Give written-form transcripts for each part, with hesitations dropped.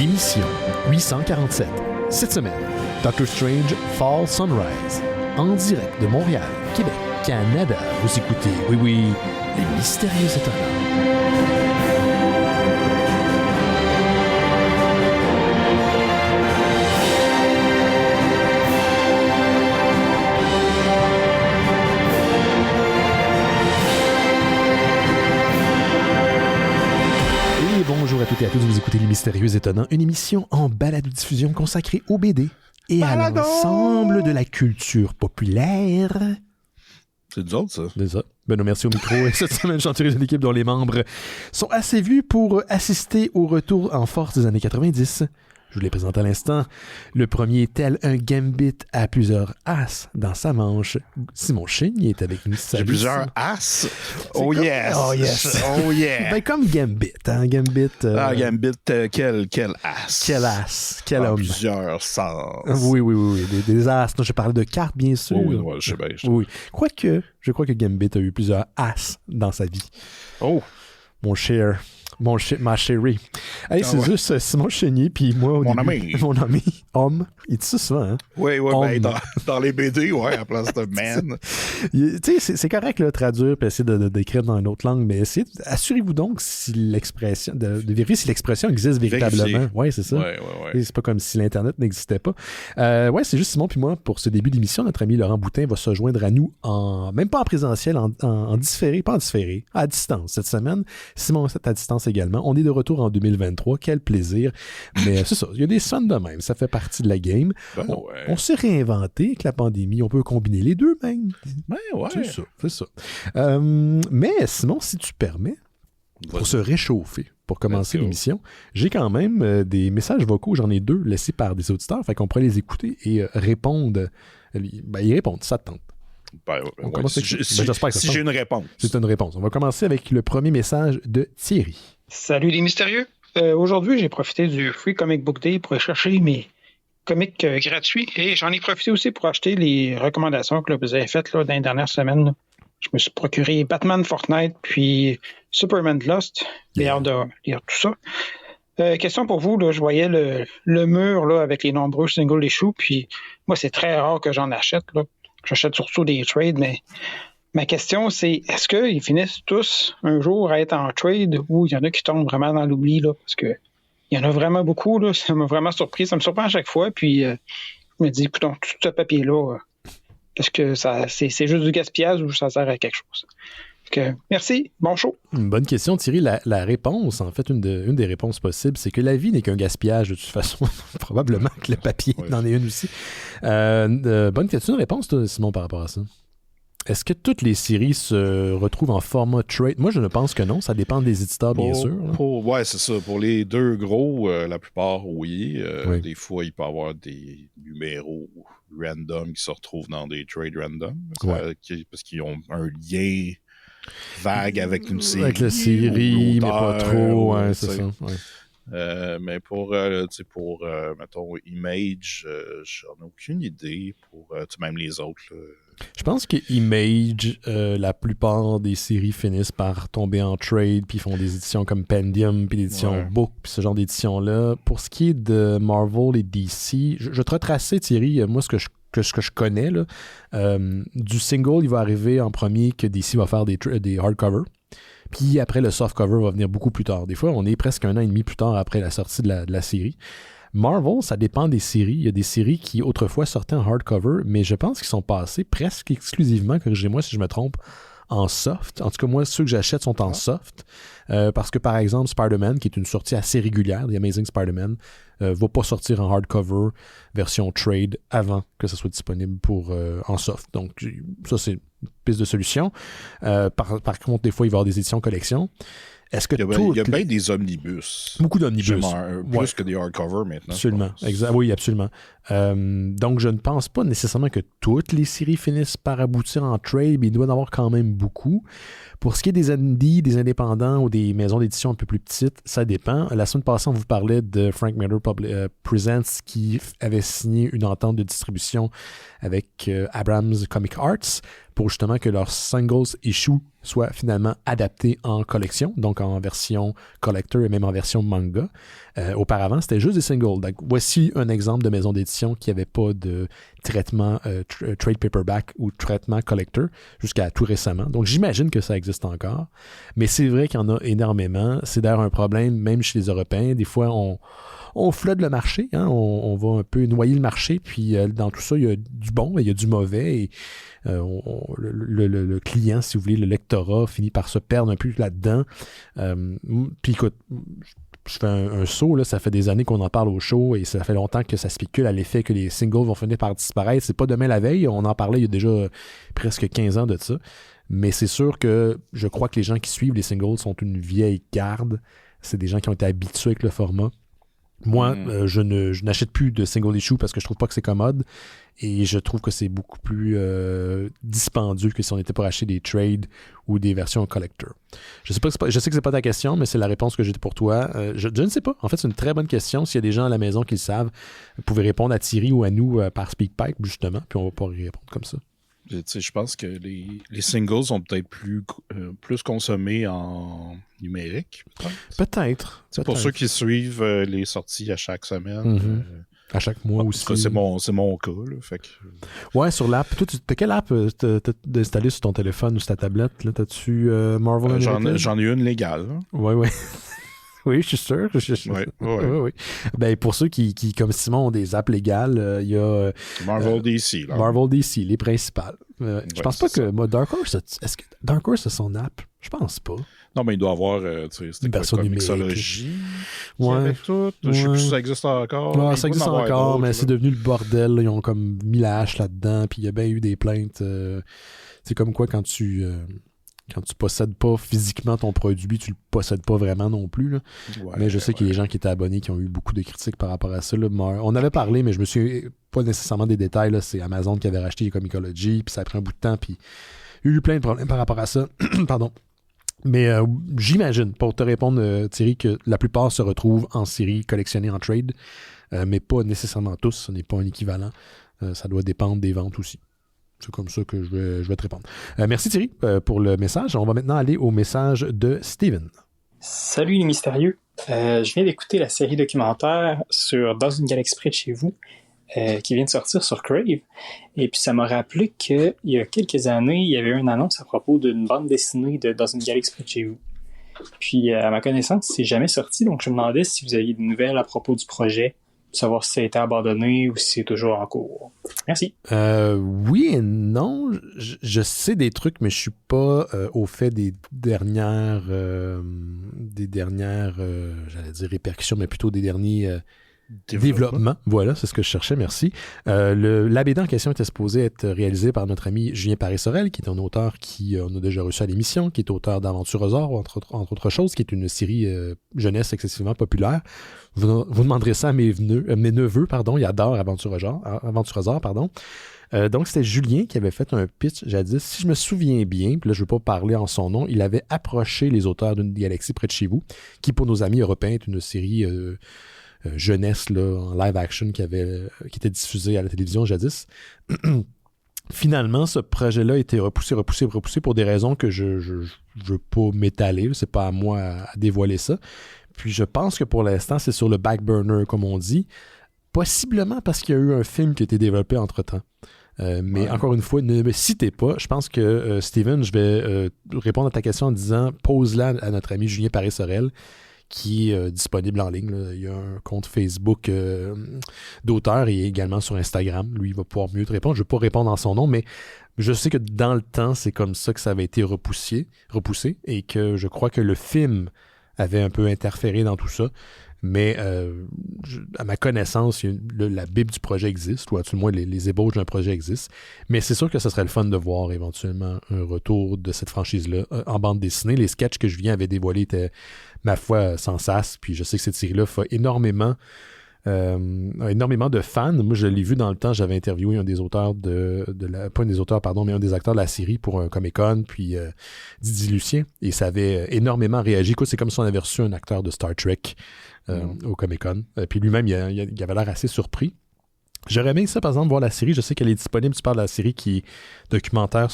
Émission 847. Cette semaine, Doctor Strange Fall Sunrise. En direct de Montréal, Québec, Canada. Vous écoutez, oui, les mystérieux étonnants. Bonjour à toutes et à tous, vous écoutez Les Mystérieux Étonnants, une émission en balado-diffusion consacrée aux BD et à l'ensemble de la culture populaire. C'est nous autres, ça. C'est ça. Benoît, merci au micro. Et cette semaine, je suis une équipe dont les membres sont assez vus pour assister au retour en force des années 90. Je vous les présente à l'instant. Le premier, tel un gambit à plusieurs as dans sa manche. Simon Chénier est avec nous. J'ai plusieurs as? Oh yes! Oh yes! Oh yeah! Ben comme Gambit, hein? Gambit. Gambit, quel as? Quel as? Quel homme? Plusieurs sens. Oui. Des as. Non, je parlais de cartes, bien sûr. Oui, je sais bien. Oui. Je crois que Gambit a eu plusieurs as dans sa vie. Oh! Ma chérie. Hey, c'est juste Simon Chénier, puis moi, mon ami, homme. Il dit ça souvent, hein? Oui, ben, dans les BD, ouais, à place de man. Tu sais, c'est correct, là, traduire puis essayer d'écrire dans une autre langue, mais assurez-vous donc si l'expression, de vérifier si l'expression existe véritablement. Oui, c'est ça. Ouais. C'est pas comme si l'Internet n'existait pas. C'est juste Simon puis moi, pour ce début d'émission, notre ami Laurent Boutin va se joindre à nous, même pas en présentiel, en différé, pas en différé, à distance cette semaine. Simon est à distance également. On est de retour en 2023. Quel plaisir. Mais c'est ça. Il y a des sons de même. Ça fait partie de la game. On s'est réinventé avec la pandémie. On peut combiner les deux, même. Ouais. C'est ça. Mais Simon, si tu permets, pour se réchauffer, pour commencer l'émission, j'ai quand même des messages vocaux. J'en ai 2 laissés par des auditeurs. Fait qu'on pourrait les écouter et répondre. Ils répondent. Ça te tente. Si j'ai une réponse. C'est une réponse. On va commencer avec le premier message de Thierry. Salut les mystérieux. Aujourd'hui, j'ai profité du Free Comic Book Day pour chercher mes comics gratuits et j'en ai profité aussi pour acheter les recommandations que vous avez faites là, dans les dernières semaines. Là. Je me suis procuré Batman Fortnite puis Superman Lost. J'ai hâte de lire tout ça. Question pour vous, là, je voyais le mur là, avec les nombreux singles issues, puis moi, c'est très rare que j'en achète. Là. J'achète surtout des trades, mais ma question, c'est est-ce qu'ils finissent tous un jour à être en trade ou il y en a qui tombent vraiment dans l'oubli? Là, parce que il y en a vraiment beaucoup. Là, ça m'a vraiment surpris. Ça me surprend à chaque fois. Puis je me dis, écoute, tout ce papier-là, est-ce que c'est juste du gaspillage ou ça sert à quelque chose? Donc, merci. Bon show. Une bonne question, Thierry. La réponse, en fait, une des réponses possibles, c'est que la vie n'est qu'un gaspillage de toute façon. Probablement que le papier en est une aussi. Bonne question. Une réponse, toi, Simon, par rapport à ça? Est-ce que toutes les séries se retrouvent en format trade? Moi, je ne pense que non. Ça dépend des éditeurs, bien sûr. Ouais, c'est ça. Pour les 2 gros, la plupart, oui. Des fois, il peut y avoir des numéros random qui se retrouvent dans des trades random. Parce qu'ils ont un lien vague avec une série. Avec la série, mais pas trop. C'est ça. Ouais. Mais pour mettons, Image, j'en ai aucune idée. Pour même les autres. Là. Je pense que Image, la plupart des séries finissent par tomber en trade, puis ils font des éditions comme Pendium, puis l'édition Book, puis ce genre d'éditions-là. Pour ce qui est de Marvel et DC, je vais te retracer, Thierry, moi, ce que je connais, là, du single, il va arriver en premier que DC va faire des hardcovers. Puis après, le softcover va venir beaucoup plus tard. Des fois, on est presque 1 an et demi plus tard après la sortie de la série. Marvel, ça dépend des séries. Il y a des séries qui autrefois sortaient en hardcover, mais je pense qu'ils sont passés presque exclusivement, corrigez-moi si je me trompe, en soft. En tout cas, moi, ceux que j'achète sont en soft. Parce que, par exemple, Spider-Man, qui est une sortie assez régulière, The Amazing Spider-Man, va pas sortir en hardcover version trade avant que ça soit disponible en soft. Donc, ça, c'est une piste de solution. Par contre, des fois, il va y avoir des éditions collection. Est-ce que il y a bien des omnibus. Beaucoup d'omnibus. Plus que des hardcovers maintenant. Absolument. Oui, absolument. Donc, je ne pense pas nécessairement que toutes les séries finissent par aboutir en trade, mais il doit y en avoir quand même beaucoup. Pour ce qui est des indies, des indépendants ou des maisons d'édition un peu plus petites, ça dépend. La semaine passée, on vous parlait de Frank Miller Presents qui avait signé une entente de distribution avec Abrams Comic Arts. pour justement que leurs singles issue soient finalement adaptés en collection, donc en version collector et même en version manga. Auparavant, c'était juste des singles. Donc, voici un exemple de maison d'édition qui n'avait pas de traitement trade paperback ou traitement collector jusqu'à tout récemment. Donc, j'imagine que ça existe encore. Mais c'est vrai qu'il y en a énormément. C'est d'ailleurs un problème, même chez les Européens. Des fois, on flotte le marché, hein? On va un peu noyer le marché, puis dans tout ça, il y a du bon, il y a du mauvais, et le client, si vous voulez, le lectorat, finit par se perdre un peu là-dedans. Puis écoute, je fais un saut, là, ça fait des années qu'on en parle au show, et ça fait longtemps que ça spécule à l'effet que les singles vont finir par disparaître. C'est pas demain la veille, on en parlait il y a déjà presque 15 ans de ça, mais c'est sûr que je crois que les gens qui suivent les singles sont une vieille garde. C'est des gens qui ont été habitués avec le format. Moi, je n'achète plus de single issue parce que je trouve pas que c'est commode, et je trouve que c'est beaucoup plus dispendieux que si on était pour acheter des trades ou des versions collector. Je sais que c'est pas ta question, mais c'est la réponse que j'ai pour toi. Je ne sais pas. En fait, c'est une très bonne question. S'il y a des gens à la maison qui le savent, vous pouvez répondre à Thierry ou à nous par SpeakPipe, justement, puis on va pouvoir y répondre comme ça. Je pense que les singles sont peut-être plus consommés en numérique. Peut-être. Pour ceux qui suivent les sorties à chaque semaine. À chaque mois aussi. C'est mon cas. Là, fait que... Ouais, sur l'app. Toi, t'as quelle app t'as installé sur ton téléphone ou sur ta tablette? Là, t'as-tu Marvel? J'en ai une légale. Ouais. Oui, je suis sûr. Oui. Ben, pour ceux qui, comme Simon, ont des apps légales, il y a Marvel DC. Là. Marvel DC, les principales. Je pense pas que Dark Horse, est-ce que Dark Horse a son app? Je pense pas. Non, mais il doit avoir une version mixologie. Ouais. Tout. Je sais plus si ça existe encore. Ouais, ça existe encore, mais c'est devenu le bordel. Là. Ils ont comme mis la hache là-dedans, puis il y a bien eu des plaintes. C'est comme quoi quand tu possèdes pas physiquement ton produit, tu le possèdes pas vraiment non plus. Là. Ouais, mais je sais qu'il y a des gens qui étaient abonnés qui ont eu beaucoup de critiques par rapport à ça. Là. On avait parlé, mais je me souviens pas nécessairement des détails. Là. C'est Amazon qui avait racheté Comicology, puis ça a pris un bout de temps, puis il y a eu plein de problèmes par rapport à ça. Pardon. Mais j'imagine, pour te répondre, Thierry, que la plupart se retrouvent en série collectionnée en trade, mais pas nécessairement tous. Ce n'est pas un équivalent. Ça doit dépendre des ventes aussi. C'est comme ça que je vais te répondre. Merci Thierry pour le message. On va maintenant aller au message de Steven. Salut les mystérieux. Je viens d'écouter la série documentaire sur Dans une galaxie près de chez vous qui vient de sortir sur Crave. Et puis ça m'a rappelé qu'il y a quelques années, il y avait eu une annonce à propos d'une bande dessinée de Dans une galaxie près de chez vous. Puis à ma connaissance, c'est jamais sorti. Donc je me demandais si vous aviez des nouvelles à propos du projet. Savoir si ça a été abandonné ou si c'est toujours en cours. Merci. Oui et non. Je sais des trucs, mais je suis pas au fait des dernières j'allais dire répercussions, mais plutôt des derniers développement. Voilà, c'est ce que je cherchais, merci. La BD en question était supposée être réalisée par notre ami Julien Paris-Sorel, qui est un auteur qui on a déjà reçu à l'émission, qui est auteur d'Aventurosaures, entre autres choses, qui est une série jeunesse excessivement populaire. Vous demanderez ça à mes neveux, ils adorent Aventurosaures, pardon. Donc, c'était Julien qui avait fait un pitch jadis. Si je me souviens bien, puis là, je ne veux pas parler en son nom, il avait approché les auteurs d'une galaxie près de chez vous, qui, pour nos amis européens, est une série jeunesse là, en live action qui était diffusée à la télévision jadis. Finalement, ce projet-là a été repoussé pour des raisons que je veux pas m'étaler. C'est pas à moi à dévoiler ça. Puis je pense que pour l'instant, c'est sur le back burner, comme on dit. Possiblement parce qu'il y a eu un film qui a été développé entre-temps. Mais encore une fois, ne me citez pas. Je pense que, Steven, je vais répondre à ta question en disant pose-la à notre ami Julien Paris-Sorel, qui est disponible en ligne. Là. Il y a un compte Facebook d'auteur et également sur Instagram. Lui, il va pouvoir mieux te répondre. Je ne vais pas répondre en son nom, mais je sais que dans le temps, c'est comme ça que ça avait été repoussé et que je crois que le film avait un peu interféré dans tout ça. Mais à ma connaissance, la Bible du projet existe, ou à tout le moins les ébauches d'un projet existent. Mais c'est sûr que ce serait le fun de voir éventuellement un retour de cette franchise-là en bande dessinée. Les sketchs que Julien avait dévoilés étaient, ma foi, sans sas. Puis je sais que cette série-là fait énormément de fans. Moi, je l'ai vu dans le temps. J'avais interviewé un des auteurs pas un des auteurs, pardon, mais un des acteurs de la série pour un Comic-Con, puis Didier Lucien. Et ça avait énormément réagi. Écoute, c'est comme si on avait reçu un acteur de Star Trek au Comic-Con. Puis lui-même, il avait l'air assez surpris. J'aurais aimé ça, par exemple, voir la série. Je sais qu'elle est disponible. Tu parles de la série qui est documentaire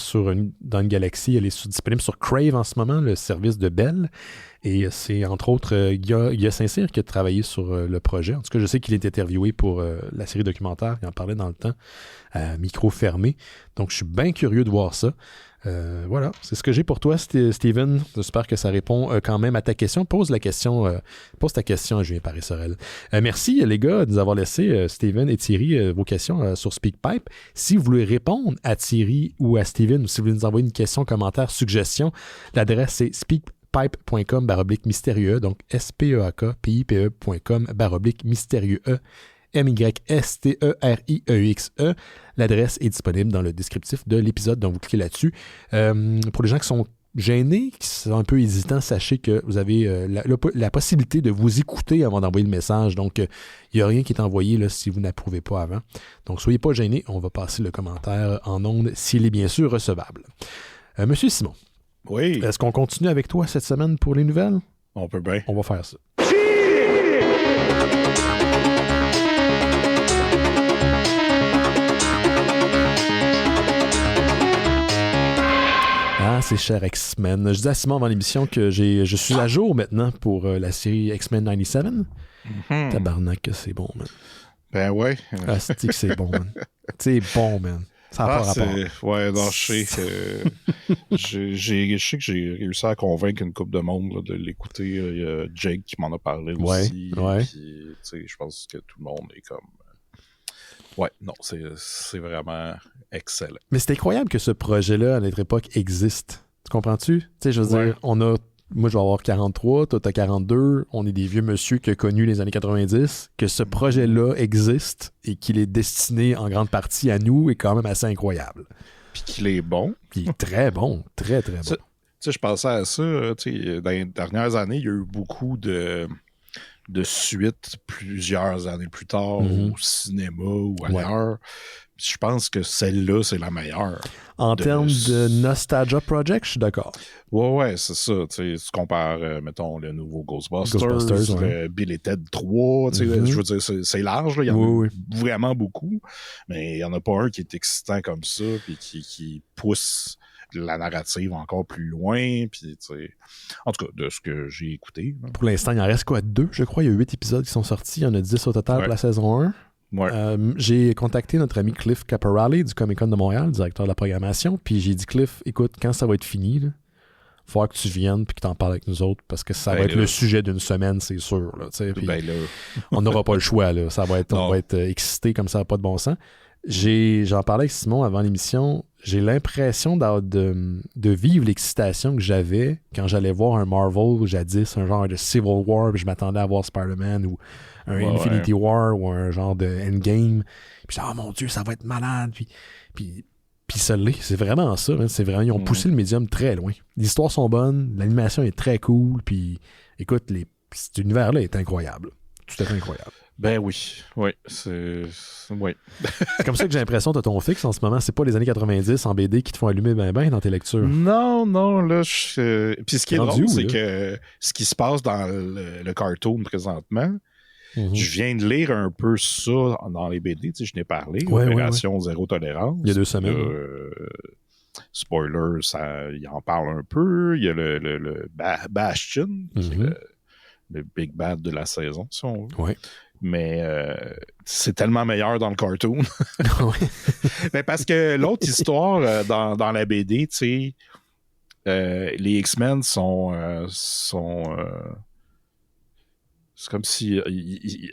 dans une galaxie. Elle est disponible sur Crave en ce moment, le service de Bell. Et c'est entre autres Guy Saint-Cyr qui a travaillé sur le projet. En tout cas, je sais qu'il est interviewé pour la série documentaire. Il en parlait dans le temps, à micro fermé. Donc, je suis bien curieux de voir ça. Voilà, c'est ce que j'ai pour toi, Steven. J'espère que ça répond quand même à ta question. Pose ta question à Julien Paris-Sorel. Merci, les gars, de nous avoir laissé, Steven et Thierry, vos questions sur SpeakPipe. Si vous voulez répondre à Thierry ou à Steven, ou si vous voulez nous envoyer une question, commentaire, suggestion, l'adresse c'est speakpipe.com/mystérieux, donc speakpipe.com/mystérieux. MYSTERIEXE. L'adresse est disponible dans le descriptif de l'épisode, donc vous cliquez là-dessus. Pour les gens qui sont gênés, qui sont un peu hésitants, sachez que vous avez la possibilité de vous écouter avant d'envoyer le message. Donc, il n'y a rien qui est envoyé là, si vous n'approuvez pas avant. Donc, soyez pas gênés. On va passer le commentaire en ondes s'il est bien sûr recevable. Monsieur Simon. Oui. Est-ce qu'on continue avec toi cette semaine pour les nouvelles? On peut bien. On va faire ça. Ah, c'est cher X-Men. Je disais à Simon avant l'émission que je suis à jour maintenant pour la série X-Men 97. Mm-hmm. Tabarnak que c'est bon, man. Ben ouais. Ah, c'est que c'est bon, man. C'est bon, man. Ça n'a pas rapport. Ouais, non, je sais que j'ai réussi à convaincre une couple de monde là, de l'écouter. Il y a Jake qui m'en a parlé aussi. Ouais. Puis, je pense que tout le monde est comme... Ouais, non, c'est vraiment excellent. Mais c'est incroyable que ce projet-là, à notre époque, existe. Tu comprends-tu? Tu sais, je veux dire, moi, je vais avoir 43, toi, t'as 42, on est des vieux monsieur qui ont connu les années 90, que ce projet-là existe et qu'il est destiné en grande partie à nous est quand même assez incroyable. Puis qu'il est bon. Puis il est très bon, très, très bon. Tu sais, je pensais à ça, dans les dernières années, il y a eu beaucoup de suites plusieurs années plus tard au cinéma ou ailleurs. Ouais. Je pense que celle-là, c'est la meilleure. En termes de Nostalgia Project, je suis d'accord. Ouais, c'est ça. Tu compares, mettons, le nouveau Ghostbusters, le Bill et Ted 3. Je veux dire, c'est large. Là. Il y en a vraiment beaucoup. Mais il n'y en a pas un qui est excitant comme ça puis qui pousse la narrative encore plus loin. Puis, en tout cas, de ce que j'ai écouté. Là. Pour l'instant, il en reste 2, je crois. Il y a 8 épisodes qui sont sortis. Il y en a 10 au total pour la saison 1. Ouais. J'ai contacté notre ami Cliff Caporale du Comic-Con de Montréal, directeur de la programmation, puis j'ai dit, Cliff, écoute, quand ça va être fini, il va falloir que tu viennes puis que tu en parles avec nous autres parce que ça va être le sujet d'une semaine, c'est sûr. Là, on n'aura pas le choix. Là. On va être excités comme ça, pas de bon sens. J'en parlais avec Simon avant l'émission. J'ai l'impression de vivre l'excitation que j'avais quand j'allais voir un Marvel jadis, un genre de Civil War, puis je m'attendais à voir Spider-Man ou un Infinity War ou un genre de Endgame. Puis oh mon Dieu, ça va être malade. Puis ça l'est. C'est vraiment ça. Hein. C'est vraiment, ils ont poussé le médium très loin. Les histoires sont bonnes, l'animation est très cool. Puis écoute, cet univers-là est incroyable. Tout à fait incroyable. Ben oui. C'est comme ça que j'ai l'impression que ton fixe en ce moment, c'est pas les années 90 en BD qui te font allumer ben dans tes lectures. Non, là, puis ce qui est drôle, c'est que ce qui se passe dans le cartoon présentement, je viens de lire un peu ça dans les BD, je n'ai parlé, Opération Zéro Tolérance. Il y a 2 semaines. Spoiler, il en parle un peu. Il y a le Bastion, qui est le Big Bad de la saison, si on veut. Ouais. Mais c'est tellement meilleur dans le cartoon. Mais parce que l'autre histoire dans la BD, tu sais, les X-Men sont c'est comme si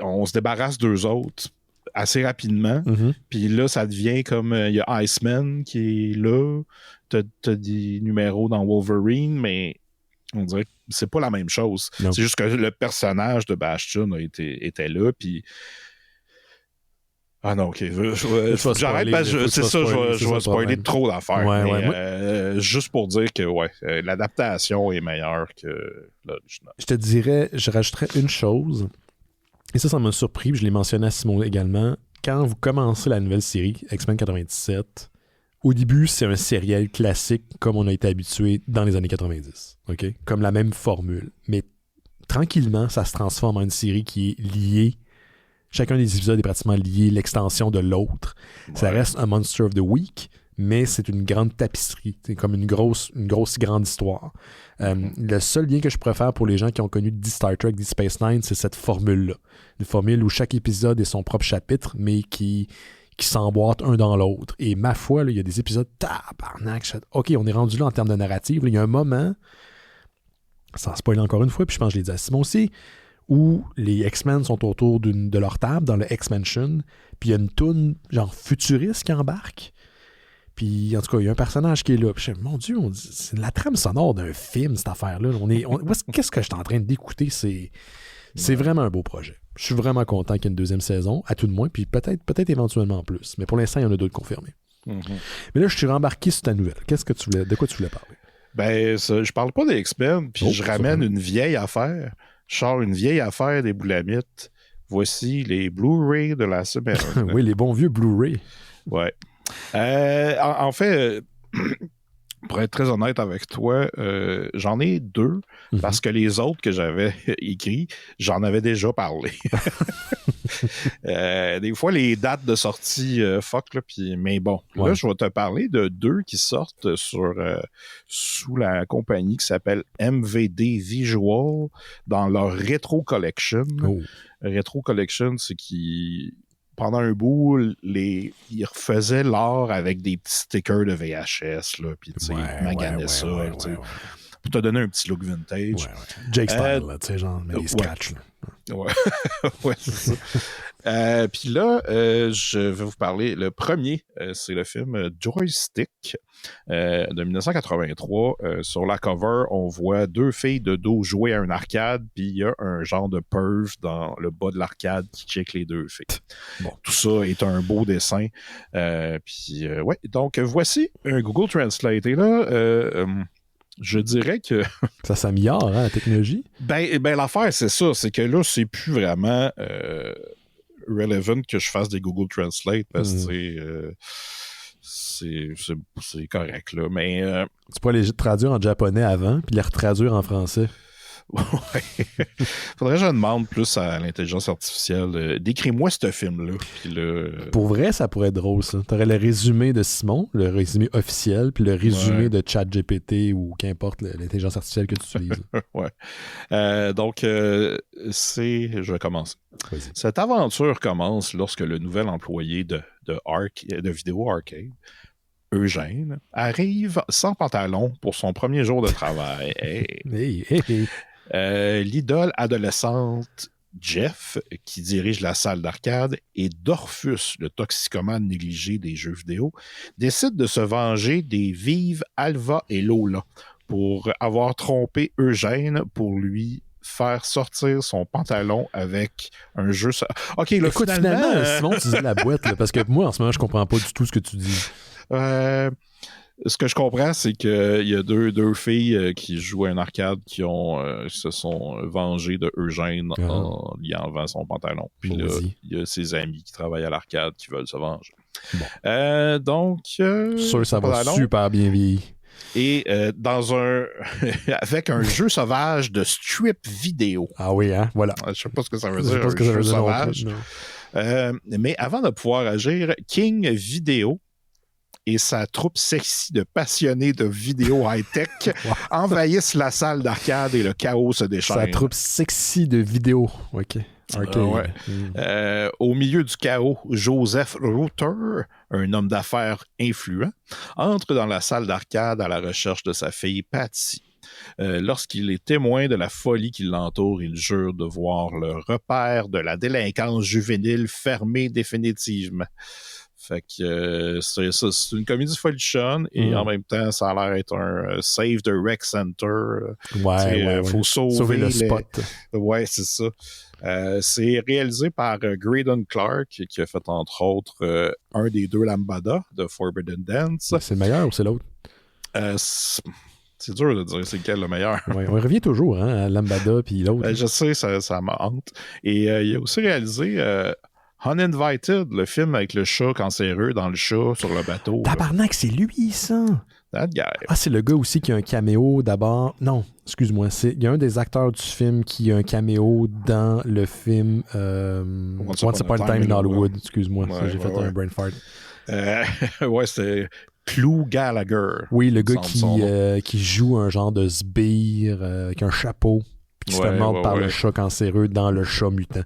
on se débarrasse d'eux autres assez rapidement. Puis là, ça devient comme il y a Iceman qui est là. T'as des numéros dans Wolverine, mais on dirait que c'est pas la même chose. Non. C'est juste que le personnage de Bastion était là, puis... Ah non, OK. J'arrête parce que c'est ça, je vais spoiler trop d'affaires. Juste pour dire que l'adaptation est meilleure que l'original. Je te dirais, je rajouterais une chose, et ça m'a surpris, puis je l'ai mentionné à Simon également. Quand vous commencez la nouvelle série, X-Men 97... Au début, c'est un sériel classique comme on a été habitué dans les années 90. Okay? Comme la même formule. Mais tranquillement, ça se transforme en une série qui est liée chacun des épisodes est pratiquement lié, l'extension de l'autre. Ouais. Ça reste un Monster of the Week, mais c'est une grande tapisserie. C'est comme une grosse grande histoire. Le seul lien que je préfère pour les gens qui ont connu Star Trek, Space Nine, c'est cette formule-là. Une formule où chaque épisode est son propre chapitre, mais qui s'emboîtent un dans l'autre. Et ma foi, il y a des épisodes tabarnak. OK, on est rendu là en termes de narrative. Il y a un moment, sans spoiler encore une fois, puis je pense que je l'ai dit à Simon aussi, où les X-Men sont autour de leur table dans le X-Mansion, puis il y a une toune genre futuriste qui embarque. Puis, en tout cas, il y a un personnage qui est là. Puis, mon Dieu, c'est la trame sonore d'un film, cette affaire-là. Qu'est-ce que je suis en train d'écouter? C'est vraiment un beau projet. Je suis vraiment content qu'il y ait une deuxième saison, à tout de moins, puis peut-être éventuellement plus. Mais pour l'instant, il y en a d'autres confirmés. Mm-hmm. Mais là, je suis rembarqué sur ta nouvelle. De quoi tu voulais parler? Ben, je parle pas des X-Men, puis je ramène une vieille affaire. Je sors une vieille affaire des Boulamites. Voici les Blu-ray de la semaine. Oui, les bons vieux Blu-ray. Ouais. En fait, pour être très honnête avec toi, j'en ai 2 parce que les autres que j'avais écrits, j'en avais déjà parlé. Des fois, les dates de sortie fuck, là, mais bon. Ouais. Là, je vais te parler de 2 qui sortent sous la compagnie qui s'appelle MVD Visual dans leur Retro Collection. Oh. Retro Collection, c'est qui... Pendant un bout, ils refaisaient l'art avec des petits stickers de VHS, là, puis tu sais, ils maganaient ça, pour te donner un petit look vintage. Ouais. Jake Style, tu sais, genre, mais les scratchs, là. Ouais, ouais, c'est ça. Puis là, je vais vous parler. Le premier, c'est le film Joystick de 1983. Sur la cover, on voit 2 filles de dos jouer à un arcade, puis il y a un genre de perv dans le bas de l'arcade qui check les 2 filles. Bon, tout ça est un beau dessin. Puis, ouais, donc voici un Google Translate. Et là, je dirais que... Ça s'améliore, hein, la technologie? Ben, l'affaire, c'est ça. C'est que là, c'est plus vraiment relevant que je fasse des Google Translate parce que c'est correct, là. Mais... Tu pourrais les traduire en japonais avant puis les retraduire en français. Ouais. Faudrait que je demande plus à l'intelligence artificielle. Décris-moi ce film-là. Pour vrai, ça pourrait être drôle, ça. T'aurais le résumé de Simon, le résumé officiel, puis le résumé de ChatGPT ou qu'importe l'intelligence artificielle que tu utilises. Ouais. Donc, je vais commencer. Vas-y. Cette aventure commence lorsque le nouvel employé de Vidéo Arcade, Eugène, arrive sans pantalon pour son premier jour de travail. Hey. L'idole adolescente Jeff, qui dirige la salle d'arcade, et Dorfus, le toxicomane négligé des jeux vidéo, décident de se venger des vives Alva et Lola pour avoir trompé Eugène pour lui faire sortir son pantalon avec un jeu... OK, là, écoute, finalement Simon, tu dis la boîte, là, parce que moi, en ce moment, je comprends pas du tout ce que tu dis. Ce que je comprends, c'est qu'il y a deux filles qui jouent à un arcade qui se sont vengées de Eugène en lui enlevant son pantalon. Puis là, il y a ses amis qui travaillent à l'arcade qui veulent se venger. Bon. Donc... sûr, ça va super bien vieillir. Et avec un jeu sauvage de strip vidéo. Ah oui, hein? Voilà. Je sais pas ce que ça veut dire, un jeu sauvage. Mais avant de pouvoir agir, King Video et sa troupe sexy de passionnés de vidéos high-tech envahissent la salle d'arcade et le chaos se déchaîne. Sa troupe sexy de vidéos, OK. Au milieu du chaos, Joseph Router, un homme d'affaires influent, entre dans la salle d'arcade à la recherche de sa fille Patty. Lorsqu'il est témoin de la folie qui l'entoure, il jure de voir le repère de la délinquance juvénile fermé définitivement. Fait que c'est une comédie folichonne et en même temps, ça a l'air d'être un Save the Rec Center. Faut sauver le spot. Ouais, c'est ça. C'est réalisé par Graydon Clark, qui a fait entre autres un des 2 Lambada de Forbidden Dance. C'est le meilleur ou c'est l'autre? C'est dur de dire c'est lequel le meilleur. Ouais, on revient toujours à Lambada puis l'autre. Je sais, ça me hante. Et il a aussi réalisé Uninvited, le film avec le chat cancéreux dans le chat sur le bateau. Tabarnak, c'est lui, ça! That guy. Ah, c'est le gars aussi qui a un caméo d'abord. Non, excuse-moi. Il y a un des acteurs du film qui a un caméo dans le film Once Upon a Time in Hollywood. Excuse-moi, ouais, j'ai fait un brain fart. Ouais, c'était Clou Gallagher. Oui, le gars qui joue un genre de sbire avec un chapeau puis qui se fait mordre par le chat cancéreux dans le chat mutant.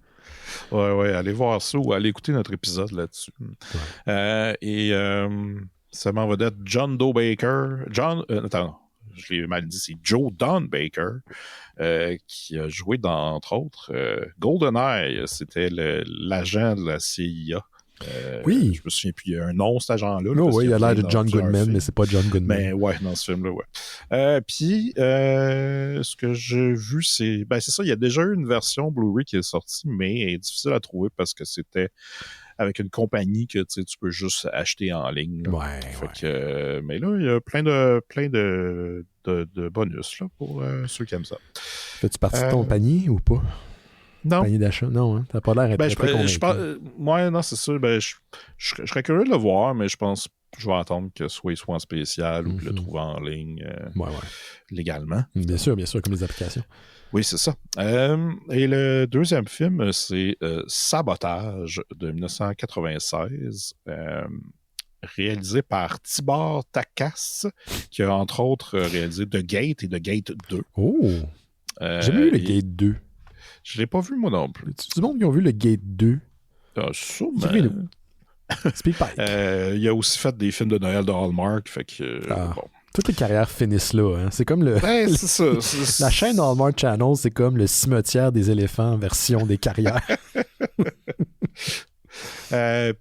Ouais, allez voir ça ou allez écouter notre épisode là-dessus. Ça m'en vedette John Doe Baker. Attends, je l'ai mal dit, c'est Joe Don Baker qui a joué dans, entre autres, GoldenEye. C'était l'agent de la CIA. Oui. Je me souviens plus, il y a un nom, cet agent-là. Oui, il a l'air de John Goodman, mais c'est pas John Goodman. Mais ouais, dans ce film-là, ouais. Puis, ce que j'ai vu, c'est ça, il y a déjà eu une version Blu-ray qui est sortie, mais elle est difficile à trouver parce que c'était avec une compagnie que tu peux juste acheter en ligne. Ouais. Mais là, il y a plein de bonus là, pour ceux qui aiment ça. Fais-tu partie de ton panier ou pas? Non. Panier d'achat? Non, hein? T'as pas l'air très convaincu. Ouais, non, c'est ça. Je serais curieux de le voir, mais je pense que je vais attendre que soit en spécial ou que le trouver en ligne légalement. Bien sûr, comme les applications. Oui, c'est ça. Et le deuxième film, c'est Sabotage de 1996, réalisé par Tibor Takas, qui a entre autres réalisé The Gate et The Gate 2. Oh! J'ai jamais vu le Gate 2. Je l'ai pas vu, moi non plus. Tu monde qui ont vu le Gate 2? Sûrement. Speedpipe. Il a aussi fait des films de Noël de Hallmark, fait que bon. Toutes les carrières finissent là. Hein? C'est comme c'est ça. La chaîne Hallmark Channel, c'est comme le cimetière des éléphants version des carrières.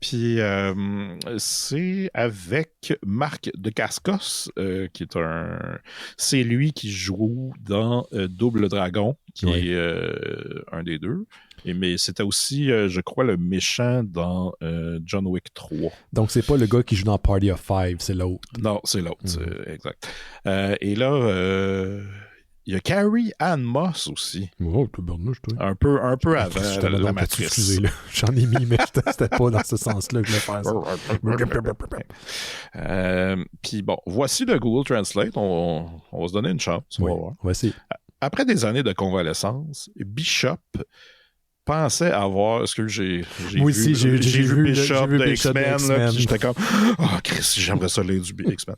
Puis c'est avec Marc Dacascos, qui est c'est lui qui joue dans Double Dragon, qui est un des deux. Mais c'était aussi, je crois, le méchant dans John Wick 3. Donc, c'est pas le gars qui joue dans Party of Five, c'est l'autre. Non, c'est l'autre, exact. Et là, il y a Carrie Ann Moss aussi. Oh, t'es bernouche, toi. Un peu avant la matrice. Excusez, j'en ai mis, mais c'était pas dans ce sens-là que je voulais faire ça. Puis bon, voici le Google Translate. On va se donner une chance. On va voir. On va essayer. Après des années de convalescence, Bishop pensais avoir... Est-ce que j'ai vu Bishop de X-Men, puis j'étais comme « Oh, Chris, j'aimerais ça lire du X-Men. »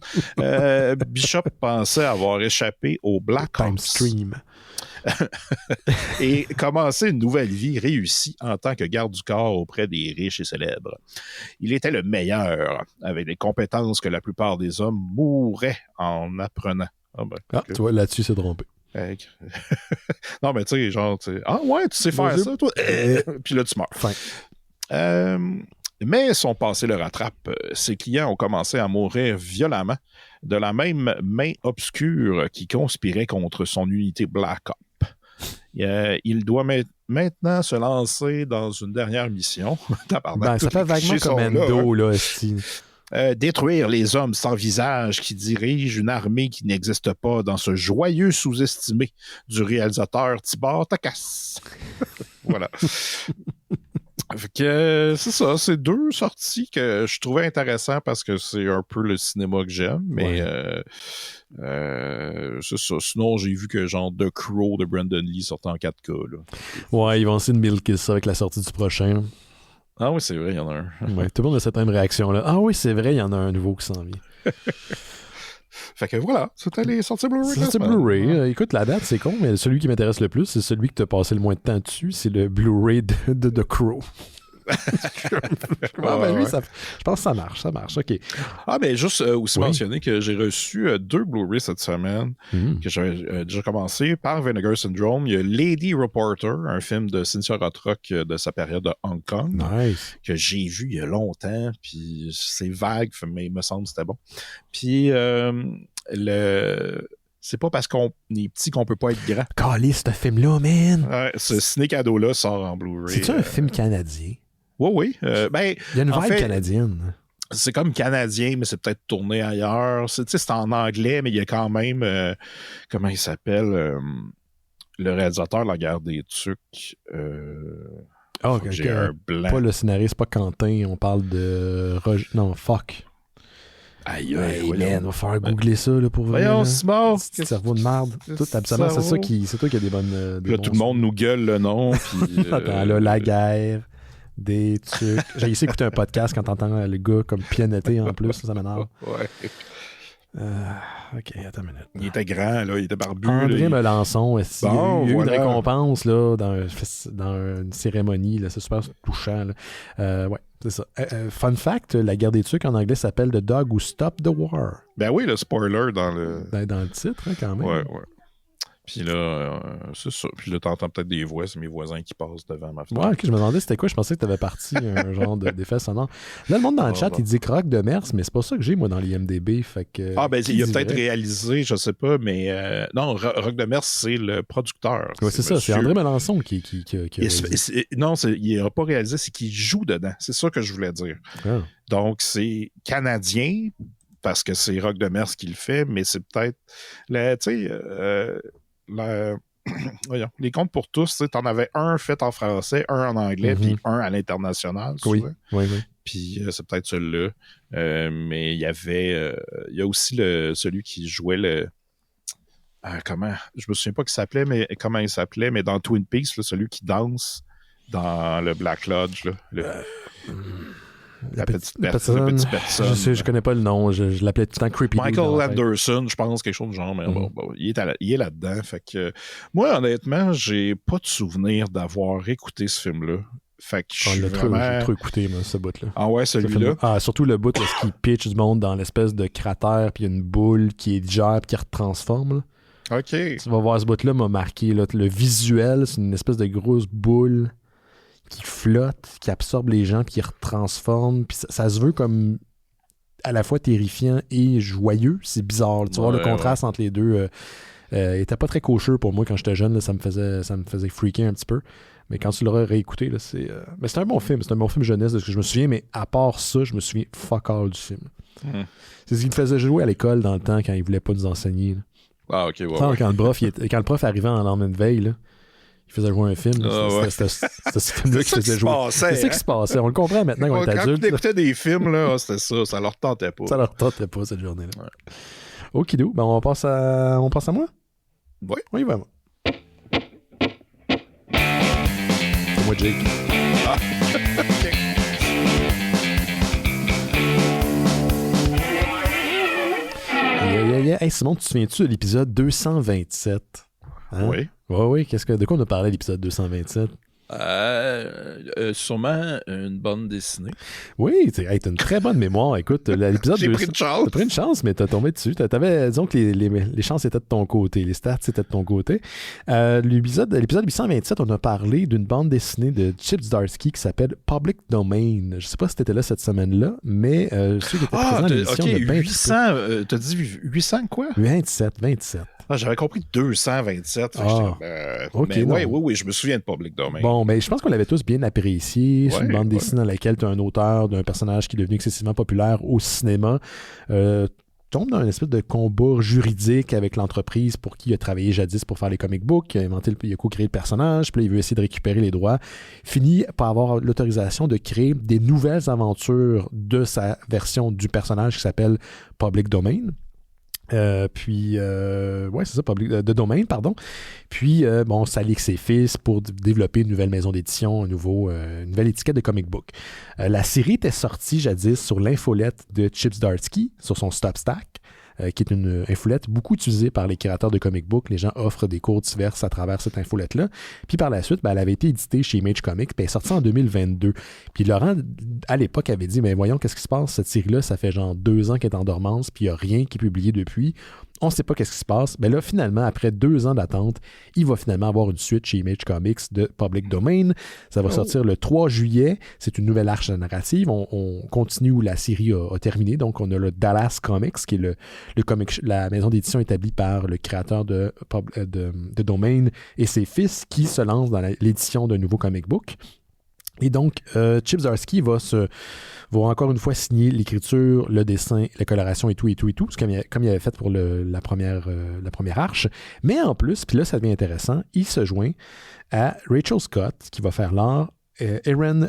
Bishop pensait avoir échappé au Black Ops. Stream. Et commencer une nouvelle vie réussie en tant que garde du corps auprès des riches et célèbres. Il était le meilleur, avec des compétences que la plupart des hommes mourraient en apprenant. Tu vois, là-dessus, c'est trompé. Non, mais tu sais, genre, ah ouais, tu sais faire ça, toi? Puis là, tu meurs. Mais son passé le rattrape. Ses clients ont commencé à mourir violemment de la même main obscure qui conspirait contre son unité Black Ops. Il doit maintenant se lancer dans une dernière mission. Ça fait vaguement Commando, là, détruire les hommes sans visage qui dirigent une armée qui n'existe pas dans ce joyeux sous-estimé du réalisateur Tibor Takas. Voilà. Fait que c'est ça, c'est deux sorties que je trouvais intéressantes parce que c'est un peu le cinéma que j'aime, mais c'est ça. Sinon, j'ai vu que genre The Crow de Brandon Lee sortait en 4K. Là. Ouais, ils vont essayer de milker ça avec la sortie du prochain. Ah oui, c'est vrai, il y en a un. Ouais, tout le monde a cette même réaction-là. Ah oui, c'est vrai, il y en a un nouveau qui s'en vient. Fait que voilà, c'était les sorties Blu-ray. C'est Blu-ray. Écoute, la date, c'est con, mais celui qui m'intéresse le plus, c'est celui que tu as passé le moins de temps dessus, c'est le Blu-ray de The Crow. Lui, je pense que ça marche, ok. Ah, mais juste aussi mentionner que j'ai reçu 2 Blu-ray cette semaine, que j'avais déjà commencé par Vinegar Syndrome. Il y a Lady Reporter, un film de Cynthia Rothrock de sa période de Hong Kong, que j'ai vu il y a longtemps, puis c'est vague, mais il me semble que c'était bon. Puis c'est pas parce qu'on est petit qu'on peut pas être grand. Calisse, ce film-là, man! Ouais, ce ciné-cadeau-là sort en Blu-ray. C'est-tu un film canadien? Oui. Il y a une vibe canadienne. C'est comme canadien, mais c'est peut-être tourné ailleurs. C'est en anglais, mais il y a quand même... comment il s'appelle? Le réalisateur de La Guerre des Tucs. J'ai un blanc. Pas le scénariste, pas Quentin. On parle de... Non, fuck. Aïe, man, va falloir googler ça là, pour vrai. Voyons, Simon! Petit cerveau de merde. Tout, absolument, c'est toi qui a des bonnes... Là, tout le monde nous gueule le nom. Puis, attends, là, la guerre, des trucs... J'ai essayé d'écouter un podcast quand t'entends le gars comme pianoter en plus, ça m'énerve. Ouais. OK, attends une minute. Il était grand, là, il était barbu. André Melançon, il y a eu une récompense là, dans une cérémonie, là, c'est super touchant. Là. Ouais, c'est ça. Fun fact, la guerre des tucs en anglais s'appelle The Dog Who Stopped the War. Ben oui, le spoiler dans le... Dans le titre, hein, quand même. Ouais. Puis là, c'est ça. Puis là, t'entends peut-être des voix, c'est mes voisins qui passent devant ma fenêtre. Ouais, ok, je me demandais c'était quoi. Je pensais que t'avais parti un genre d'effet sonore. Là, le monde dans le chat, il dit Croc de Mers, mais c'est pas ça que j'ai, moi, dans l'IMDb. Fait que, il a peut-être réalisé, je sais pas, mais non, Rock de Mers, c'est le producteur. Ouais, c'est ça, c'est André Melançon qui non, il n'a pas réalisé, c'est qu'il joue dedans. C'est ça que je voulais dire. Ah. Donc, c'est canadien, parce que c'est Rock de Mers qui le fait, mais c'est peut-être... Tu sais... voyons, les contes pour tous, tu en avais un fait en français, un en anglais, puis un à l'international. Oui. Puis c'est peut-être celui-là. Mais il y avait... il y a aussi celui qui jouait le... comment? Je me souviens pas comment il s'appelait, mais dans Twin Peaks, là, celui qui danse dans le Black Lodge. Là, la petite personne. Je connais pas le nom. Je l'appelais tout le temps Creepy. Michael Anderson, je pense, quelque chose du genre. Mais bon, il est là-dedans. Fait que moi, honnêtement, j'ai pas de souvenir d'avoir écouté ce film-là. Fait que j'ai trop écouté, moi, ce bout-là. Ah ouais, celui-là? Surtout le bout où il pitch du monde dans l'espèce de cratère, puis il y a une boule qui digère, puis qui retransforme. Là. OK. Tu vas voir, ce bout-là m'a marqué. Là. Le visuel, c'est une espèce de grosse boule qui flotte, qui absorbe les gens, puis qui retransforme. Puis ça se veut comme à la fois terrifiant et joyeux. C'est bizarre. Tu vois le contraste entre les deux. Il était pas très cocheux pour moi quand j'étais jeune. Là, ça me faisait freaker un petit peu. Mais quand tu l'auras réécouté, là, c'est... Mais c'est un bon film. C'est un bon film jeunesse de ce que je me souviens. Mais à part ça, je me souviens fuck all du film. C'est ce qu'il me faisait jouer à l'école dans le temps quand il voulait pas nous enseigner. Là. Ah, OK. Ouais, quand le prof arrivait en lendemain de veille, là, il faisait jouer un film. C'était ce film-là qui faisait jouer. C'est ça qui se passait. On le comprend maintenant quand on est adulte. Quand on écoutait des films, là, c'était ça. Ça leur tentait pas. Ça leur tentait pas, cette journée-là. Ouais. Okidou. Ben, on passe à moi? Oui. Oui, vraiment. C'est moi, Jake. OK. Hey, Simon, tu te souviens-tu de l'épisode 227? Hein? Oui. Oui. De quoi on a parlé à l'épisode 227? Sûrement une bande dessinée. Oui, t'as une très bonne mémoire. Écoute, l'épisode J'ai pris une chance. T'as pris une chance, mais t'as tombé dessus. Disons que les chances étaient de ton côté, les stats étaient de ton côté. L'épisode 827, on a parlé d'une bande dessinée de Chip Zdarsky qui s'appelle Public Domain. Je sais pas si t'étais là cette semaine-là, mais ceux qui étaient présents à l'émission... OK, 800, t'as dit 800 quoi? 27. Ah, j'avais compris 227. Okay, oui, je me souviens de Public Domain. Bon, mais je pense qu'on l'avait tous bien apprécié. C'est une bande dessinée dans laquelle tu as un auteur d'un personnage qui est devenu excessivement populaire au cinéma. Tombe dans une espèce de combat juridique avec l'entreprise pour qui il a travaillé jadis pour faire les comic books. Il a co-créé le personnage, puis là, il veut essayer de récupérer les droits. Finit par avoir l'autorisation de créer des nouvelles aventures de sa version du personnage qui s'appelle Public Domain. C'est ça, de domaine, pardon. Puis, ça lie ses fils pour développer une nouvelle maison d'édition, une nouvelle étiquette de comic book. La série était sortie jadis sur l'infolette de Chip Zdarsky, sur son Substack, qui est une infolette beaucoup utilisée par les créateurs de comic book. Les gens offrent des cours divers à travers cette infolette-là. Puis par la suite, elle avait été éditée chez Image Comics, puis elle est sortie en 2022. Puis Laurent, à l'époque, avait dit, mais voyons, qu'est-ce qui se passe? Cette série-là, ça fait genre 2 ans qu'elle est en dormance, puis il n'y a rien qui est publié depuis. On ne sait pas qu'est-ce qui se passe. Mais là, finalement, après 2 ans d'attente, il va finalement avoir une suite chez Image Comics de Public Domain. Ça va sortir le 3 juillet. C'est une nouvelle arche narrative. On continue où la série a terminé. Donc, on a le Dallas Comics, qui est le comic, la maison d'édition établie par le créateur de Domain et ses fils, qui se lance dans l'édition d'un nouveau comic book. Et donc, Chip Zdarsky va encore une fois signer l'écriture, le dessin, la coloration et tout, comme il avait fait pour la première arche. Mais en plus, puis là, ça devient intéressant, il se joint à Rachel Scott, qui va faire l'art, Aaron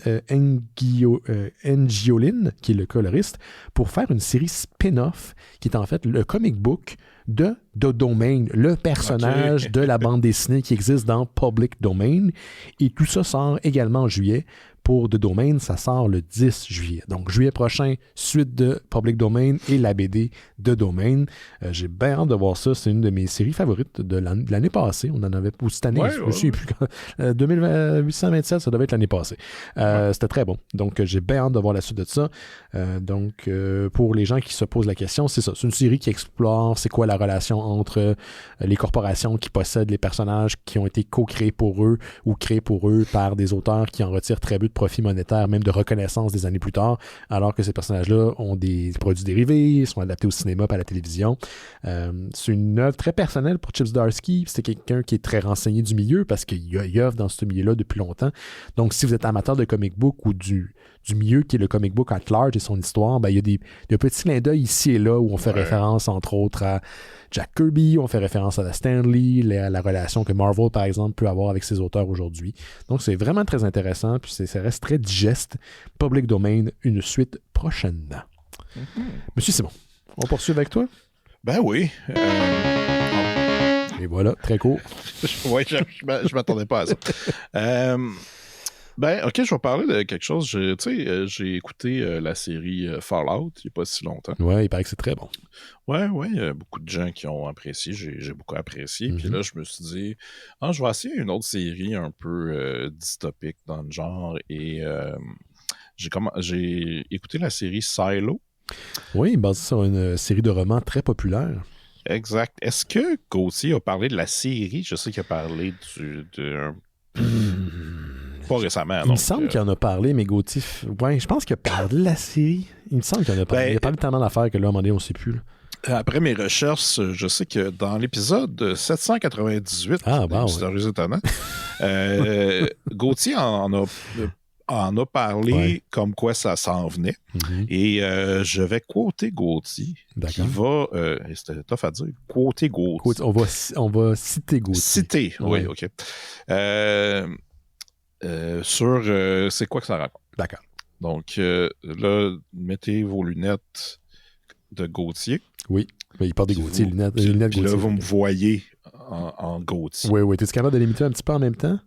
Engiolin, qui est le coloriste, pour faire une série spin-off qui est en fait le comic book de The Domain, le personnage de la bande dessinée qui existe dans Public Domain. Et tout ça sort également en juillet. Pour The Domain, ça sort le 10 juillet. Donc, juillet prochain, suite de Public Domain et la BD de Domain. J'ai bien hâte de voir ça. C'est une de mes séries favorites de l'année passée. On en avait pour cette année. Je ne sais plus. 2827, ça devait être l'année passée. C'était très bon. Donc, j'ai bien hâte de voir la suite de ça. Donc, pour les gens qui se posent la question, c'est ça. C'est une série qui explore c'est quoi la relation entre les corporations qui possèdent les personnages qui ont été co-créés pour eux ou créés pour eux par des auteurs qui en retirent très peu de profit monétaire, même de reconnaissance des années plus tard, alors que ces personnages-là ont des produits dérivés, sont adaptés au cinéma et à la télévision. C'est une œuvre très personnelle pour Chip Zdarsky. C'est quelqu'un qui est très renseigné du milieu parce qu'il œuvre dans ce milieu-là depuis longtemps. Donc, si vous êtes amateur de comic book ou du milieu qui est le comic book at large et son histoire, ben, il y a des petits clins d'œil ici et là où on fait référence, entre autres, à Jack Kirby, on fait référence à Stan Lee, la relation que Marvel, par exemple, peut avoir avec ses auteurs aujourd'hui. Donc, c'est vraiment très intéressant, puis ça reste très digeste. Public Domain, une suite prochainement. Monsieur Simon, on poursuit avec toi? Ben oui. Et voilà, très court. Oui, je m'attendais pas à ça. OK, je vais parler de quelque chose. J'ai écouté la série Fallout il n'y a pas si longtemps. Ouais, il paraît que c'est très bon. Ouais, il y a beaucoup de gens qui ont apprécié. J'ai beaucoup apprécié. Puis là, je me suis dit, je vais essayer une autre série un peu dystopique dans le genre. Et j'ai écouté la série Silo. Oui, basée sur une série de romans très populaire. Exact. Est-ce que Gauthier a parlé de la série? Je sais qu'il a parlé pas récemment. Il me semble qu'il en a parlé, mais Gauthier... Ouais, je pense qu'il a parlé de la série. Il me semble qu'il en a parlé. Il a parlé tellement d'affaires que là, à un moment donné, on ne sait plus. Là. Après mes recherches, je sais que dans l'épisode 798, Mystérieux Étonnant, Gauthier en a parlé comme quoi ça s'en venait. Et je vais quoter Gauthier, qui va... c'était tough à dire. Quoter Gauthier. On va citer Gauthier. Citer, oui, OK. Sur c'est quoi que ça raconte. D'accord. Donc, là, mettez vos lunettes de Gauthier. Oui, mais il porte des Gauthier, lunettes puis Gauthier. Là, vous me voyez en Gauthier. Oui. T'es-tu capable de l'imiter un petit peu en même temps?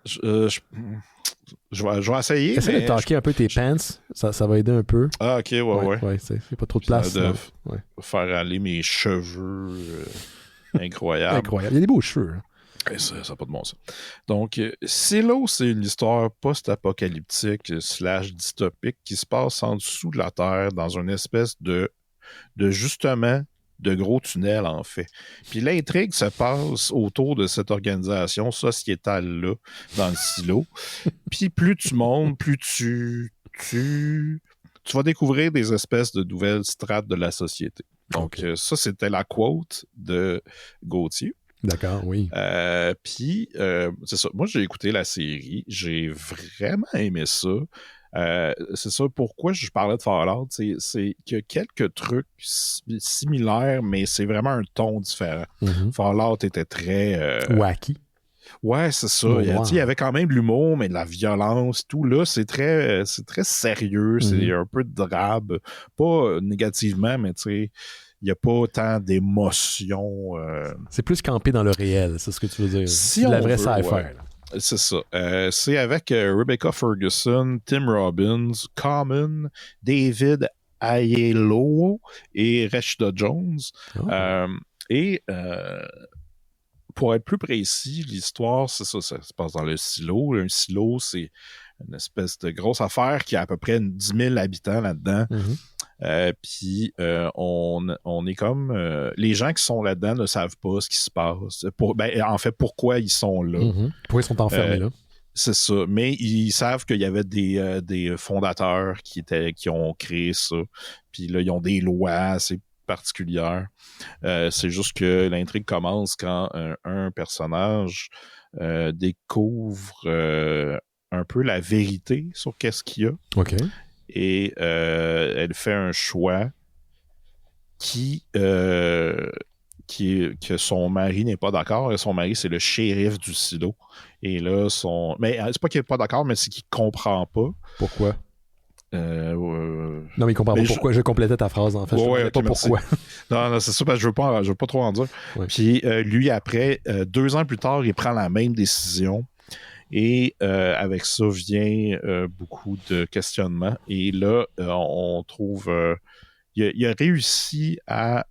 Je vais essayer. Essaye de talker un peu tes pants. Ça va aider un peu. Ah, OK, ouais. C'est pas trop de place. Faire aller mes cheveux incroyables. Incroyable. Il y a des beaux cheveux. Ça n'a pas de bon sens. Donc, Silo, c'est une histoire post-apocalyptique / dystopique qui se passe en dessous de la Terre dans une espèce de justement de gros tunnels, en fait. Puis l'intrigue se passe autour de cette organisation sociétale-là, dans le silo. Puis plus tu montes, plus tu vas découvrir des espèces de nouvelles strates de la société. Donc, ça, c'était la quote de Gauthier. D'accord, oui. Puis, c'est ça. Moi, j'ai écouté la série. J'ai vraiment aimé ça. C'est ça pourquoi je parlais de Fallout. C'est qu'il y a quelques trucs similaires, mais c'est vraiment un ton différent. Fallout était très... wacky. Ouais, c'est ça. Il y avait quand même de l'humour, mais de la violence, tout là, c'est très sérieux. C'est un peu de drabe. Pas négativement, mais tu sais... Il n'y a pas autant d'émotions. C'est plus campé dans le réel, c'est ce que tu veux dire. Si c'est la vraie sci-fi. Ouais. C'est ça. C'est avec Rebecca Ferguson, Tim Robbins, Common, David Oyelowo et Rashida Jones. Et pour être plus précis, l'histoire, c'est ça se passe dans le silo. Un silo, c'est une espèce de grosse affaire qui a à peu près 10 000 habitants là-dedans. Puis on est comme les gens qui sont là-dedans ne savent pas ce qui se passe. En fait, pourquoi ils sont là. Pourquoi ils sont enfermés là. C'est ça. Mais ils savent qu'il y avait des fondateurs qui ont créé ça. Puis là, ils ont des lois assez particulières. C'est juste que l'intrigue commence quand un personnage découvre un peu la vérité sur qu'est-ce qu'il y a. OK. Et elle fait un choix qui que son mari n'est pas d'accord. Et son mari, c'est le shérif du silo. Et là, mais c'est pas qu'il n'est pas d'accord, mais c'est qu'il comprend pas. Pourquoi? Non, mais il comprend pas pourquoi. Je complétais ta phrase, en fait. Je ne sais pas pourquoi. Non, c'est ça, parce que je veux pas trop en dire. Ouais. Puis lui, après, 2 ans plus tard, il prend la même décision. Et avec ça vient beaucoup de questionnements. Et là, on trouve... il a réussi à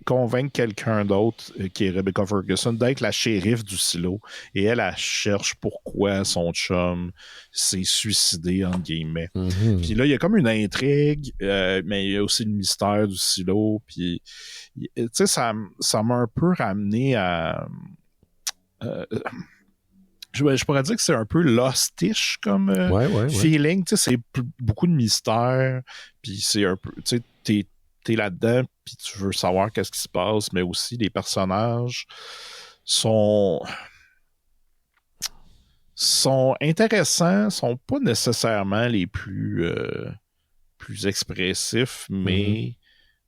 convaincre quelqu'un d'autre, qui est Rebecca Ferguson, d'être la shérif du silo. Et elle cherche pourquoi son chum s'est suicidé, entre guillemets. Mm-hmm. Puis là, il y a comme une intrigue, mais il y a aussi le mystère du silo. Puis, tu sais, ça m'a un peu ramené à... je pourrais dire que c'est un peu Lost-ish comme feeling. Tu sais, c'est beaucoup de mystère. Puis c'est un peu... Tu sais, t'es là-dedans, puis tu veux savoir qu'est-ce qui se passe, mais aussi les personnages sont intéressants, sont pas nécessairement les plus expressifs, mais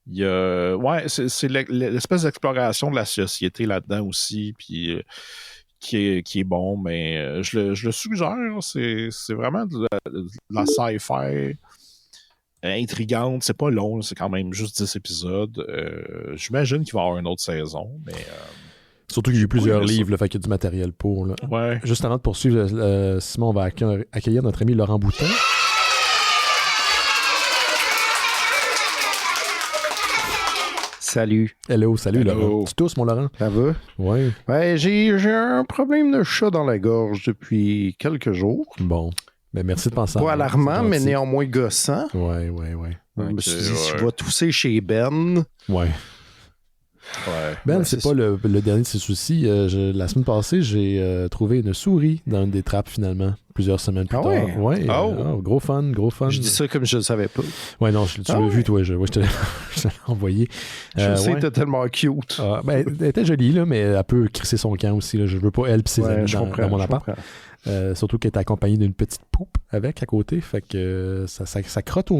il y a... Ouais, c'est l'espèce d'exploration de la société là-dedans aussi, puis... qui est bon, mais je le suggère. C'est vraiment de la sci-fi intrigante. C'est pas long, c'est quand même juste 10 épisodes. J'imagine qu'il va y avoir une autre saison, mais... Surtout qu'il y a eu plusieurs livres, fait qu'il y a du matériel pour. Là. Ouais. Juste avant de poursuivre, Simon, on va accueillir notre ami Laurent Boutin. Salut. Hello, salut Laurent. Tu tousses, mon Laurent? Ça va? Oui. Ouais, j'ai un problème de chat dans la gorge depuis quelques jours. Bon. Ben, merci de penser à Pas alarmant, mais néanmoins gossant. Ouais. Je me suis dit, je vais tousser chez Ben. Ouais. Ben, c'est pas le dernier de ses soucis. La semaine passée, j'ai trouvé une souris dans une des trappes, finalement, plusieurs semaines plus tard. Ouais, gros fun. Je dis ça comme je le savais pas. Ouais, non, tu l'as vu, toi. Je te l'ai envoyé. Je sais, t'es tellement cute. Ben, elle était jolie, là, mais elle peut crisser son camp aussi. Là. Je veux pas elle pis ses amis dans mon appart. Surtout qu'elle est accompagnée d'une petite poupe avec à côté. Fait que ça crotte.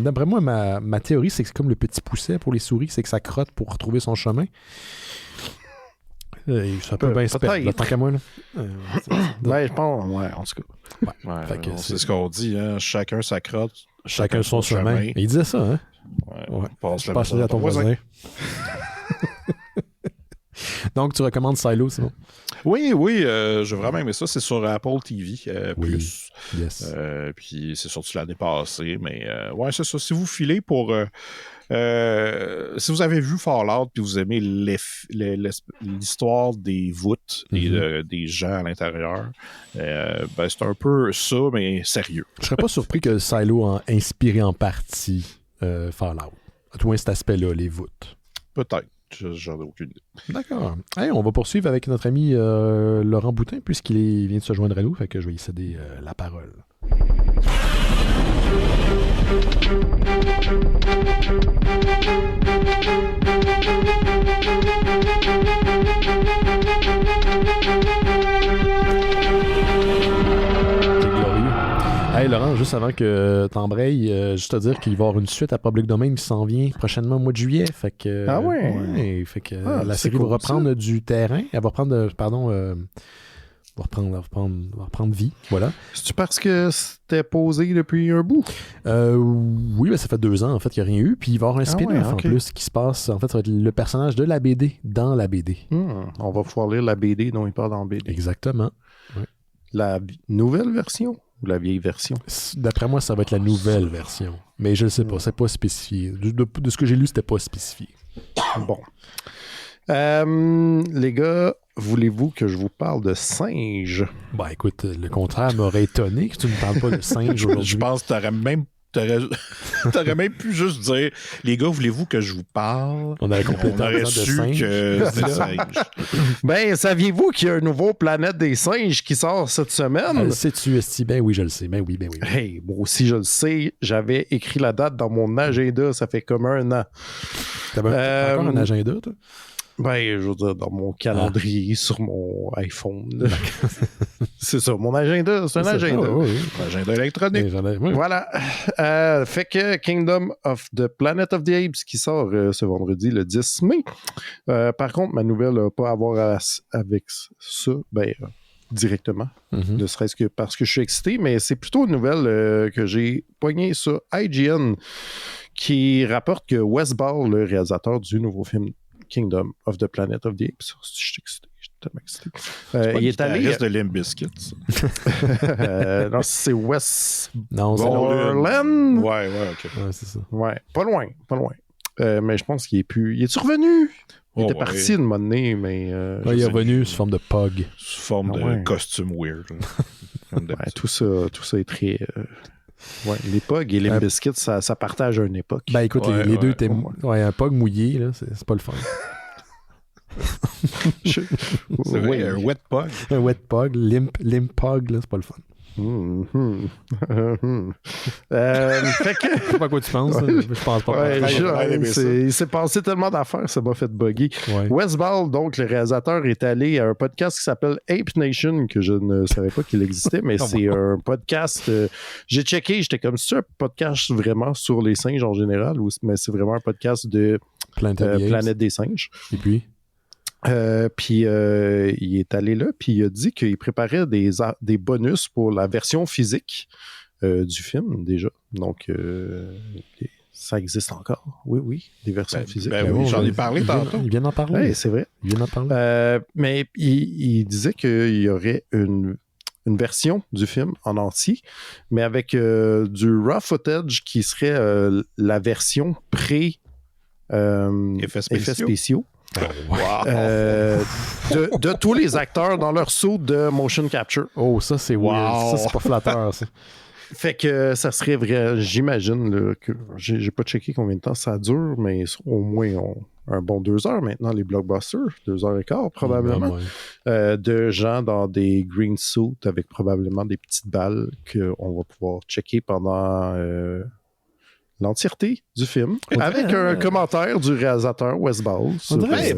D'après moi, ma théorie, c'est que c'est comme le petit pousset pour les souris, c'est que ça crotte pour retrouver son chemin. Ça peut bien se perdre. Tant qu'à moi, là. Je pense, en tout cas. C'est ce qu'on dit, hein? Chacun sa crotte. Chacun son chemin. Il disait ça, hein? Ouais. Passe à ton voisin. Donc, tu recommandes Silo, Simon? Oui, j'ai vraiment aimé ça. C'est sur Apple TV+. Oui. Yes. Puis c'est sorti l'année passée. Mais ouais, c'est ça. Si vous filez pour... si vous avez vu Fallout puis vous aimez l'histoire des voûtes et des gens à l'intérieur, ben c'est un peu ça, mais sérieux. Je serais pas surpris que Silo a inspiré en partie Fallout. À tout moins cet aspect-là, les voûtes. Peut-être. J'en ai aucune idée. D'accord. Hey, on va poursuivre avec notre ami Laurent Boutin, puisqu'il vient de se joindre à nous, fait que je vais lui céder la parole. Hey Laurent, juste avant que t'embrayes, juste te dire qu'il va y avoir une suite à Public Domain qui s'en vient prochainement au mois de juillet. Fait que, fait que la série va reprendre du terrain. Elle va reprendre, va reprendre vie. Voilà. C'est-tu parce que c'était posé depuis un bout? Oui, ben ça fait 2 ans en fait qu'il n'y a rien eu. Puis il va y avoir un spin-off en plus qui se passe. En fait, ça va être le personnage de la BD dans la BD. On va pouvoir lire la BD dont il parle dans BD. Exactement. Ouais. La nouvelle version? Ou la vieille version? D'après moi, ça va être la nouvelle version. Mais je ne sais pas, c'est pas spécifié. De ce que j'ai lu, c'était pas spécifié. Bon. Les gars, voulez-vous que je vous parle de singes? Ben écoute, le contraire m'aurait étonné que tu ne parles pas de singes aujourd'hui. Je pense que t'aurais même pu juste dire, les gars, voulez-vous que je vous parle? On aurait su que c'était singe. Ben, saviez-vous qu'il y a un nouveau Planète des singes qui sort cette semaine? Sais-tu, Esti? Ben oui, je le sais. Ben oui. Hey, moi aussi, je le sais. J'avais écrit la date dans mon agenda. Ça fait comme 1 an. T'avais encore un agenda, toi? Ben, je veux dire, dans mon calendrier sur mon iPhone. C'est ça, mon agenda. C'est un agenda. Un agenda électronique. Oui. Voilà. Fait que Kingdom of the Planet of the Apes qui sort ce vendredi, le 10 mai. Par contre, ma nouvelle n'a pas à voir avec ça. Directement. Ne serait-ce que parce que je suis excité, mais c'est plutôt une nouvelle que j'ai pognée sur IGN qui rapporte que Wes Ball, le réalisateur du nouveau film Kingdom of the Planet of the Apes. Je suis excité. Je suis tellement excité. Il est allé. Reste de Limp Bizkit. Non, c'est Wes. Non, c'est Borland. Ouais, ok. Ouais, c'est ça. Ouais, pas loin. Mais je pense qu'il est plus. Il est revenu? Il était parti une moment donné, mais. Il est revenu sous forme de pug. Sous forme de costume weird. Tout ça est très. Les Pogs et les Biscuits, ça partage une époque. Ben écoute, les deux étaient un Pog mouillé, là, c'est pas le fun. C'est vrai, un wet Pog. Un wet Pog, limp Pog, là, c'est pas le fun. Fait que... Je sais pas à quoi tu penses. Je pense pas. Il s'est passé tellement d'affaires, ça m'a fait bugger. Wes Ball, donc le réalisateur, est allé à un podcast qui s'appelle Ape Nation, que je ne savais pas qu'il existait, mais c'est un podcast. J'ai checké, j'étais comme, c'est un podcast vraiment sur les singes en général, mais c'est vraiment un podcast de Planète des singes. Et puis? Puis il est allé là, puis il a dit qu'il préparait des bonus pour la version physique du film déjà. Donc ça existe encore. Oui, des versions physiques. Oui, j'en ai parlé tantôt. Il vient d'en parler. Oui, c'est vrai. Il vient d'en parler. Mais il disait qu'il y aurait une version du film en entier, mais avec du raw footage qui serait la version effets spéciaux. De tous les acteurs dans leur saut de motion capture. Oh, ça c'est weird. Ça c'est pas flatteur, ça. Fait que ça serait vrai, j'imagine là, que j'ai pas checké combien de temps ça dure, mais au moins un bon 2 heures maintenant, les blockbusters, 2h15 probablement, de gens dans des green suits avec probablement des petites balles qu'on va pouvoir checker pendant l'entièreté du film, avec un commentaire du réalisateur Wes Ball.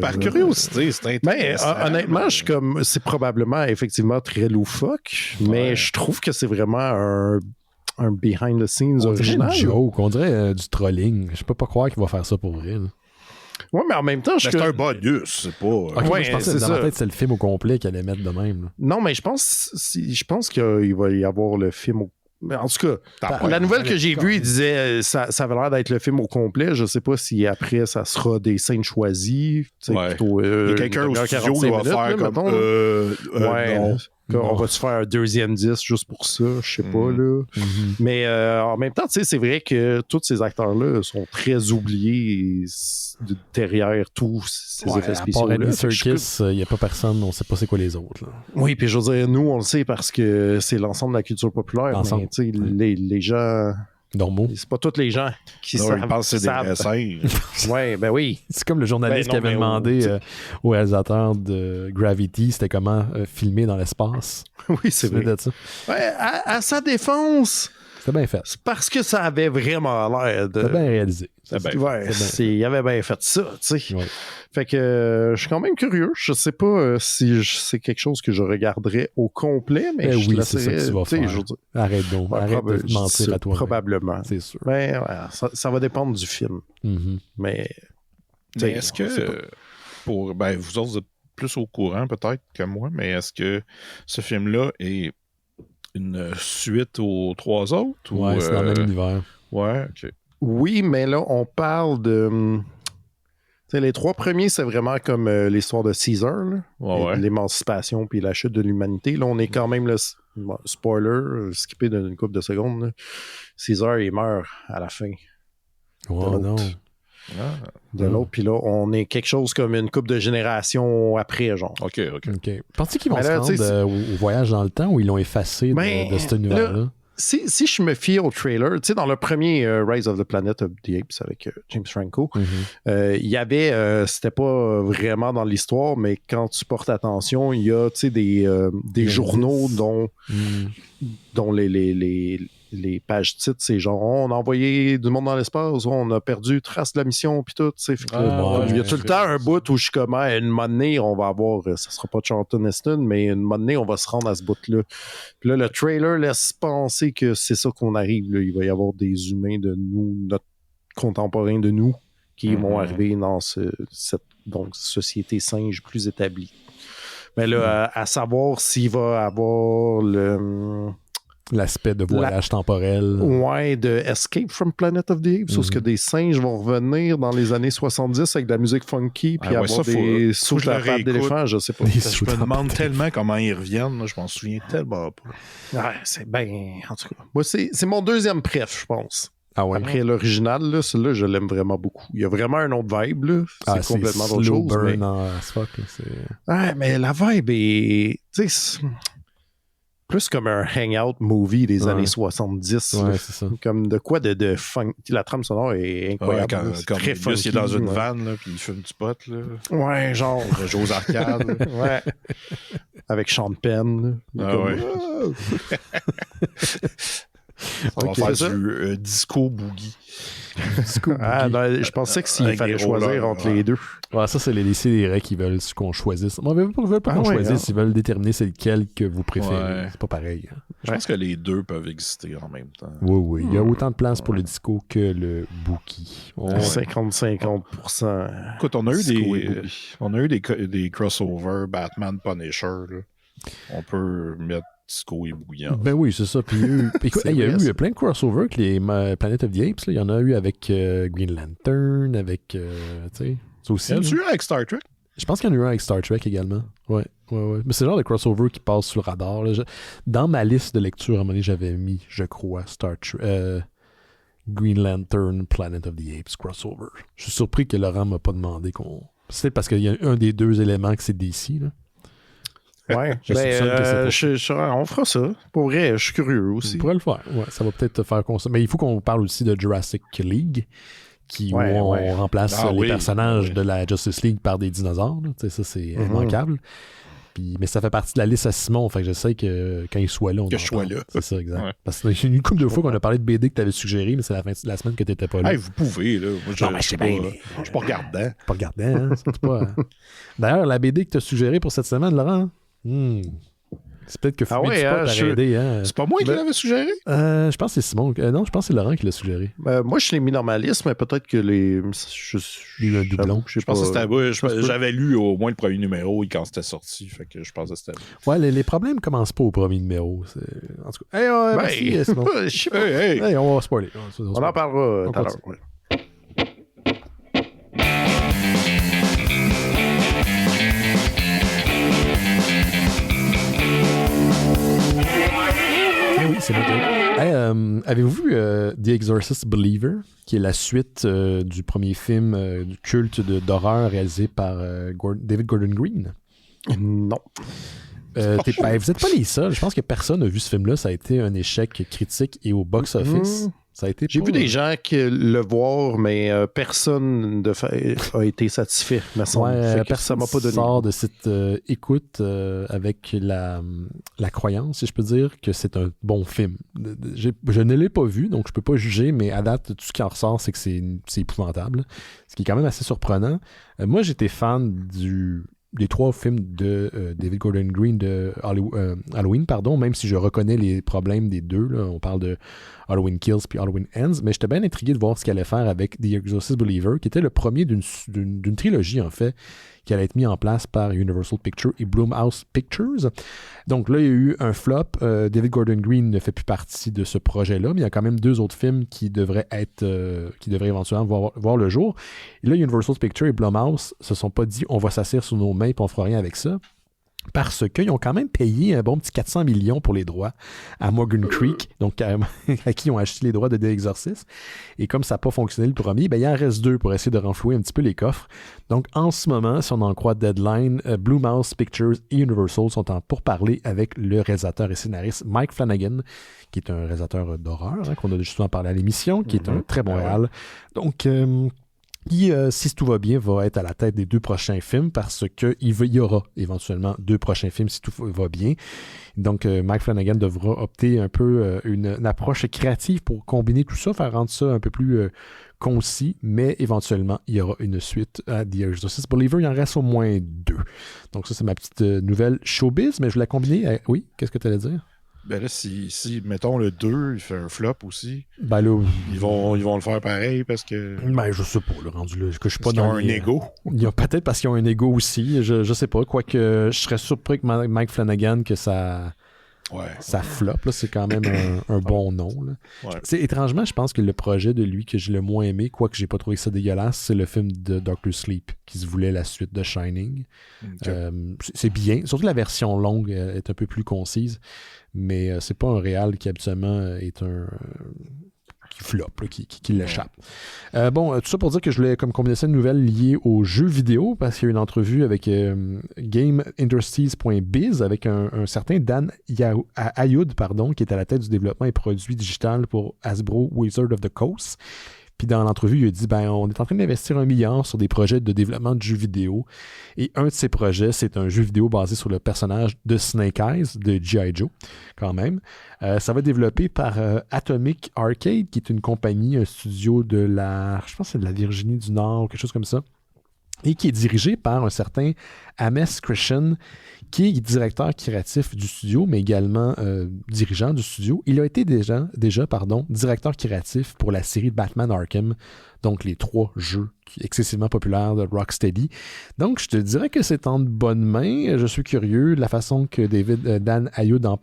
Par curiosité, c'est intéressant. Mais honnêtement, je suis comme, c'est probablement effectivement très loufoque, mais je trouve que c'est vraiment un behind the scenes original. On dirait du trolling. Je peux pas croire qu'il va faire ça pour vrai. Là. Ouais, mais en même temps, c'est un bonus, c'est pas. Je pensais que dans ma tête, c'est le film au complet qu'il allait mettre de même. Là. Non, mais je pense qu'il va y avoir le film au. Mais en tout cas, la nouvelle que j'ai vue, il disait ça avait l'air d'être le film au complet. Je sais pas si après ça sera des scènes choisies. Plutôt, il y a quelqu'un au studio qui va faire comme non. On va-tu faire un deuxième disque juste pour ça? Je sais pas, là. Mais en même temps, tu sais, c'est vrai que tous ces acteurs-là sont très oubliés derrière tous ces effets spéciaux. À part Andy Serkis, il n'y a pas personne, on sait pas c'est quoi les autres. Là. Oui, puis je veux dire, nous, on le sait parce que c'est l'ensemble de la culture populaire. Mais tu sais, les gens... normaux. C'est pas tous les gens qui savent. Ils pensent que c'est des singes. Oui. C'est comme le journaliste qui avait demandé au réalisateur de Gravity, c'était comment filmer dans l'espace. Oui, c'est vrai. Ça. Ouais, à sa défense, c'était bien fait. C'est parce que ça avait vraiment l'air de... C'était bien réalisé. Il avait bien fait ça, tu sais. Ouais. Fait que je suis quand même curieux. Je sais pas si c'est quelque chose que je regarderais au complet, mais oui, c'est ça que tu vas faire. Arrête donc. Arrête de mentir à toi. Probablement. C'est sûr. Mais ça va dépendre du film. Mais est-ce que vous autres vous êtes plus au courant peut-être que moi, mais est-ce que ce film-là est une suite aux 3 autres? Ouais, c'est dans le même univers. Ouais, ok. Oui, mais là, on parle de... les 3 premiers, c'est vraiment comme l'histoire de Caesar, l'émancipation puis la chute de l'humanité. Là, on est quand même, spoiler, skippé d'une couple de secondes. Là. Caesar, il meurt à la fin. Oh non. De l'autre, puis là, on est quelque chose comme une couple de générations après, genre. OK. Penses-tu qu'ils vont se rendre au voyage dans le temps ou ils l'ont effacé de cet univers-là? Si je me fie au trailer, tu sais, dans le premier Rise of the Planet of the Apes avec James Franco, il y avait, c'était pas vraiment dans l'histoire, mais quand tu portes attention, il y a, tu sais, des journaux dont dont les pages titres, c'est genre on a envoyé du monde dans l'espace, on a perdu trace de la mission, puis tout. Il y a tout le temps un bout où je suis comme, une monnaie donné, on va avoir, ça sera pas Charlton Heston, mais une monnaie donné, on va se rendre à ce bout-là. Puis là, le trailer laisse penser que c'est ça qu'on arrive. Là. Il va y avoir des humains de nous, notre contemporain de nous, qui vont arriver dans cette société singe plus établie. Mais là, à savoir s'il va avoir l'aspect de voyage temporel. Ouais, de Escape from Planet of the Apes, parce que des singes vont revenir dans les années 70 avec de la musique funky, puis avoir des sous la patte d'éléphant, je sais pas. Je me demande tellement comment ils reviennent, là, je m'en souviens tellement pas. Ouais, c'est bien... En tout cas, moi, c'est mon deuxième préf, je pense. Ah ouais. Après l'original, là, celui-là, je l'aime vraiment beaucoup. Il y a vraiment un autre vibe, là. C'est complètement autre chose. Burn ouais, mais la vibe est... Tu sais, plus comme un hangout movie des années 70. Ouais, c'est ça. Comme de quoi de fun. La trame sonore est incroyable. Ouais, comme très funky, il est dans une vanne, là, puis il fume du pot. Là. Ouais, genre. Il joue aux arcades. Ouais. Avec Sean Penn. Ouais. On va faire du disco boogie. Non, je pensais que s'il fallait choisir entre les deux. Ouais, ça, c'est les CDR qui veulent qu'on choisisse. Ils veulent pas qu'on choisisse, ils veulent déterminer c'est lequel que vous préférez. Ouais. C'est pas pareil. Hein. Je pense que les deux peuvent exister en même temps. Oui. Il y a autant de place pour le disco que le boogie. 50-50%. Écoute, on a eu des crossovers Batman Punisher. Là. On peut mettre disco et bouillant. Ben oui, c'est ça. Puis il y a eu plein de crossovers avec les Planet of the Apes. Là. Il y en a eu avec Green Lantern, avec... tu sais, c'est aussi... Il y en a eu avec Star Trek? Je pense qu'il y en a eu un avec Star Trek également. Ouais. Mais c'est le genre de crossover qui passe sous le radar. Là. Dans ma liste de lecture, à un moment donné, j'avais mis, je crois, Green Lantern, Planet of the Apes crossover. Je suis surpris que Laurent m'a pas demandé qu'on... C'est parce qu'il y a un des deux éléments que c'est DC, là. Ouais, on fera ça. Pour vrai, je suis curieux aussi. On pourrait le faire. Ouais, ça va peut-être te faire consommer. Mais il faut qu'on parle aussi de Jurassic League, où on remplace les personnages de la Justice League par des dinosaures. Ça, c'est immanquable. Mais ça fait partie de la liste à Simon. Fait que je sais que quand il soit là, on que je sois là. C'est ça, exact. Ouais. Parce que c'est une couple de fois qu'on a parlé de BD que tu avais suggéré, mais c'est la semaine que tu n'étais pas là. Hey, vous pouvez, là. Moi, je suis pas regardant. Pas regardant, hein? C'est pas... D'ailleurs, la BD que tu as suggérée pour cette semaine, Laurent, c'est peut-être que Fumi t'a aidé. Hein? C'est pas moi qui l'avais suggéré? Je pense que c'est Simon. Non, je pense que c'est Laurent qui l'a suggéré. Moi, je l'ai mis dans ma liste, mais peut-être que il y a un doublon. Je pense que c'était j'avais lu au moins le premier numéro quand c'était sorti. Fait que je pense que c'était... Ouais, les problèmes commencent pas au premier numéro. En tout cas, merci, Simon. On va spoiler. On en parlera tout à l'heure. Oui, c'est noté. Avez-vous vu The Exorcist Believer, qui est la suite du premier film du culte d'horreur réalisé par David Gordon Green? Non. Vous n'êtes pas les seuls. Je pense que personne n'a vu ce film-là. Ça a été un échec critique et au box-office. J'ai vu des gens qui le voir, mais personne a été satisfait. Personne m'a pas donné. Sort de cette écoute avec la croyance, si je peux dire, que c'est un bon film. Je ne l'ai pas vu, donc je peux pas juger, mais à date, tout ce qui en ressort, c'est que c'est épouvantable. Ce qui est quand même assez surprenant. Moi, j'étais fan des 3 films de David Gordon Green de Halloween, même si je reconnais les problèmes des deux. Là. On parle de Halloween Kills puis Halloween Ends, mais j'étais bien intrigué de voir ce qu'il allait faire avec The Exorcist Believer, qui était le premier d'une trilogie, en fait, qui allait être mis en place par Universal Pictures et Blumhouse Pictures. Donc là, il y a eu un flop. David Gordon Green ne fait plus partie de ce projet-là, mais il y a quand même 2 autres films qui devraient éventuellement voir le jour. Et là, Universal Pictures et Blumhouse se sont pas dit on va s'asseoir sur nos mains et on fera rien avec ça. Parce qu'ils ont quand même payé un bon petit 400 millions pour les droits à Morgan Creek, donc à qui ils ont acheté les droits de The Exorcist. Et comme ça n'a pas fonctionné le premier, il en reste 2 pour essayer de renflouer un petit peu les coffres. Donc en ce moment, si on en croit Deadline, Blumhouse Pictures et Universal sont en pourparlers avec le réalisateur et scénariste Mike Flanagan, qui est un réalisateur d'horreur, qu'on a justement parlé à l'émission, qui est un très bon réal. Donc... qui, si tout va bien, va être à la tête des 2 prochains films parce qu'il y aura éventuellement 2 prochains films si tout va bien. Donc, Mike Flanagan devra opter un peu une approche créative pour combiner tout ça, faire rendre ça un peu plus concis, mais éventuellement, il y aura une suite à The Exorcist Believer. Il en reste au moins 2. Donc, ça, c'est ma petite nouvelle showbiz, mais je vais la combiner. Oui, qu'est-ce que tu allais dire? Ben là, si mettons, le 2, il fait un flop aussi, ben là, ils vont le faire pareil parce que... Ben, je sais pas, le rendu là, que je suis pas dans un ego. Peut-être parce qu'ils ont un ego aussi, je sais pas, quoique je serais surpris que Mike Flanagan, que ça flop, là, c'est quand même un bon nom. Là. Ouais. Étrangement, je pense que le projet de lui que j'ai le moins aimé, quoique j'ai pas trouvé ça dégueulasse, c'est le film de Dr. Sleep, qui se voulait la suite de Shining. Okay. C'est bien, surtout la version longue est un peu plus concise, mais c'est pas un réal qui habituellement est qui floppe, là, qui l'échappe. Bon, tout ça pour dire que je voulais comme combiner ça une nouvelle liée aux jeux vidéo, parce qu'il y a eu une entrevue avec GameIndustries.biz avec un certain Dan Ayoud, qui est à la tête du développement et produits digital pour Hasbro Wizard of the Coast. Puis dans l'entrevue, il a dit, on est en train d'investir $1 million sur des projets de développement de jeux vidéo. Et un de ces projets, c'est un jeu vidéo basé sur le personnage de Snake Eyes, de G.I. Joe, quand même. Ça va être développé par Atomic Arcade, qui est une compagnie, un studio je pense que c'est de la Virginie du Nord, ou quelque chose comme ça. Et qui est dirigé par un certain Ames Christian, qui est directeur créatif du studio, mais également dirigeant du studio. Il a été déjà directeur créatif pour la série Batman Arkham, donc les 3 jeux excessivement populaires de Rocksteady. Donc, je te dirais que c'est en de bonnes mains. Je suis curieux de la façon que Dan Ayoub en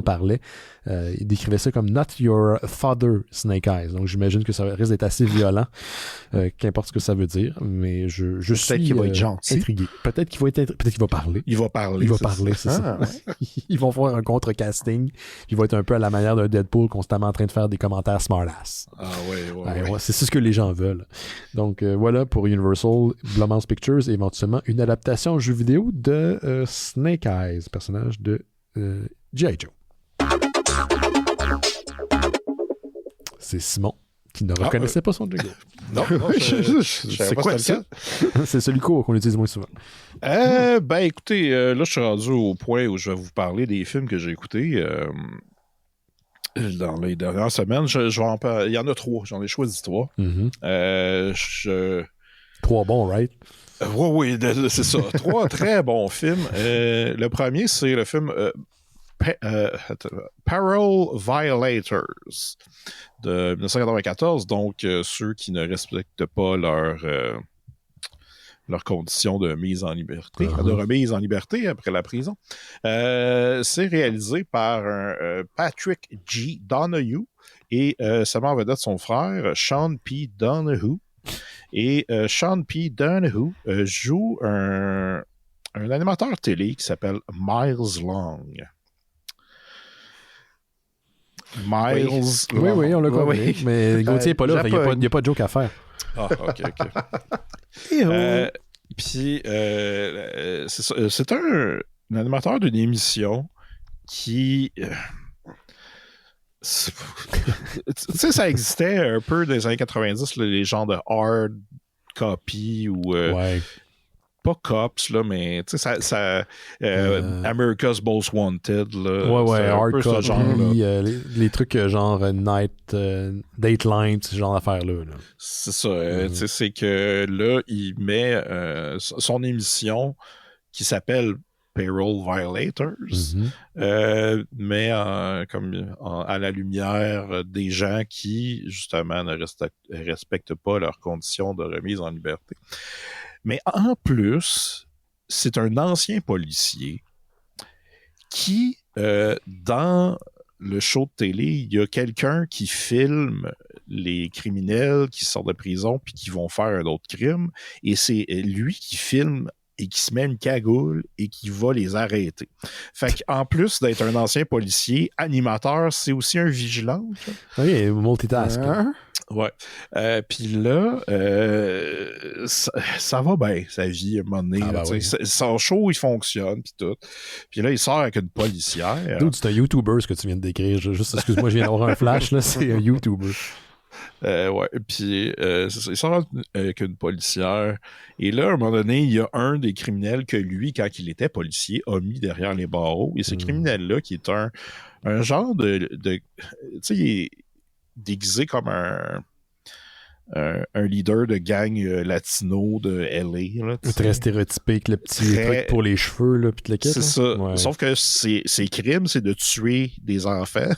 parlait. Il décrivait ça comme « Not your father, Snake Eyes ». Donc, j'imagine que ça risque d'être assez violent, qu'importe ce que ça veut dire, mais je suis peut-être qu'il va être gentil. Intrigué. Peut-être qu'il va parler. Il va parler, c'est ça. Ils vont faire un contre-casting. Il va être un peu à la manière d'un Deadpool constamment en train de faire des commentaires smart-ass. Ah ouais. C'est ce que les gens veulent. Donc, voilà pour Universal, Blumhouse Pictures et éventuellement une adaptation jeu vidéo de Snake Eyes, personnage de G.I. Joe. C'est Simon qui ne reconnaissait pas son jingle. Non, c'est quoi ça? C'est celui qu'on utilise moins souvent. Écoutez, là, je suis rendu au point où je vais vous parler des films que j'ai écoutés dans les dernières semaines. Il y en a 3, j'en ai choisi 3. 3 bons, right? Oui, c'est ça. 3 très bons films. Le premier, c'est le film Parole Violators de 1994, donc ceux qui ne respectent pas leurs conditions de mise en liberté, de remise en liberté après la prison. C'est réalisé par Patrick G. Donahue et ça met en vedette son frère, Sean P. Donahue. Et Sean P. Donahue joue un animateur télé qui s'appelle Miles Long. Oui, on l'a compris. Oui. Mais Gauthier n'est pas là, il n'y a pas de joke à faire. Ah, OK. Puis, c'est un animateur d'une émission qui... tu sais, ça existait un peu dans les années 90, les genres de hard copy ou... pas Cops, là, mais tu sais, America's Most Wanted, là. Hard Copy, les trucs genre Night, Dateline, ce genre d'affaires-là. Là. C'est ça. Tu sais, c'est que là, il met son émission qui s'appelle Payroll Violators, mais à la lumière des gens qui, justement, ne respectent pas leurs conditions de remise en liberté. Mais en plus, c'est un ancien policier qui, dans le show de télé, il y a quelqu'un qui filme les criminels qui sortent de prison puis qui vont faire un autre crime, et c'est lui qui filme et qui se met une cagoule et qui va les arrêter. Fait qu'en plus d'être un ancien policier, animateur, c'est aussi un vigilant. Oui, multitask. Ouais. Puis là, ça va bien, sa vie, à un moment donné. Son show, il fonctionne, puis tout. Puis là, il sort avec une policière. Dude, c'est un YouTuber, ce que tu viens de décrire. Juste, excuse-moi, je viens d'avoir un flash, là. C'est un YouTuber. Ouais, puis il sort avec une policière. Et là, à un moment donné, il y a un des criminels que lui, quand il était policier, a mis derrière les barreaux. Et ce criminel-là, qui est un genre de tu sais, il est déguisé comme un leader de gang latino de LA. Là, très stéréotypé avec le petit truc pour les cheveux, là, puis le kit. C'est ça. Ouais. Sauf que ses crimes, c'est de tuer des enfants.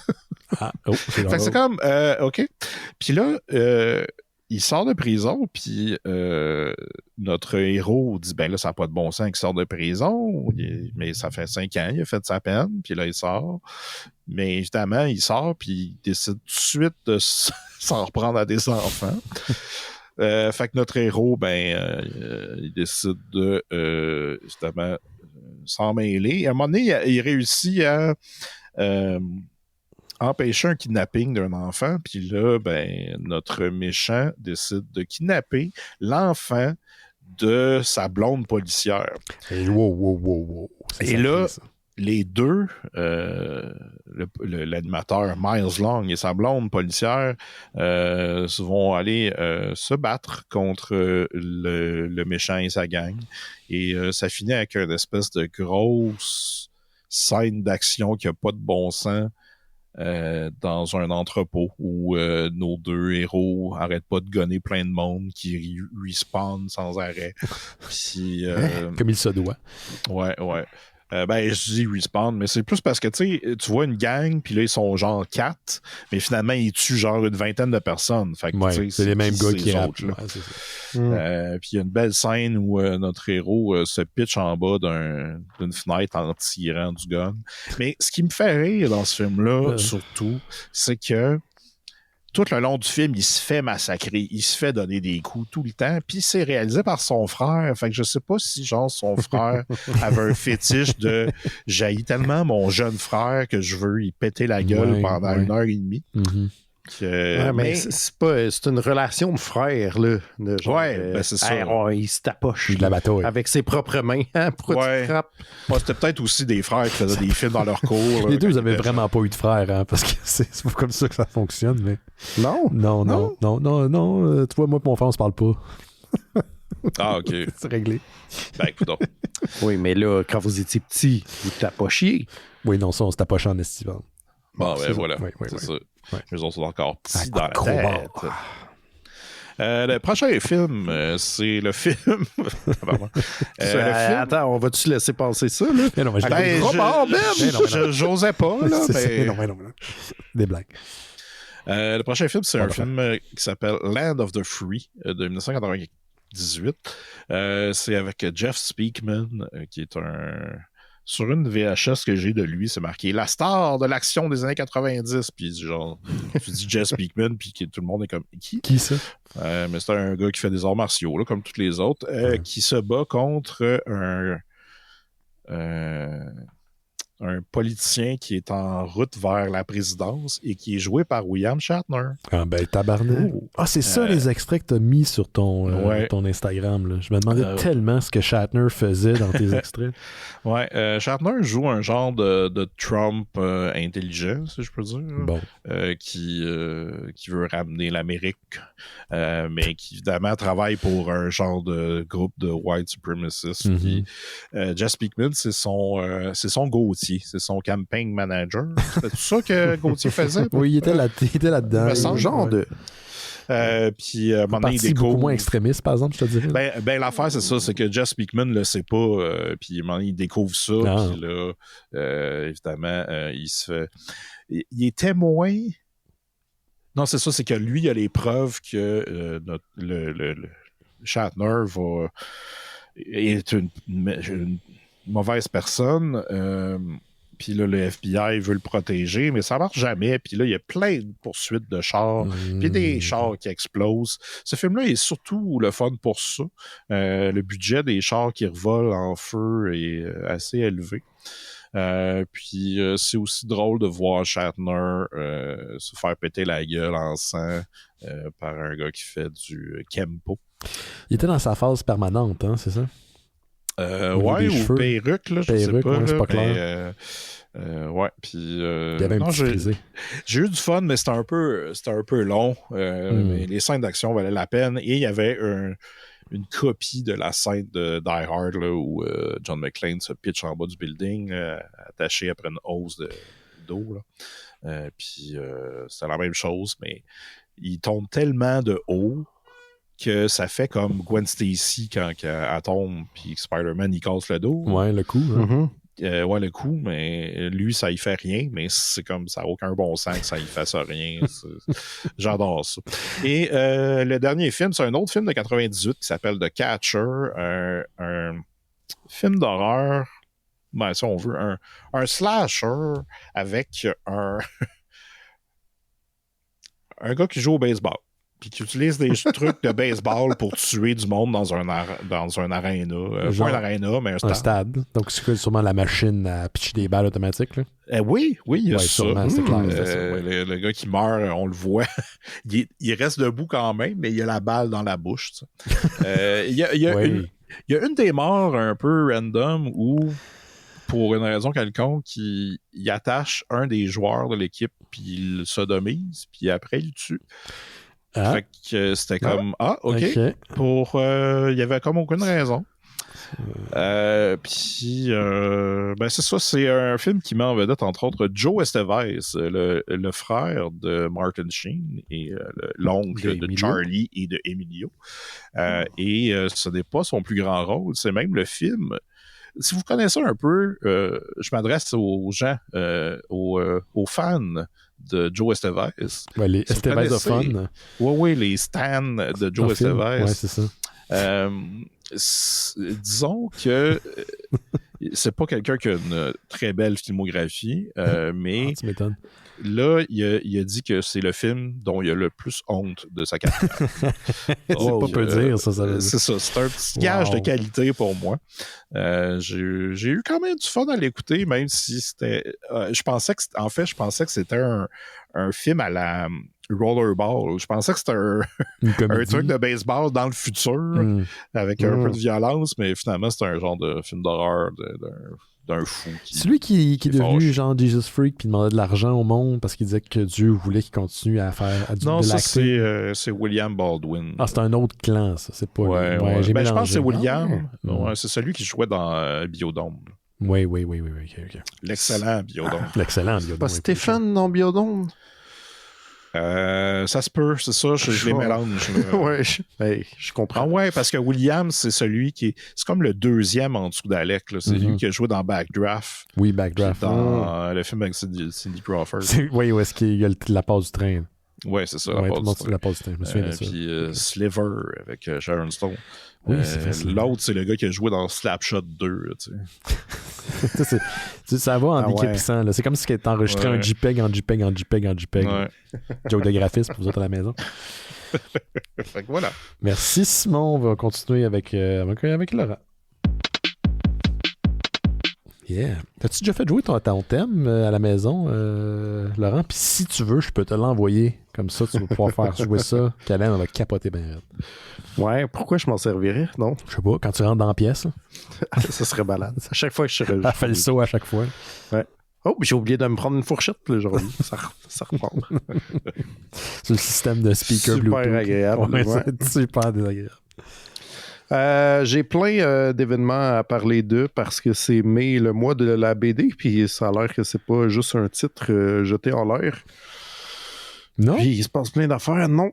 Fait que c'est comme, OK. Puis là, il sort de prison, puis notre héros dit, ben là, ça n'a pas de bon sens qu'il sort de prison, mais ça fait 5 ans, il a fait sa peine, puis là, il sort. Mais évidemment, il sort, puis il décide tout de suite de s'en reprendre à des enfants. Fait que notre héros, il décide de, justement, s'en mêler. Et à un moment donné, il réussit à empêcher un kidnapping d'un enfant, puis là, notre méchant décide de kidnapper l'enfant de sa blonde policière. Et wow. Et là, les deux, l'animateur Miles Long et sa blonde policière vont aller se battre contre le méchant et sa gang. Et ça finit avec une espèce de grosse scène d'action qui n'a pas de bon sens dans un entrepôt où nos deux héros arrêtent pas de gonner plein de monde qui respawn sans arrêt. Puis, comme il se doit. Ouais. Je dis respawn, mais c'est plus parce que tu vois une gang, puis là, ils sont genre 4, mais finalement, ils tuent genre une vingtaine de personnes. Fait que, c'est les mêmes gars qui rappent. Puis il y a une belle scène où notre héros se pitch en bas d'une fenêtre en tirant du gun. Mais ce qui me fait rire dans ce film-là, surtout, c'est que tout le long du film, il se fait massacrer, il se fait donner des coups tout le temps, puis c'est réalisé par son frère. Fait que je sais pas si, genre, son frère avait un fétiche de « j'haïs tellement mon jeune frère que je veux y péter la gueule pendant 1h30 ». Mais c'est une relation de frère, là. De genre, c'est ça. Il se tapoche de la bataille avec ses propres mains. Pourquoi tu te frappes? C'était peut-être aussi des frères qui faisaient des films dans leur cours. Les deux, vous avez vraiment pas eu de frères, hein, parce que c'est pas comme ça que ça fonctionne. Mais... Non. Tu vois, moi et mon frère, on se parle pas. Ah, OK. C'est réglé. Écoute donc. Oui, mais là, quand vous étiez petit, vous tapochiez. Oui, non, ça, on se tapochait en estival. Bon, voilà. C'est ça. Ouais. Eux autres sont encore petits dans la tête. Le prochain film, c'est le film... Attends, on va-tu laisser passer ça, là? Mais non, mais j'osais pas, là. Non. Des blagues. Le prochain film, c'est un film qui s'appelle Land of the Free, de 1998. C'est avec Jeff Speakman, qui est un... Sur une VHS que j'ai de lui, c'est marqué « La star de l'action des années 90 ». Puis genre, tu dis Jeff Speakman, puis tout le monde est comme « Qui? » Qui ça? Mais c'est un gars qui fait des arts martiaux, là, comme tous les autres, qui se bat contre un politicien qui est en route vers la présidence et qui est joué par William Shatner. Ah tabarnak. C'est ça les extraits que t'as mis sur ton Instagram. Là. Je me demandais tellement ce que Shatner faisait dans tes extraits. Shatner joue un genre de Trump intelligent, si je peux dire. Bon. Qui veut ramener l'Amérique, mais qui évidemment travaille pour un genre de groupe de white supremacists. Puis, Jeff Speakman, c'est son Gauthier. C'est son campaign manager. C'était tout ça que Gauthier faisait? Oui, il était là-dedans. Un genre de... puis parti beaucoup moins extrémiste, par exemple, je te dirais. L'affaire, c'est ça, c'est que Jeff Speakman le sait pas, puis il découvre ça, puis là, évidemment, il se fait... Il est témoin... Non, c'est ça, c'est que lui, il a les preuves que le Shatner est une mauvaise personne, puis là, le FBI veut le protéger, mais ça marche jamais. Puis là, il y a plein de poursuites de chars, puis des chars qui explosent. Ce film-là est surtout le fun pour ça. Le budget des chars qui revolent en feu est assez élevé. Puis c'est aussi drôle de voir Shatner se faire péter la gueule en sang par un gars qui fait du Kempo. Il était dans sa phase permanente, hein, c'est ça? Ou perruque, là, je sais pas. C'est pas clair. Ouais, puis j'ai eu du fun, mais c'était un peu long. Mais les scènes d'action valaient la peine. Et il y avait une copie de la scène de Die Hard là, où John McClane se pitch en bas du building, attaché après une hausse d'eau. Puis c'est la même chose, mais il tombe tellement de haut que ça fait comme Gwen Stacy quand elle tombe, puis Spider-Man il casse le dos. Ouais, le coup. Hein. Ouais, le coup, mais lui, ça y fait rien, mais c'est comme ça n'a aucun bon sens que ça y fasse rien. J'adore ça. Et le dernier film, c'est un autre film de 98 qui s'appelle The Catcher, un film d'horreur, ben, si on veut, un slasher avec un gars qui joue au baseball. Puis qui utilise des trucs de baseball pour tuer du monde dans un aréna. Pas un aréna, mais un stade. Donc, c'est sûrement la machine à pitcher des balles automatiques. Là. Oui, il y a ça. Sûrement, c'est clair. Le gars qui meurt, on le voit. il reste debout quand même, mais il a la balle dans la bouche. Il y a une des morts un peu random où, pour une raison quelconque, il attache un des joueurs de l'équipe, puis il le sodomise, puis après, il le tue. Fait que c'était comme OK. Il y avait comme aucune raison. Puis ben c'est ça, c'est un film qui met en vedette entre autres Joe Estevez, le frère de Martin Sheen et l'oncle de Charlie et de Emilio. Et ce n'est pas son plus grand rôle, c'est même le film. Si vous connaissez un peu, je m'adresse aux gens, aux fans de Joe Estevez. Ouais, les Estevez of Fun. Oui, les stans de Joe Estevez. Ouais, c'est ça. Disons que c'est pas quelqu'un qui a une très belle filmographie, mais tu m'étonnes. Là, il a dit que c'est le film dont il a le plus honte de sa carrière. C'est pas peu dire, ça. C'est ça, c'est un petit gage de qualité pour moi. J'ai eu quand même du fun à l'écouter, même si c'était... je pensais que c'était un film à la Rollerball. Je pensais que c'était un truc de baseball dans le futur, avec un peu de violence, mais finalement, c'était un genre de film d'horreur d'un fou. C'est lui qui est devenu genre Jesus Freak puis demandait de l'argent au monde parce qu'il disait que Dieu voulait qu'il continue à faire Non, ça c'est William Baldwin. Ah, c'est un autre clan, ça. C'est pas ouais, je pense que c'est William. C'est celui qui jouait dans Biodome. Oui. OK. L'excellent Biodome. L'excellent Biodome. Pas Stéphane dans Biodome? Ça se peut, c'est ça, je les mélange. Ouais, je comprends. Ah ouais, parce que William, c'est celui qui est... C'est comme le deuxième en dessous d'Alec. Là. C'est lui qui a joué dans Backdraft. Oui, Backdraft. Dans le film avec Cindy Crawford. Oui, où est-ce qu'il y a la passe du train. Oui, c'est ça, la passe du train. Je me souviens de ça. Puis Sliver avec Sharon Stone. Oui, c'est facile. L'autre, c'est le gars qui a joué dans Slapshot 2. Ça va en décrépissant. C'est comme si tu était enregistré un JPEG en JPEG. Ouais. Joke de graphisme pour vous autres à la maison. Fait que voilà. Merci Simon. On va continuer avec Laurent. Yeah. T'as-tu déjà fait jouer ton thème à la maison, Laurent? Puis si tu veux, je peux te l'envoyer. Comme ça, tu vas pouvoir faire jouer ça. Kalen, on va capoter bien. Ouais, pourquoi je m'en servirais? Non. Je sais pas, quand tu rentres dans la pièce. Ça serait balade. À chaque fois que je serais... Elle fait le saut à chaque fois. Ouais. Oh, j'ai oublié de me prendre une fourchette aujourd'hui. Ça reprend. C'est le système de speaker super Bluetooth. Agréable. Ouais, c'est super désagréable. J'ai plein d'événements à parler d'eux parce que c'est mai, le mois de la BD, puis ça a l'air que c'est pas juste un titre jeté en l'air. Non. Puis il se passe plein d'affaires, non.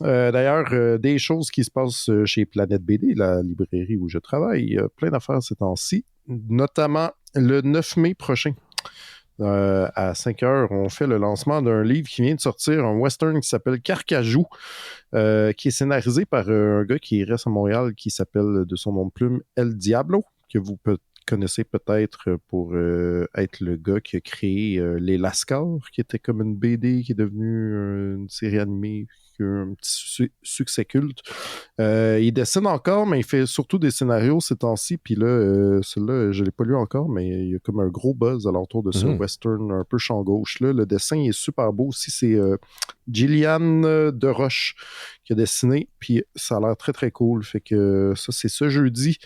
D'ailleurs, des choses qui se passent chez Planète BD, la librairie où je travaille, plein d'affaires ces temps-ci, notamment le 9 mai prochain. À 5h, on fait le lancement d'un livre qui vient de sortir, un western qui s'appelle Carcajou, qui est scénarisé par un gars qui reste à Montréal, qui s'appelle de son nom de plume El Diablo, que vous connaissez peut-être pour être le gars qui a créé Les Lascars, qui était comme une BD qui est devenue une série animée, qui a un petit succès culte. Il dessine encore, mais il fait surtout des scénarios ces temps-ci, puis là, celui-là, je ne l'ai pas lu encore, mais il y a comme un gros buzz alentour de ce western un peu champ gauche. Là. Le dessin est super beau aussi, c'est Gillian Deroche qui a dessiné, puis ça a l'air très très cool, fait que ça, c'est ce jeudi.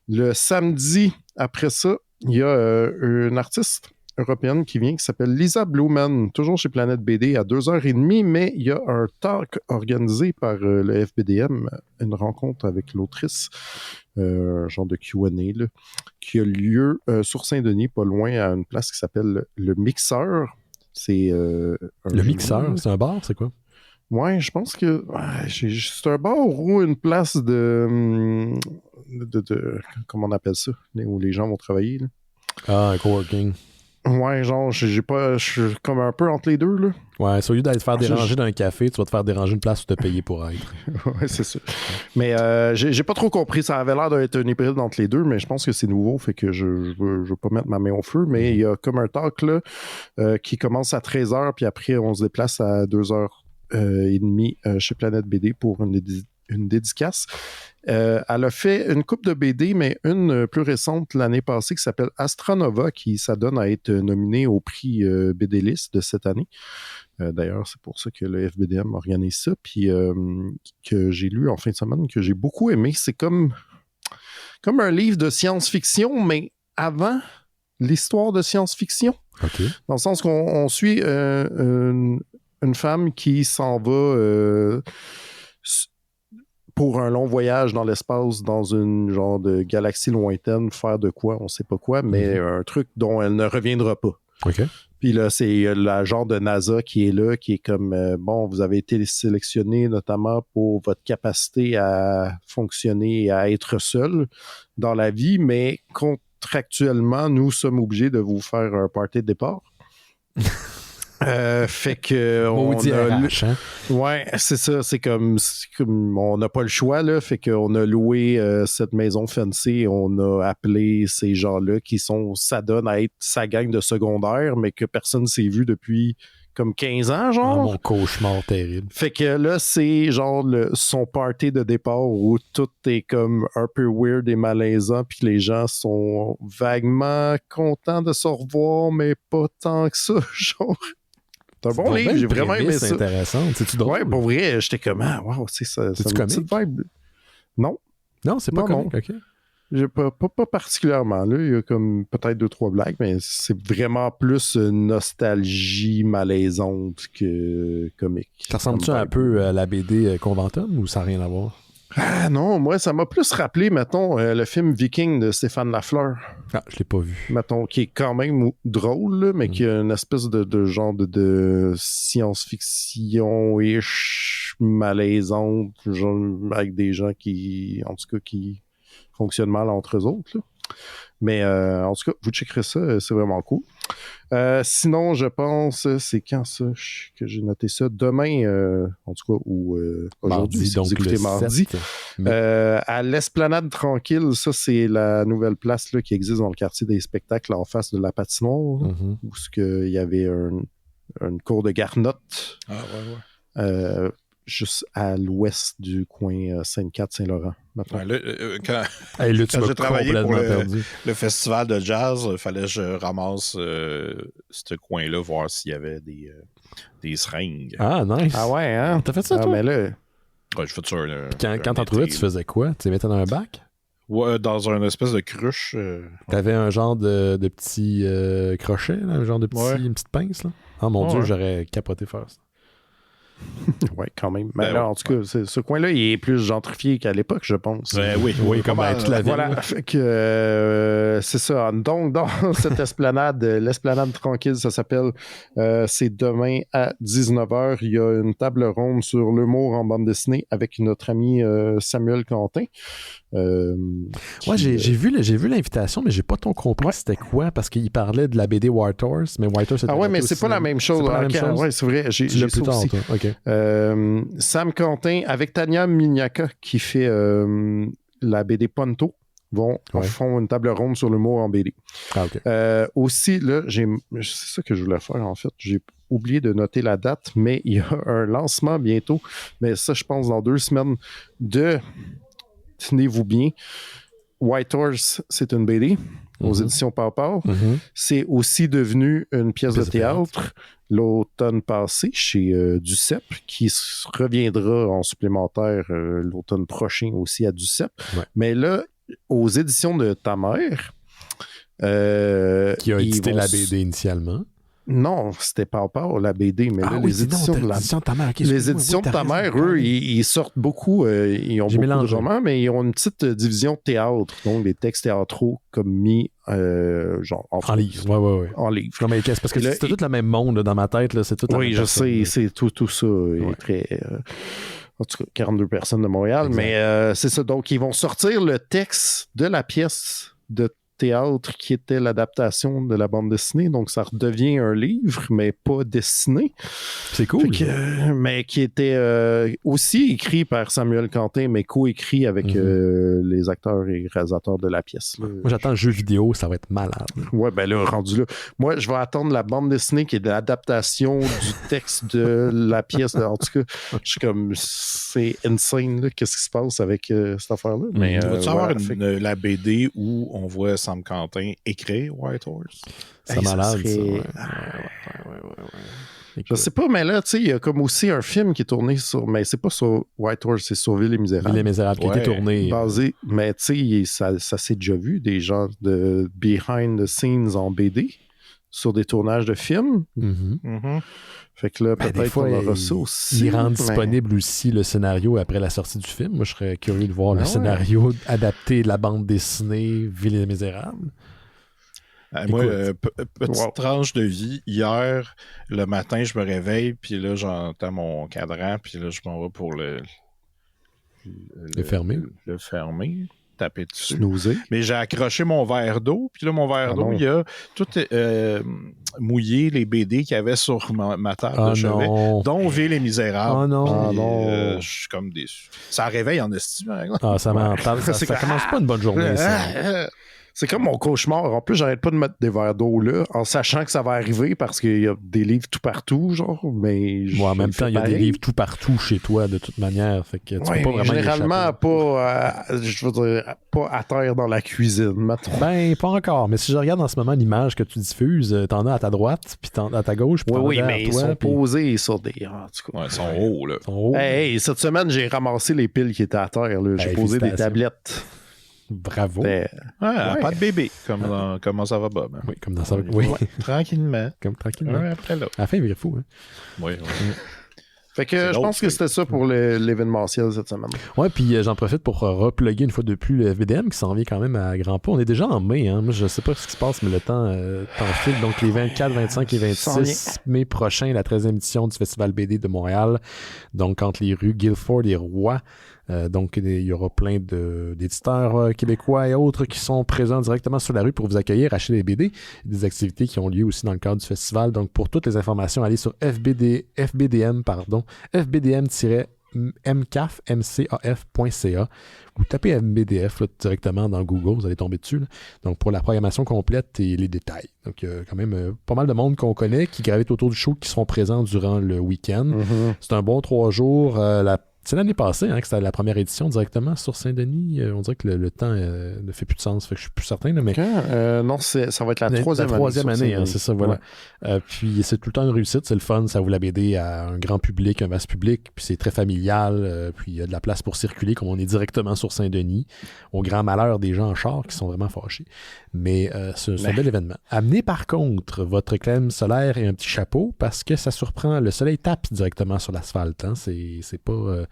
Le samedi, après ça, il y a un artiste européenne qui vient, qui s'appelle Lisa Blumen, toujours chez Planète BD, à 2h30, mais il y a un talk organisé par le FBDM, une rencontre avec l'autrice, genre de Q&A, là, qui a lieu sur Saint-Denis, pas loin, à une place qui s'appelle le Mixeur. C'est le Mixeur, c'est un bar, c'est quoi? Ouais, je pense que c'est un bar ou une place de comment on appelle ça, où les gens vont travailler. Là. Ah, un coworking. Ouais, genre, je suis comme un peu entre les deux, là. Ouais, au lieu d'aller te faire déranger dans un café, tu vas te faire déranger une place où tu as payé pour être. Ouais, c'est ça. Mais j'ai pas trop compris. Ça avait l'air d'être un hybride entre les deux, mais je pense que c'est nouveau, fait que je veux pas mettre ma main au feu. Mais il y a comme un talk, là, qui commence à 13h, puis après, on se déplace à 2h30 chez Planète BD pour une dédicace. Elle a fait une coupe de BD, mais une plus récente l'année passée qui s'appelle Astronova, qui s'adonne à être nominée au prix BD List de cette année. D'ailleurs, c'est pour ça que le FBDM organise ça, puis que j'ai lu en fin de semaine, que j'ai beaucoup aimé. C'est comme un livre de science-fiction, mais avant l'histoire de science-fiction. Okay. Dans le sens qu'on suit une femme qui s'en va pour un long voyage dans l'espace, dans une genre de galaxie lointaine, faire de quoi, on sait pas quoi, mais un truc dont elle ne reviendra pas. OK. Puis là, c'est la genre de NASA qui est là, qui est comme, bon, vous avez été sélectionné notamment pour votre capacité à fonctionner et à être seul dans la vie, mais contractuellement, nous sommes obligés de vous faire un party de départ. Fait que on RH, hein? Ouais, c'est ça, c'est comme on n'a pas le choix là, fait qu'on a loué cette maison fancy, on a appelé ces gens-là qui s'adonnent à être sa gang de secondaire, mais que personne s'est vu depuis comme 15 ans, genre. Ah, mon cauchemar terrible. Fait que là, c'est genre son party de départ où tout est comme un peu weird et malaisant, puis les gens sont vaguement contents de se revoir, mais pas tant que ça, genre. C'est un bon livre, j'ai vraiment aimé ça. C'est intéressant. C'est-tu drôle? Ouais, pour vrai, j'étais comme, wow, c'est ça. C'est-tu une petite vibe. Non. Non, c'est pas comique, OK. Pas particulièrement. Là. Il y a comme peut-être 2-3 blagues, mais c'est vraiment plus une nostalgie malaisante que comique. Ça ressemble-tu un peu à la BD Conventum ou ça n'a rien à voir? Ah non, moi, ça m'a plus rappelé, mettons, le film Viking de Stéphane Lafleur. Ah, je l'ai pas vu. Mettons, qui est quand même drôle, là, mais qui a une espèce de genre de science-fiction-ish malaisante, genre avec des gens qui, en tout cas, qui fonctionnent mal entre eux autres, là. Mais en tout cas, vous checkerez ça, c'est vraiment cool. Sinon, je pense, c'est quand ça que j'ai noté ça? Demain, en tout cas, ou aujourd'hui, si donc vous écoutez mardi. À l'Esplanade Tranquille, ça, c'est la nouvelle place là, qui existe dans le quartier des spectacles en face de la patinoire, où il y avait une cour de garnotte. Ah, ouais. Juste à l'ouest du coin Sainte-Cathe-Saint-Laurent. Ouais, là, quand j'ai travaillé pour le festival de jazz, il fallait que je ramasse ce coin-là, voir s'il y avait des seringues. Ah, nice. Ah ouais, hein? T'as fait ça, toi? Mais là... Ouais, je fais ça. Quand t'en trouvais, tu faisais quoi? Tu les mettais dans un bac? Ouais, dans une espèce de cruche. T'avais un genre de petit crochet, là, un genre de une petite pince, là? Ah, mon Dieu, j'aurais capoté faire ça. Oui, quand même. Mais là, en tout cas, ce coin-là, il est plus gentrifié qu'à l'époque, je pense. Oui, comme toute la ville. Voilà, fait que c'est ça. Donc, dans cette esplanade, l'esplanade tranquille, ça s'appelle, c'est demain à 19h. Il y a une table ronde sur l'humour en bande dessinée avec notre ami Samuel Quentin. Ouais, j'ai vu l'invitation, mais j'ai pas trop compris c'était quoi, parce qu'il parlait de la BD White Horse, mais White Horse, ah ouais, mais c'est pas la même chose. C'est pas la même chose? Ouais, c'est vrai. J'ai plus tard, toi. Okay. Sam Quentin avec Tania Mignaka qui fait la BD Ponto font une table ronde sur le mot en BD. Ah, OK. Aussi, là, c'est ça que je voulais faire, en fait. J'ai oublié de noter la date, mais il y a un lancement bientôt, mais ça, je pense, dans 2 semaines, tenez-vous bien, White Horse, c'est une BD aux éditions Pau-Pau. C'est aussi devenu une pièce de théâtre l'automne passé chez Duceppe, qui reviendra en supplémentaire l'automne prochain aussi à Duceppe. Ouais. Mais là, aux éditions de ta mère, Qui a édité la BD initialement. Non, c'était pas la BD, mais là, les éditions de ta mère. Okay, les éditions de ta mère, eux, ils sortent beaucoup, ils ont beaucoup de romans, mais ils ont une petite division théâtre, donc des textes théâtraux comme mis genre en livre. Ouais. En livre. Non, mais parce que c'était tout le même monde là, dans ma tête, là, c'est tout. Oui, je sais, c'est tout ça. Ouais. Très, en tout cas, 42 personnes de Montréal, exact. Mais c'est ça. Donc, ils vont sortir le texte de la pièce de théâtre qui était l'adaptation de la bande dessinée, donc ça redevient un livre, mais pas dessiné. C'est cool. Mais qui était aussi écrit par Samuel Quentin, mais co-écrit avec les acteurs et réalisateurs de la pièce. Là. Moi, j'attends le jeu vidéo, ça va être malade. Ouais, ben là, rendu là. Moi, je vais attendre la bande dessinée qui est de l'adaptation du texte de la pièce. En tout cas, je suis comme, c'est insane, là, qu'est-ce qui se passe avec cette affaire-là. Mais vas-tu avoir la BD où on voit Sam Quentin écrire White Horse? C'est malade, ça. Ouais. Je sais pas, mais là, tu sais, il y a comme aussi un film qui est tourné sur... Mais c'est pas sur White Horse, c'est sur Ville et Misérables. Ville et Misérables, qui a été tourné. Basé... Mais tu sais, ça s'est déjà vu, des gens de behind the scenes en BD sur des tournages de films. Fait que là, peut-être qu'on aura ça aussi. Ils rendent disponible aussi le scénario après la sortie du film. Moi, je serais curieux de voir le scénario adapté de la bande dessinée Ville et Misérables. Moi, petite tranche de vie. Hier, le matin, je me réveille, puis là, j'entends mon cadran, puis là, je m'en vais pour le fermer. Le fermer, taper dessus. Snoozer. Mais j'ai accroché mon verre d'eau, puis là, mon verre d'eau, il y a tout mouillé les BD qu'il y avait sur ma table de chevet, dont Ville et Misérables. Oh non. Je suis comme déçu. Ça réveille en estime, par exemple. Ah, ça m'entend. Ça commence pas une bonne journée, ça. C'est comme mon cauchemar. En plus, j'arrête pas de mettre des verres d'eau là, en sachant que ça va arriver parce qu'il y a des livres tout partout, genre. Mais en même temps, il y a des livres tout partout chez toi, de toute manière. Fait que tu peux pas vraiment généralement, je veux dire, pas à terre dans la cuisine, maintenant. Ben, pas encore. Mais si je regarde en ce moment l'image que tu diffuses, t'en as à ta droite, puis à ta gauche, puis oui, mais ils sont posés sur des... En tout cas. Ouais, ils sont hauts, là. Hey, cette semaine, j'ai ramassé les piles qui étaient à terre, là. J'ai posé des tablettes. Bravo. Pas de bébé, comme dans Comment ça va, Bob. Hein? Oui, comme dans ça va. Oui. Tranquillement. Tranquillement. Un après l'autre. À la fin, il est fou. Hein? Oui. Fait que je pense que c'était ça pour l'événementiel cette semaine. Ouais, puis j'en profite pour repluguer une fois de plus le FBDM qui s'en vient quand même à grands pas. On est déjà en mai, hein. Moi, je sais pas ce qui se passe, mais le temps file. Donc, les 24, 25 et 26 mai prochain, la 13e édition du Festival BD de Montréal. Donc, entre les rues Guilford et Roy. Donc, il y aura plein d'éditeurs québécois et autres qui sont présents directement sur la rue pour vous accueillir, acheter des BD, des activités qui ont lieu aussi dans le cadre du festival. Donc, pour toutes les informations, allez sur fbdm-mcaf.ca ou tapez FBDF là, directement dans Google, vous allez tomber dessus. Là. Donc, pour la programmation complète et les détails. Donc, il y a quand même pas mal de monde qu'on connaît qui gravite autour du show qui seront présents durant le week-end. C'est un bon 3 jours. C'est l'année passée que c'était la première édition directement sur Saint-Denis. On dirait que le temps ne fait plus de sens. Fait que je suis plus certain. Là, mais... non, ça va être la troisième année. C'est ça, voilà. Ouais. Puis c'est tout le temps une réussite. C'est le fun. Ça ouvre la BD à un grand public, un vaste public. Puis c'est très familial. Puis il y a de la place pour circuler, comme on est directement sur Saint-Denis. Au grand malheur des gens en char qui sont vraiment fâchés. Mais c'est un bel événement. Amenez par contre votre crème solaire et un petit chapeau parce que ça surprend. Le soleil tape directement sur l'asphalte. Hein. C'est pas...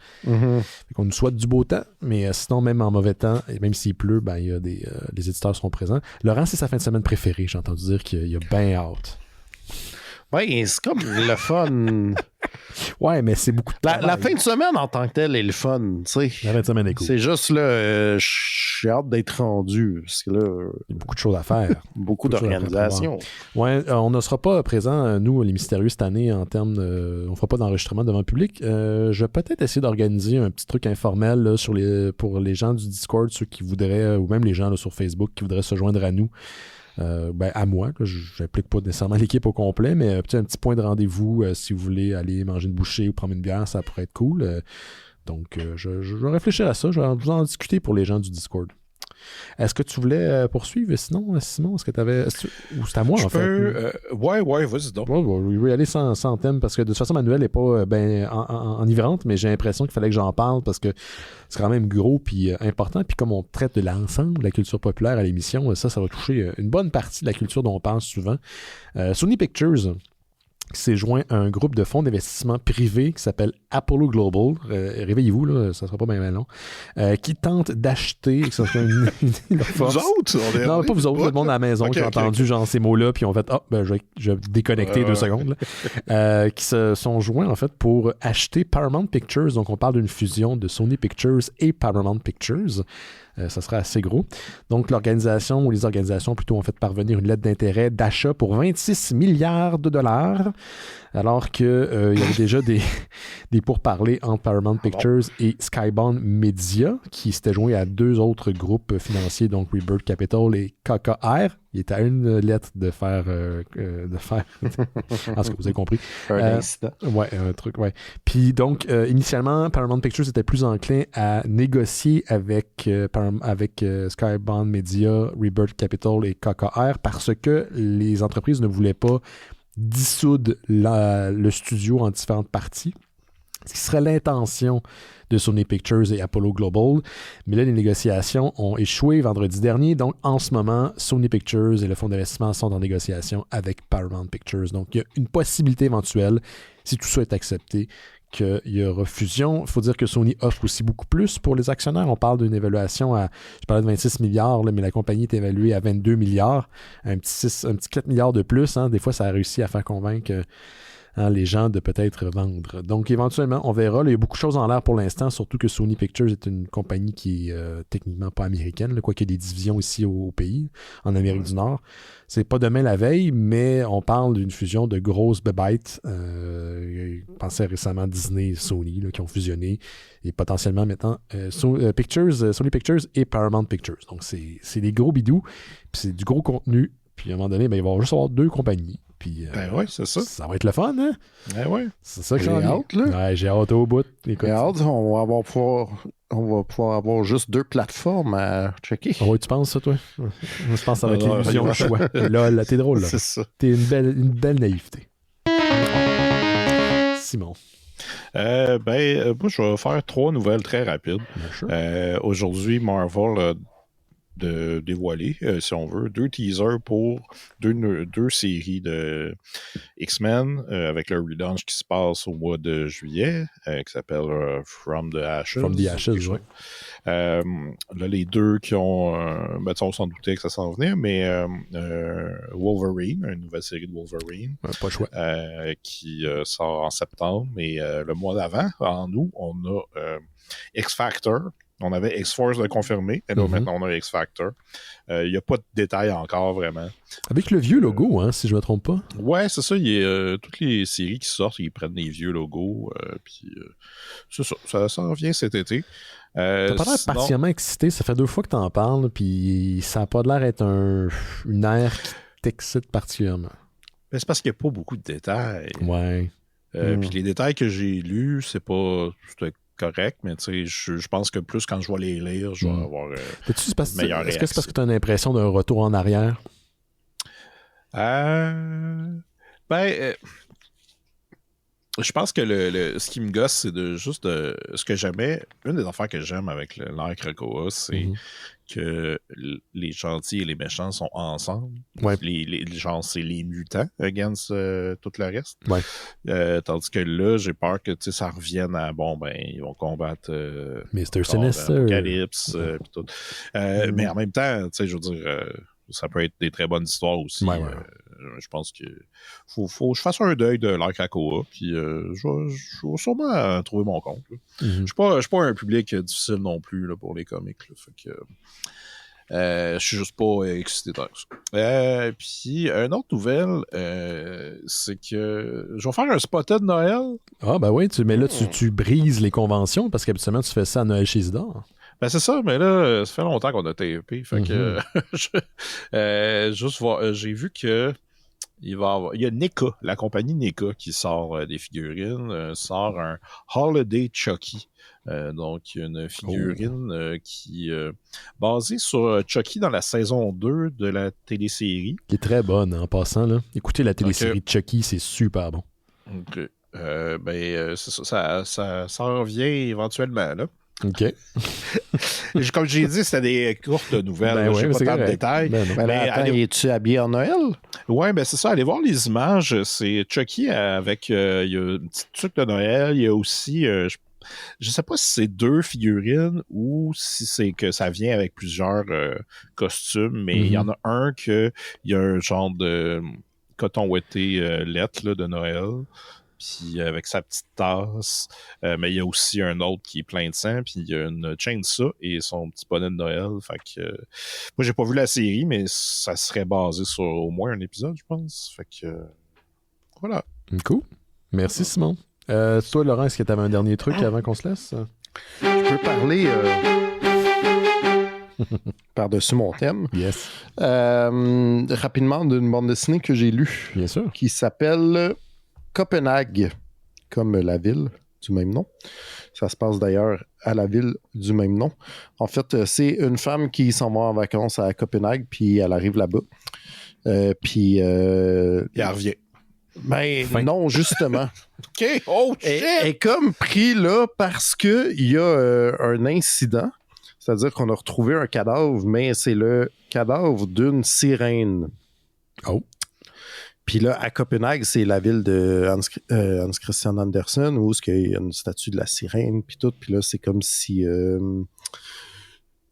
On nous souhaite du beau temps, mais sinon, même en mauvais temps, et même s'il pleut, ben, il y a les éditeurs seront présents. Laurent, c'est sa fin de semaine préférée. J'ai entendu dire qu'il y a bien hâte. Oui, c'est comme le fun. Ouais, mais c'est beaucoup de travail. La fin de semaine en tant que telle est le fun, tu sais. La fin de semaine est cool. C'est juste là, j'ai hâte d'être rendu, parce que là... Il y a beaucoup de choses à faire. Beaucoup d'organisation. Ouais, on ne sera pas présents, nous, les Mystérieux, cette année, en termes de... On fera pas d'enregistrement devant le public. Je vais peut-être essayer d'organiser un petit truc informel là, pour les gens du Discord, ceux qui voudraient, ou même les gens là, sur Facebook qui voudraient se joindre à nous. À moi, je n'implique pas nécessairement l'équipe au complet, mais un petit point de rendez-vous si vous voulez aller manger une bouchée ou prendre une bière, ça pourrait être cool. Donc, je vais réfléchir à ça. Je vais vous en discuter pour les gens du Discord. Est-ce que tu voulais poursuivre sinon, Simon? Est-ce que tu avais. Ou c'est à moi, en fait? Ouais, vas-y donc. Je vais y aller sans thème parce que de toute façon, ma nouvelle n'est pas enivrante, mais j'ai l'impression qu'il fallait que j'en parle parce que c'est quand même gros puis important. Puis comme on traite de l'ensemble de la culture populaire à l'émission, ça va toucher une bonne partie de la culture dont on parle souvent. Sony Pictures s'est joint à un groupe de fonds d'investissement privés qui s'appelle Apollo Global. Réveillez-vous, là, ça sera pas bien long. Qui tente d'acheter... Vous autres? Non, pas vous autres, le monde à la maison qui a entendu genre ces mots-là, puis ont fait « je vais déconnecter 2 secondes. » qui se sont joints, en fait, pour acheter Paramount Pictures. Donc, on parle d'une fusion de Sony Pictures et Paramount Pictures. Ça sera assez gros. Donc, l'organisation, ou les organisations plutôt, ont fait parvenir une lettre d'intérêt d'achat pour 26 milliards de dollars, alors qu'il y avait déjà des pourparlers entre Paramount Pictures et Skybound Media, qui s'étaient joints à 2 autres groupes financiers, donc Rebirth Capital et KKR. Il était à une lettre de faire... en tout cas, vous avez compris. Un incident. Ouais, un truc, ouais. Puis donc, initialement, Paramount Pictures était plus enclin à négocier avec Skybound Media, Rebirth Capital et KKR parce que les entreprises ne voulaient pas dissoudre le studio en différentes parties. Ce qui serait l'intention de Sony Pictures et Apollo Global. Mais là, les négociations ont échoué vendredi dernier. Donc, en ce moment, Sony Pictures et le fonds d'investissement sont en négociation avec Paramount Pictures. Donc, il y a une possibilité éventuelle, si tout ça est accepté, qu'il y aura fusion. Il faut dire que Sony offre aussi beaucoup plus pour les actionnaires. On parle d'une évaluation je parlais de 26 milliards, là, mais la compagnie est évaluée à 22 milliards. Un petit 4 milliards de plus. Des fois, ça a réussi à faire convaincre les gens de peut-être vendre. Donc, éventuellement, on verra. Là, il y a beaucoup de choses en l'air pour l'instant, surtout que Sony Pictures est une compagnie qui est techniquement pas américaine, quoiqu'il y ait des divisions ici au pays, en Amérique du Nord. C'est pas demain la veille, mais on parle d'une fusion de grosses bébêtes. Je pensais récemment Disney et Sony qui ont fusionné, et potentiellement maintenant Sony Pictures et Paramount Pictures. Donc, c'est des gros bidous, puis c'est du gros contenu. Puis à un moment donné, il va y avoir juste 2 compagnies. Puis, ouais, c'est ça. Ça va être le fun, hein? Ouais. C'est ça que j'ai hâte, là. Ouais, j'ai hâte au bout. Écoute, j'ai hâte, on va pouvoir avoir juste 2 plateformes à checker. Oui, tu penses ça, toi? Je pense que ça va être l'illusion du choix. Là, t'es drôle, là. C'est ça. T'es une belle naïveté. Simon. Moi, je vais faire 3 nouvelles très rapides. Aujourd'hui, Marvel a dévoilé, si on veut, 2 teasers pour 2 séries de X-Men avec le relaunch qui se passe au mois de juillet, qui s'appelle From the Ashes. From the Ashes, oui. Là, les 2 qui ont... on s'en doutait que ça s'en venait, mais Wolverine, une nouvelle série de Wolverine. Pas le choix. Qui sort en septembre, mais le mois d'avant, en août, on a X-Factor. On avait X-Force de confirmer, et là, maintenant, on a X-Factor. Il n'y a pas de détails encore, vraiment. Avec le vieux logo, si je ne me trompe pas. Ouais, c'est ça. Toutes les séries qui sortent, ils prennent des vieux logos. Puis, c'est ça. Ça revient cet été. T'as pas l'air particulièrement excité. Ça fait 2 fois que t'en parles, puis ça n'a pas l'air d'être une ère qui t'excite particulièrement. Ben, c'est parce qu'il n'y a pas beaucoup de détails. Ouais. Puis les détails que j'ai lus, c'était correct, mais tu sais, je pense que plus quand je vais les lire, je vais avoir une meilleure réaction. Est-ce que c'est parce que tu as l'impression d'un retour en arrière? Je pense que ce qui me gosse, c'est ce que j'aimais. Une des affaires que j'aime avec l'ère Krakoa, c'est que les gentils et les méchants sont ensemble. Ouais. Genre, c'est les mutants against tout le reste. Ouais. Tandis que là, j'ai peur que ça revienne à ils vont combattre Mr. Sinister, Apocalypse pis tout. Mais en même temps, je veux dire, ça peut être des très bonnes histoires aussi. Ouais. Je pense que faut que je fasse un deuil de l'ère Krakoa, puis je vais sûrement trouver mon compte. Je suis pas un public difficile non plus là, pour les comics. Là, fait que je suis juste pas excité de ça. Puis une autre nouvelle, c'est que je vais faire un spotted de Noël. Ah ben oui, mais là tu brises les conventions parce qu'habituellement tu fais ça à Noël chez Isidore. Ben c'est ça, mais là, ça fait longtemps qu'on a tapé. Fait que juste voir, j'ai vu que il y a NECA, la compagnie NECA qui sort des figurines, sort un Holiday Chucky. Donc, une figurine qui basée sur Chucky dans la saison 2 de la télésérie. Qui est très bonne en passant. Là. Écoutez la télésérie de Chucky, c'est super bon. OK. C'est ça revient éventuellement, là. OK. Comme j'ai dit, c'était des courtes nouvelles. Je sais pas tant de détails. Es-tu habillé en Noël? Oui, c'est ça. Allez voir les images. C'est Chucky avec il y a une petite truc de Noël. Il y a aussi, je sais pas si c'est 2 figurines ou si c'est que ça vient avec plusieurs costumes, mais il y en a un que il y a un genre de coton ouaté lettre là, de Noël. Puis avec sa petite tasse, mais il y a aussi un autre qui est plein de sang, puis il y a une chainsaw et son petit bonnet de Noël. Fait que moi j'ai pas vu la série, mais ça serait basé sur au moins un épisode, je pense. Fait que voilà. Cool. Merci Simon. Toi, Laurent, est-ce que tu avais un dernier truc avant qu'on se laisse? Je peux parler par-dessus mon thème. Yes. Rapidement d'une bande dessinée que j'ai lue. Bien sûr. Qui s'appelle Copenhague, comme la ville du même nom. Ça se passe d'ailleurs à la ville du même nom. En fait, c'est une femme qui s'en va en vacances à Copenhague, puis elle arrive là-bas. Puis elle revient. Non, justement. OK. Oh, shit! Elle est comme pris là parce qu'il y a un incident. C'est-à-dire qu'on a retrouvé un cadavre, mais c'est le cadavre d'une sirène. Oh. Puis là, à Copenhague, c'est la ville de Hans Christian Andersen, où il y a une statue de la sirène, puis tout. Puis là, c'est comme si...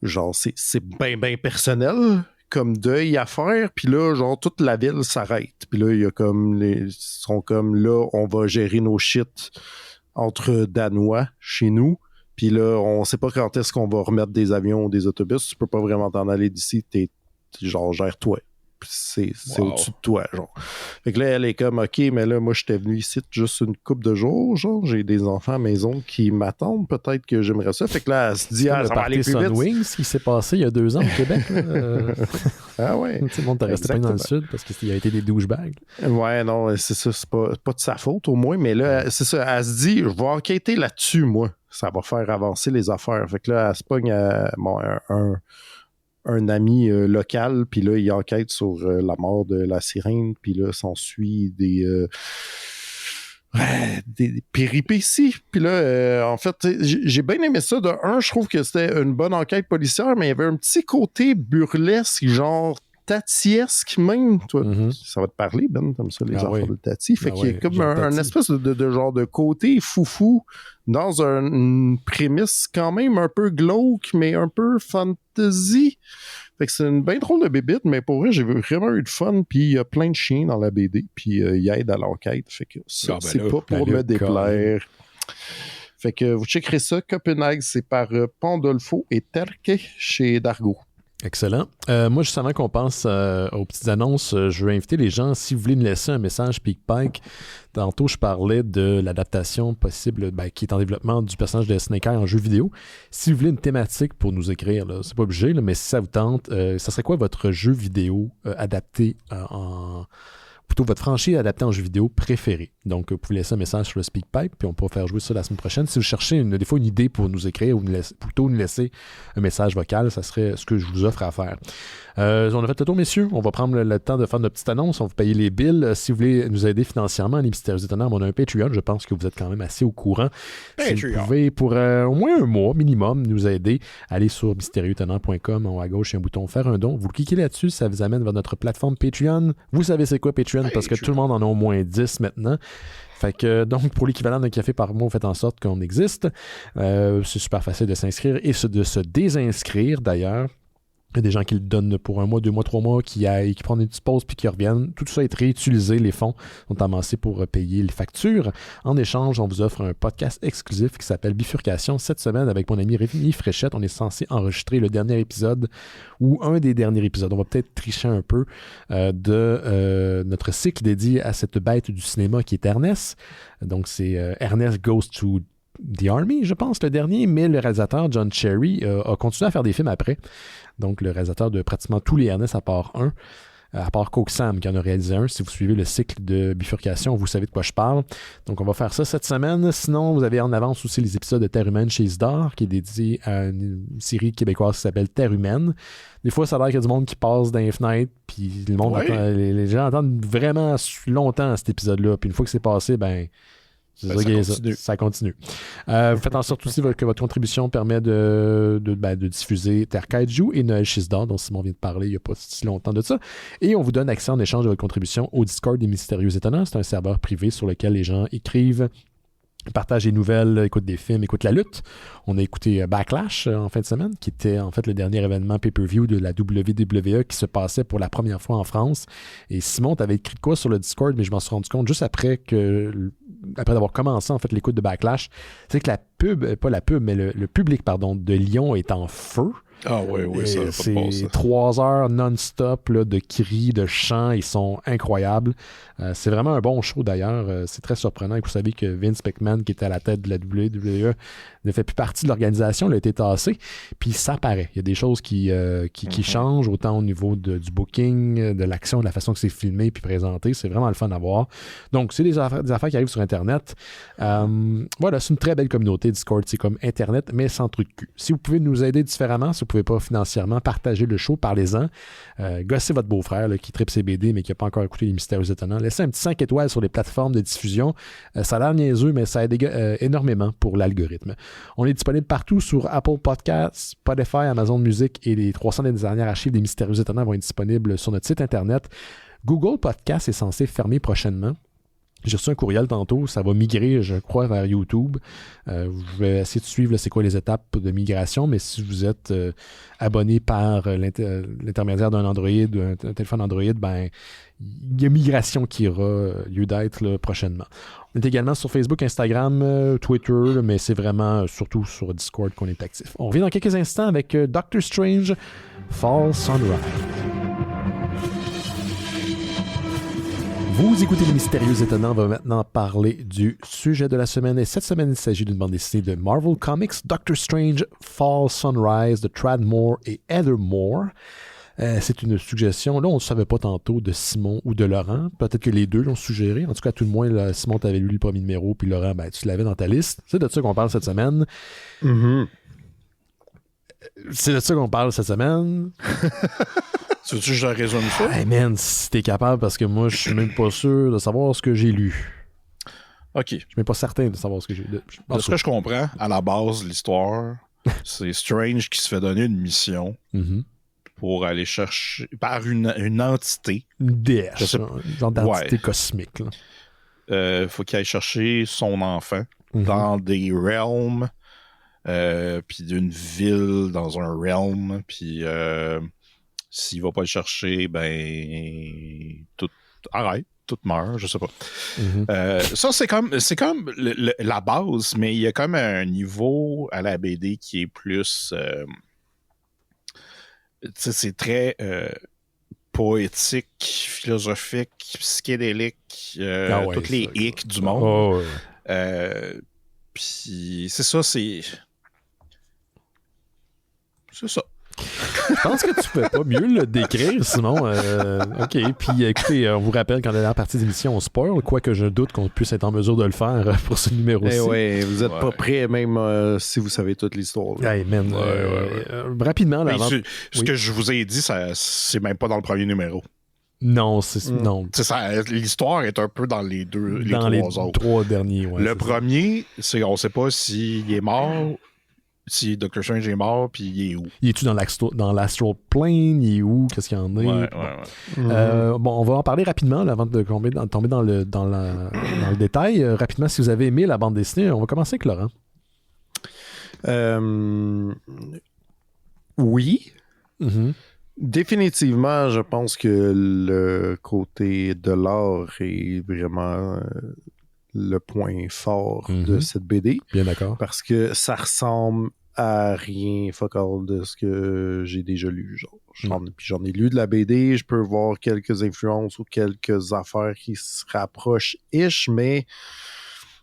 c'est bien personnel comme deuil à faire. Puis là, toute la ville s'arrête. Puis là, il y a ils sont comme là, on va gérer nos shit entre Danois chez nous. Puis là, on sait pas quand est-ce qu'on va remettre des avions ou des autobus. Tu peux pas vraiment t'en aller d'ici. Gère-toi. C'est au-dessus de toi, genre. Fait que là, elle est comme, OK, mais là, moi, j'étais venu ici juste une couple de jours, genre. J'ai des enfants à la maison qui m'attendent. Peut-être que j'aimerais ça. Fait que là, elle se dit, ça va aller plus vite. Wings, qui s'est passé il y a 2 ans au Québec. Ah ouais. Tu sais, le monde t'a resté pas dans le sud parce qu'il a été des douchebags. Ouais, non, c'est ça. C'est pas de sa faute, au moins. Mais là, c'est ça. Elle se dit, je vais enquêter là-dessus, moi. Ça va faire avancer les affaires. Fait que là, elle se pogne à un ami local, puis là, il enquête sur la mort de la sirène, puis là, s'ensuit des péripéties. Puis là, en fait, j'ai bien aimé ça. De un, je trouve que c'était une bonne enquête policière, mais il y avait un petit côté burlesque, genre tatiesque même. Toi, ça va te parler, Ben, comme ça, les enfants de Tati. Fait qu'il y a comme un espèce de genre de côté foufou dans une prémisse quand même un peu glauque, mais un peu fantasy. Fait que c'est une bien drôle de bébite, mais pour vrai, j'ai vraiment eu de fun, puis il y a plein de chiens dans la BD, puis il aide à l'enquête. Fait que ça, c'est pas pour me déplaire. Fait que vous checkerez ça. Copenhague, c'est par Pandolfo et Terke chez Dargo. Excellent. Moi, juste avant qu'on passe aux petites annonces, je veux inviter les gens, si vous voulez nous laisser un message SpeakPipe. Tantôt, je parlais de l'adaptation possible qui est en développement du personnage de Snake Eye en jeu vidéo. Si vous voulez une thématique pour nous écrire, là, c'est pas obligé, là, mais si ça vous tente, ça serait quoi votre jeu vidéo adapté plutôt votre franchise adaptée en jeu vidéo préférée. Donc, vous pouvez laisser un message sur le SpeakPipe, puis on pourra faire jouer ça la semaine prochaine. Si vous cherchez des fois une idée pour nous écrire ou plutôt nous laisser un message vocal, ça serait ce que je vous offre à faire. On a fait le tour, messieurs. On va prendre le temps de faire notre petite annonce. On va payer les bills. Si vous voulez nous aider financièrement, les Mystérieux Étonnants, on a un Patreon. Je pense que vous êtes quand même assez au courant. Si vous pouvez, pour au moins un mois minimum, nous aider, allez sur mystérieuxétonnants.com. En haut à gauche, il y a un bouton « Faire un don ». Vous cliquez là-dessus, ça vous amène vers notre plateforme Patreon. Vous savez c'est quoi Patreon, parce que tout le monde en a au moins 10 maintenant. Fait que, donc, pour l'équivalent d'un café par mois, faites en sorte qu'on existe. C'est super facile de s'inscrire et de se désinscrire, d'ailleurs. Il y a des gens qui le donnent pour 1 mois, 2 mois, 3 mois, qui prennent une petite pause puis qui reviennent. Tout ça est réutilisé. Les fonds sont amassés pour payer les factures. En échange, on vous offre un podcast exclusif qui s'appelle Bifurcation. Cette semaine, avec mon ami Rémi Fréchette, on est censé enregistrer le dernier épisode ou un des derniers épisodes. On va peut-être tricher un peu de notre cycle dédié à cette bête du cinéma qui est Ernest. Donc, c'est Ernest Goes to The Army, je pense, le dernier, mais le réalisateur John Cherry a continué à faire des films après. Donc, le réalisateur de pratiquement tous les Ernest à part un. à part Coke Sam qui en a réalisé un. Si vous suivez le cycle de bifurcation, vous savez de quoi je parle. Donc, on va faire ça cette semaine. Sinon, vous avez en avance aussi les épisodes de Terre humaine chez Isidore, qui est dédié à une série québécoise qui s'appelle Terre humaine. Des fois, ça a l'air qu'il y a du monde qui passe dans les fenêtres, puis le monde les gens entendent vraiment longtemps cet épisode-là. Puis une fois que c'est passé, ça continue. Faites en sorte aussi que votre contribution permet de diffuser Terre Kaiju et Noël Chisdor, dont Simon vient de parler il n'y a pas si longtemps de ça. Et on vous donne accès en échange de votre contribution au Discord des Mystérieux Étonnants. C'est un serveur privé sur lequel les gens écrivent, partagent des nouvelles, écoutent des films, écoutent la lutte. On a écouté Backlash en fin de semaine, qui était en fait le dernier événement pay-per-view de la WWE qui se passait pour la première fois en France. Et Simon, tu avais écrit quoi sur le Discord, mais je m'en suis rendu compte juste après d'avoir commencé en fait l'écoute de Backlash, c'est que le public de Lyon est en feu. Ah oui, ça va c'est pas passer. 3 heures non-stop là, de cris, de chants, ils sont incroyables. C'est vraiment un bon show d'ailleurs. C'est très surprenant. Et vous savez que Vince McMahon, qui était à la tête de la WWE, ne fait plus partie de l'organisation, il a été tassé. Puis ça paraît. Il y a des choses qui changent, autant au niveau du booking, de l'action, de la façon que c'est filmé puis présenté. C'est vraiment le fun à voir. Donc, c'est des affaires qui arrivent sur Internet. Voilà, c'est une très belle communauté. Discord, c'est comme Internet, mais sans truc de cul. Si vous pouvez nous aider différemment, si vous ne pouvez pas financièrement partager le show, parlez-en. Gossez votre beau-frère là, qui tripe ses BD, mais qui n'a pas encore écouté les Mystérieux Étonnants. Laissez un petit 5 étoiles sur les plateformes de diffusion. Ça a l'air niaiseux, mais ça aide énormément pour l'algorithme. On est disponible partout sur Apple Podcasts, Spotify, Amazon Music et les 300 des dernières archives des Mystérieux Étonnants vont être disponibles sur notre site Internet. Google Podcast est censé fermer prochainement. J'ai reçu un courriel tantôt, ça va migrer, je crois, vers YouTube. Je vais essayer de suivre c'est quoi les étapes de migration, mais si vous êtes abonné par l'intermédiaire d'un Android, un téléphone Android, il y a migration qui aura lieu d'être là, prochainement. On est également sur Facebook, Instagram, Twitter, mais c'est vraiment surtout sur Discord qu'on est actif. On revient dans quelques instants avec Doctor Strange, Fall Sunrise. Vous écoutez Les Mystérieux Étonnants, on va maintenant parler du sujet de la semaine. Et cette semaine, il s'agit d'une bande dessinée de Marvel Comics, Doctor Strange, Fall Sunrise, de Tradd Moore et Heather Moore. C'est une suggestion. Là, on ne savait pas tantôt de Simon ou de Laurent. Peut-être que les deux l'ont suggéré. En tout cas, tout le moins, là, Simon, tu avais lu le premier numéro, puis Laurent, tu l'avais dans ta liste. C'est de ça qu'on parle cette semaine. Mm-hmm. C'est de ça qu'on parle cette semaine. Tu veux-tu que je résume ça? Hey man, si t'es capable, parce que moi, je suis même pas sûr de savoir ce que j'ai lu. OK. Je suis même pas certain de savoir ce que j'ai lu. De ce que je comprends, à la base, l'histoire, c'est Strange qui se fait donner une mission pour aller chercher, par une entité. Une déesse, un genre d'entité cosmique. Faut qu'il aille chercher son enfant dans des realms, puis d'une ville dans un realm, puis... s'il va pas le chercher, tout meurt, je sais pas. Ça, c'est comme la base, mais il y a comme un niveau à la BD qui est plus... c'est très poétique, philosophique, psychédélique, toutes les hicks du monde. Puis c'est ça, c'est ça. Je pense que tu ne peux pas mieux le décrire, sinon. OK. Puis écoutez, on vous rappelle qu'en dernière partie d'émission, on spoil, quoique je doute qu'on puisse être en mesure de le faire pour ce numéro-ci. Oui, vous n'êtes pas prêts, même si vous savez toute l'histoire. Hey, man, rapidement, là, ce que je vous ai dit, c'est même pas dans le premier numéro. Non, non. C'est ça, l'histoire est un peu dans les trois derniers. Ouais, le premier, c'est on ne sait pas s'il est mort. Si Doctor Strange est mort, puis il est où? Il est-tu dans l'Astral Plane? Il est où? Qu'est-ce qu'il y en a? Bon, on va en parler rapidement là, avant de tomber dans le détail. Rapidement, si vous avez aimé la bande dessinée, on va commencer avec Laurent. Oui. Définitivement, je pense que le côté de l'art est vraiment... le point fort de cette BD. Bien d'accord. Parce que ça ressemble à rien fuck all de ce que j'ai déjà lu. J'en ai lu de la BD, je peux voir quelques influences ou quelques affaires qui se rapprochent-ish, mais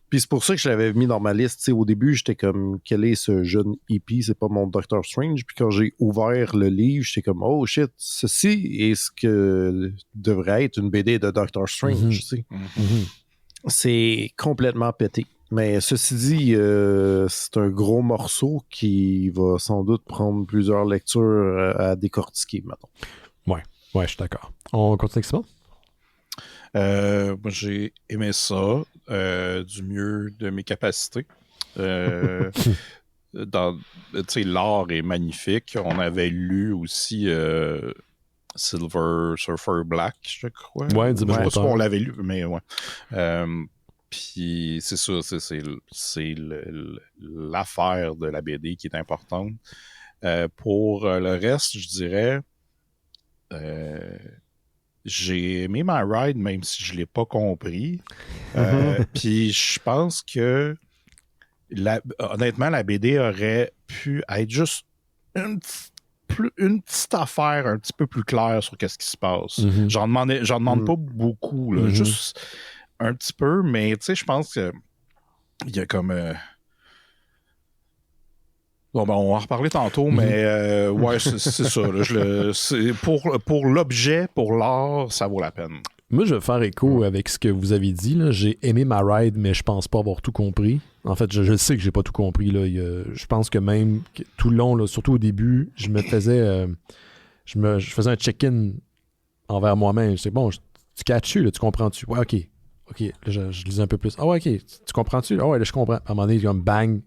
Puis c'est pour ça que je l'avais mis dans ma liste. T'sais, au début, j'étais comme, quel est ce jeune hippie? C'est pas mon Doctor Strange. Puis quand j'ai ouvert le livre, j'étais comme, oh shit, ceci est ce que devrait être une BD de Doctor Strange. C'est complètement pété. Mais ceci dit, c'est un gros morceau qui va sans doute prendre plusieurs lectures à décortiquer maintenant. Ouais, je suis d'accord. On continue avec ça? Moi, j'ai aimé ça du mieux de mes capacités. L'art est magnifique. On avait lu aussi Silver Surfer Black, je crois. Ouais, je sais pas si on l'avait lu, mais ouais. Puis c'est ça, c'est l'affaire de la BD qui est importante. Pour le reste, je dirais... j'ai aimé ma ride, même si je ne l'ai pas compris. Puis je pense que, honnêtement, la BD aurait pu être juste une petite affaire un petit peu plus claire sur qu'est-ce qui se passe. J'en demande pas beaucoup, là, juste un petit peu, mais tu sais, je pense que il y a comme... Bon, ben, on va en reparler tantôt, mais ouais, c'est ça. Là, pour l'objet, pour l'art, ça vaut la peine. Moi, je vais faire écho avec ce que vous avez dit. Là. J'ai aimé ma ride, mais je pense pas avoir tout compris. En fait, je sais que j'ai pas tout compris. Là. Je pense que même tout le long, là, surtout au début, je me faisais... je faisais un check-in envers moi-même. C'est bon, tu catches-tu, là, tu comprends-tu? Ouais, OK. Là, je lisais un peu plus. Ah ouais, OK. Tu comprends-tu? Ah ouais, là, je comprends. À un moment donné, comme bang...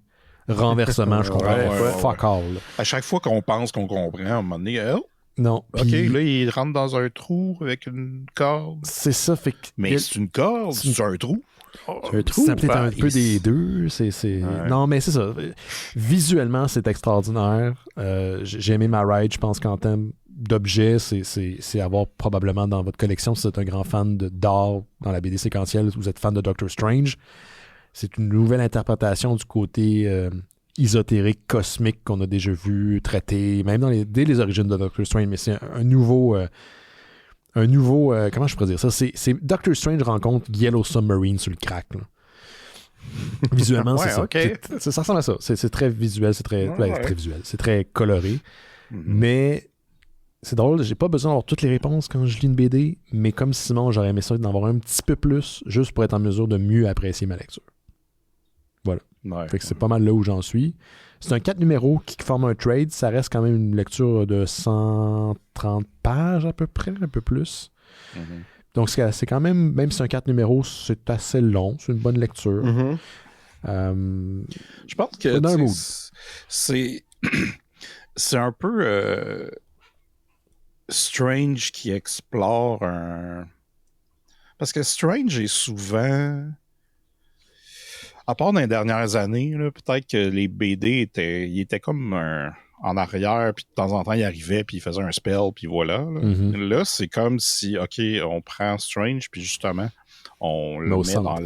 renversement, je comprends. Fuck all. À chaque fois qu'on pense qu'on comprend, à un moment donné, non. OK, là, il rentre dans un trou avec une corde. C'est ça, fait que... Mais c'est une corde, c'est un trou. C'est un trou. C'est peut-être un peu des deux. Ouais. Non, mais c'est ça. Visuellement, c'est extraordinaire. J'ai aimé ma ride. Je pense qu'en termes d'objets, c'est avoir probablement dans votre collection, si vous êtes un grand fan d'art dans la BD séquentielle, vous êtes fan de Doctor Strange. C'est une nouvelle interprétation du côté ésotérique, cosmique qu'on a déjà vu traiter, même dès les origines de Doctor Strange, mais c'est un nouveau comment je pourrais dire ça? C'est Doctor Strange rencontre Yellow Submarine sur le crack. Là. Visuellement, c'est ça. Okay. Ça ressemble à ça. C'est très visuel, c'est très visuel, c'est très coloré. Mais c'est drôle, j'ai pas besoin d'avoir toutes les réponses quand je lis une BD, mais comme Simon, j'aurais aimé ça d'en avoir un petit peu plus, juste pour être en mesure de mieux apprécier ma lecture. Voilà. Fait que c'est pas mal là où j'en suis. C'est un 4 numéros qui forme un trade. Ça reste quand même une lecture de 130 pages à peu près, un peu plus. Donc c'est quand même si c'est un 4 numéros, c'est assez long. C'est une bonne lecture. Je pense que c'est un peu Strange qui explore un... Parce que Strange est souvent... À part dans les dernières années, là, peut-être que les BD étaient comme en arrière, puis de temps en temps, il arrivait, puis il faisait un spell, puis voilà. Là, c'est comme si, OK, on prend Strange, puis justement, on le met dans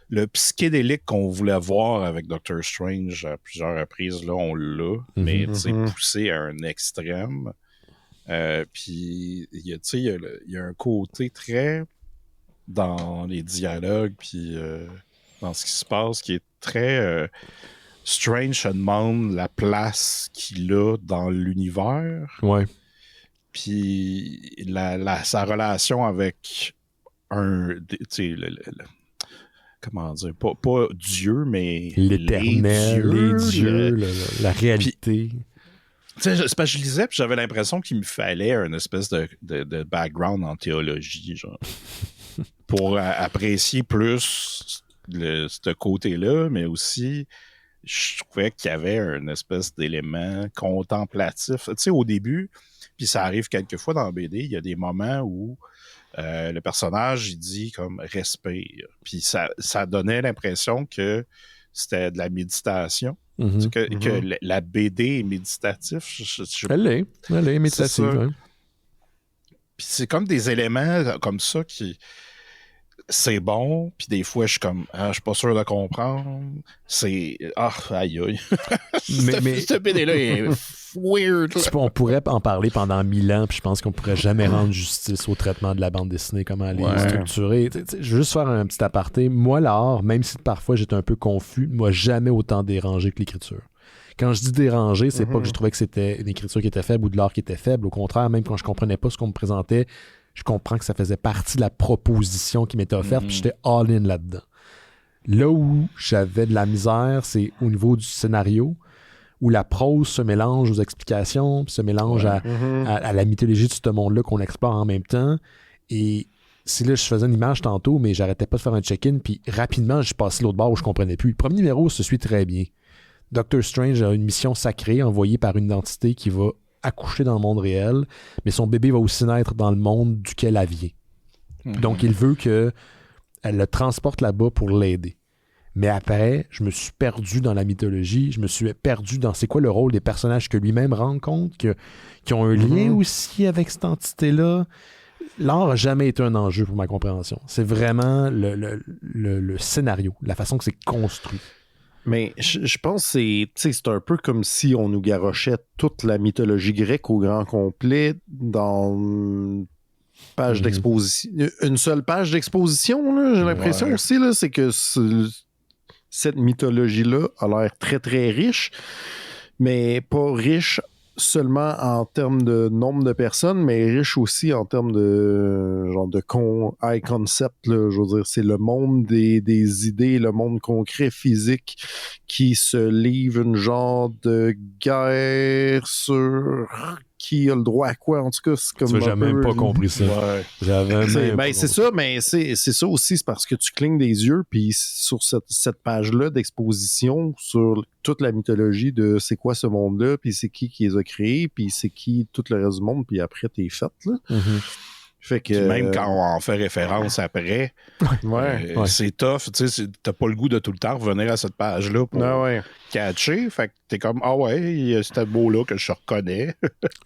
le psychédélique qu'on voulait voir avec Doctor Strange à plusieurs reprises, là, on l'a, mais poussé à un extrême. Puis, il y a un côté très dans les dialogues, puis dans ce qui se passe, qui est très... Strange se demande la place qu'il a dans l'univers. Ouais. Puis sa relation avec comment dire, pas Dieu, mais l'éternel, les dieux, la réalité. C'est parce que je lisais, puis j'avais l'impression qu'il me fallait une espèce de background en théologie, genre, pour apprécier plus ce côté-là, mais aussi, je trouvais qu'il y avait une espèce d'élément contemplatif. Tu sais, au début, puis ça arrive quelquefois dans la BD, il y a des moments où le personnage, il dit comme « respire ». Puis ça donnait l'impression que c'était de la méditation. Que la BD est méditative. Elle est méditative. Hein. Puis c'est comme des éléments comme ça qui... c'est bon, puis des fois, je suis comme, je suis pas sûr de comprendre. C'est, aïe, aïe. Cette BD-là est weird. On pourrait en parler pendant 1000 ans, puis je pense qu'on pourrait jamais rendre justice au traitement de la bande dessinée, comment elle est structurée. Je veux juste faire un petit aparté. Moi, l'art, même si parfois j'étais un peu confus, moi, jamais autant dérangé que l'écriture. Quand je dis déranger, c'est pas que je trouvais que c'était une écriture qui était faible ou de l'art qui était faible. Au contraire, même quand je comprenais pas ce qu'on me présentait, je comprends que ça faisait partie de la proposition qui m'était offerte, puis j'étais all-in là-dedans. Là où j'avais de la misère, c'est au niveau du scénario, où la prose se mélange aux explications, puis se mélange à la mythologie de ce monde-là qu'on explore en même temps. Et c'est là, je faisais une image tantôt, mais j'arrêtais pas de faire un check-in, puis rapidement, je passais l'autre bord où je comprenais plus. Le premier numéro se suit très bien. Doctor Strange a une mission sacrée envoyée par une entité qui va accoucher dans le monde réel, mais son bébé va aussi naître dans le monde duquel elle vient. Donc, il veut qu'elle le transporte là-bas pour l'aider. Mais après, je me suis perdu dans la mythologie, je me suis perdu dans c'est quoi le rôle des personnages que lui-même rencontre, qui ont un lien aussi avec cette entité-là. L'art n'a jamais été un enjeu pour ma compréhension. C'est vraiment le scénario, la façon que c'est construit. Mais je pense que c'est un peu comme si on nous garochait toute la mythologie grecque au grand complet dans une page d'exposition. Une seule page d'exposition, là, j'ai l'impression aussi, là, c'est que cette mythologie-là a l'air très, très riche, mais pas riche seulement en termes de nombre de personnes, mais riche aussi en termes de genre de high concept, là, je veux dire, c'est le monde des idées, le monde concret, physique, qui se livre une genre de guerre sur qui a le droit à quoi, en tout cas, c'est comme j'avais même pas compris ça. C'est ça, mais c'est ça aussi, c'est parce que tu clignes des yeux, puis sur cette page-là d'exposition, sur toute la mythologie de c'est quoi ce monde-là, puis c'est qui les a créés, puis c'est qui tout le reste du monde, puis après, t'es fait, là. Fait que, puis même quand on en fait référence après, c'est tough. Tu sais, t'as pas le goût de tout le temps revenir à cette page-là pour catcher. Fait que t'es comme, il y a ce mot-là que je reconnais.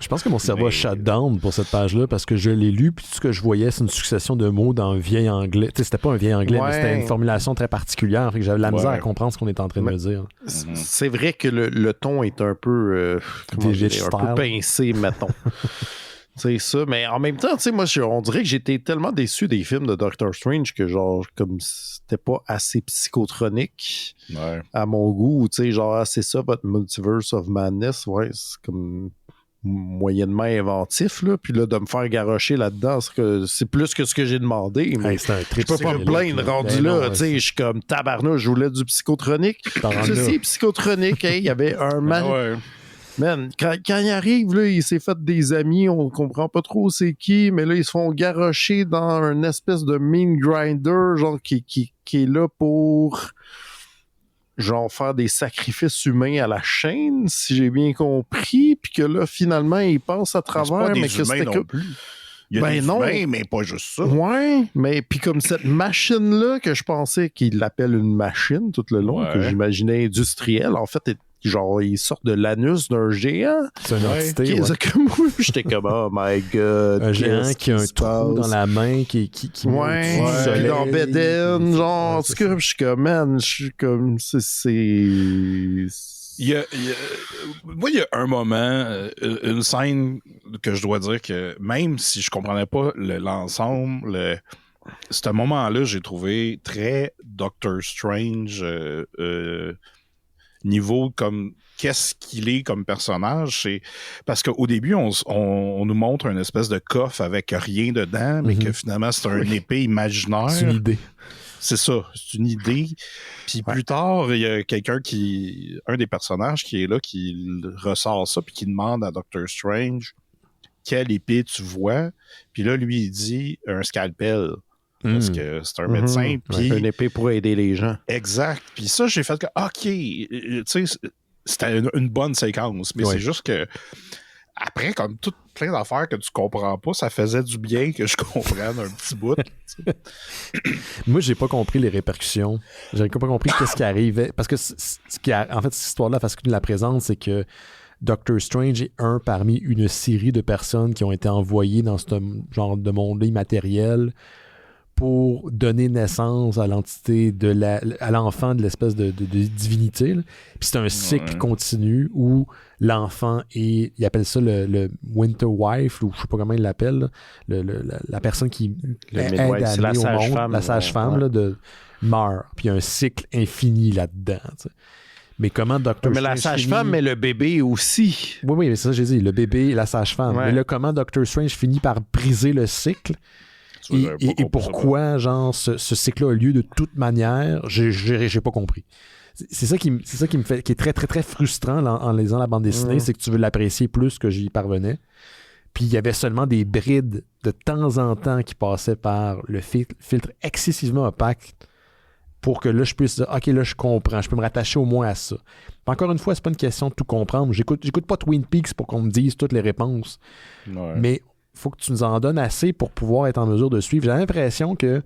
Je pense que mon cerveau a shut down pour cette page-là parce que je l'ai lu, puis tout ce que je voyais, c'est une succession de mots dans un vieil anglais. Tu sais, c'était pas un vieil anglais, mais c'était une formulation très particulière. Fait que j'avais de la misère à comprendre ce qu'on était en train de me dire. C'est vrai que le ton est un peu, un peu pincé, mettons. C'est ça, mais en même temps, tu sais, moi, on dirait que j'étais tellement déçu des films de Doctor Strange que, genre, comme c'était pas assez psychotronique à mon goût, tu sais, genre, c'est ça, votre Multiverse of Madness, c'est comme moyennement inventif, là, puis là, de me faire garrocher là-dedans, c'est plus que ce que j'ai demandé, mais je peux pas me plaindre rendu là, tu sais, je suis comme tabarnouche, je voulais du psychotronique, ceci, psychotronique, il y avait un Man, quand il arrive, là, il s'est fait des amis, on comprend pas trop c'est qui, mais là, ils se font garrocher dans une espèce de mean grinder, genre, qui est là pour, genre, faire des sacrifices humains à la chaîne, si j'ai bien compris, puis que là, finalement, il passe à travers, mais que c'était non plus. Il y a des humains, mais pas juste ça. Ouais, mais puis comme cette machine-là, que je pensais qu'il l'appelle une machine tout le long, que j'imaginais industrielle, en fait, genre, il sort de l'anus d'un géant. C'est une entité, j'étais comme, oh my god. Un géant qui a un trou dans la main, qui dans Beden, genre, en tout cas, je suis comme, man, je suis comme, Moi, il y a un moment, une scène que je dois dire que même si je comprenais pas l'ensemble, ce moment-là, j'ai trouvé très Doctor Strange niveau comme qu'est-ce qu'il est comme personnage. C'est parce qu'au début, on nous montre une espèce de coffre avec rien dedans, mais que finalement, c'est une épée imaginaire. C'est une idée. C'est ça, c'est une idée. Puis plus tard, il y a quelqu'un un des personnages qui est là, qui ressort ça, puis qui demande à Doctor Strange quelle épée tu vois. Puis là, lui, il dit un scalpel. Parce que c'est un médecin. Puis une épée pour aider les gens. Exact. Puis ça, j'ai fait que, OK, tu sais, c'était une bonne séquence. Mais c'est juste que après, comme tout plein d'affaires que tu comprends pas, ça faisait du bien que je comprenne un petit bout. Moi, j'ai pas compris les répercussions. J'ai pas compris qu'est-ce qui arrivait. Parce que en fait, cette histoire-là, parce que tu la présentes, c'est que Doctor Strange est un parmi une série de personnes qui ont été envoyées dans ce genre de monde-là immatériel pour donner naissance à l'entité à l'enfant de l'espèce de divinité. Là. Puis c'est un cycle continu où l'enfant est, il appelle ça le Winter Wife, ou je sais pas comment il l'appelle, la personne qui aide à aller au monde, la sage-femme, là, meurt. Puis il y a un cycle infini là-dedans. T'sais. Mais comment Dr. Strange. Mais la sage-femme, mais le bébé aussi. Oui, mais c'est ça que j'ai dit, le bébé et la sage-femme. Ouais. Mais là, comment Dr. Strange finit par briser le cycle? Et pourquoi, genre, ce cycle-là a lieu de toute manière, j'ai pas compris. C'est ça qui me fait, qui est très, très, très frustrant en lisant la bande dessinée, c'est que tu veux l'apprécier plus que j'y parvenais. Puis il y avait seulement des brides de temps en temps qui passaient par le filtre excessivement opaque pour que là, je puisse dire, OK, là, je comprends, je peux me rattacher au moins à ça. Puis encore une fois, c'est pas une question de tout comprendre. J'écoute pas Twin Peaks pour qu'on me dise toutes les réponses. Ouais. Mais faut que tu nous en donnes assez pour pouvoir être en mesure de suivre. J'ai l'impression que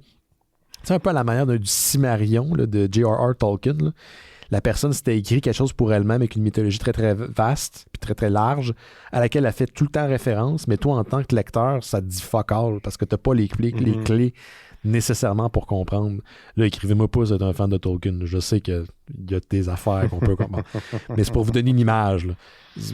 c'est un peu à la manière du Cimmerion là, de J.R.R. Tolkien. Là. La personne s'était écrit quelque chose pour elle-même avec une mythologie très, très vaste puis très, très large à laquelle elle fait tout le temps référence, mais toi, en tant que lecteur, ça te dit fuck all parce que t'as pas les clés nécessairement pour comprendre. Là, écrivez-moi pas, vous êtes un fan de Tolkien. Je sais qu'il y a des affaires qu'on peut comprendre. Mais c'est pour vous donner une image. Là.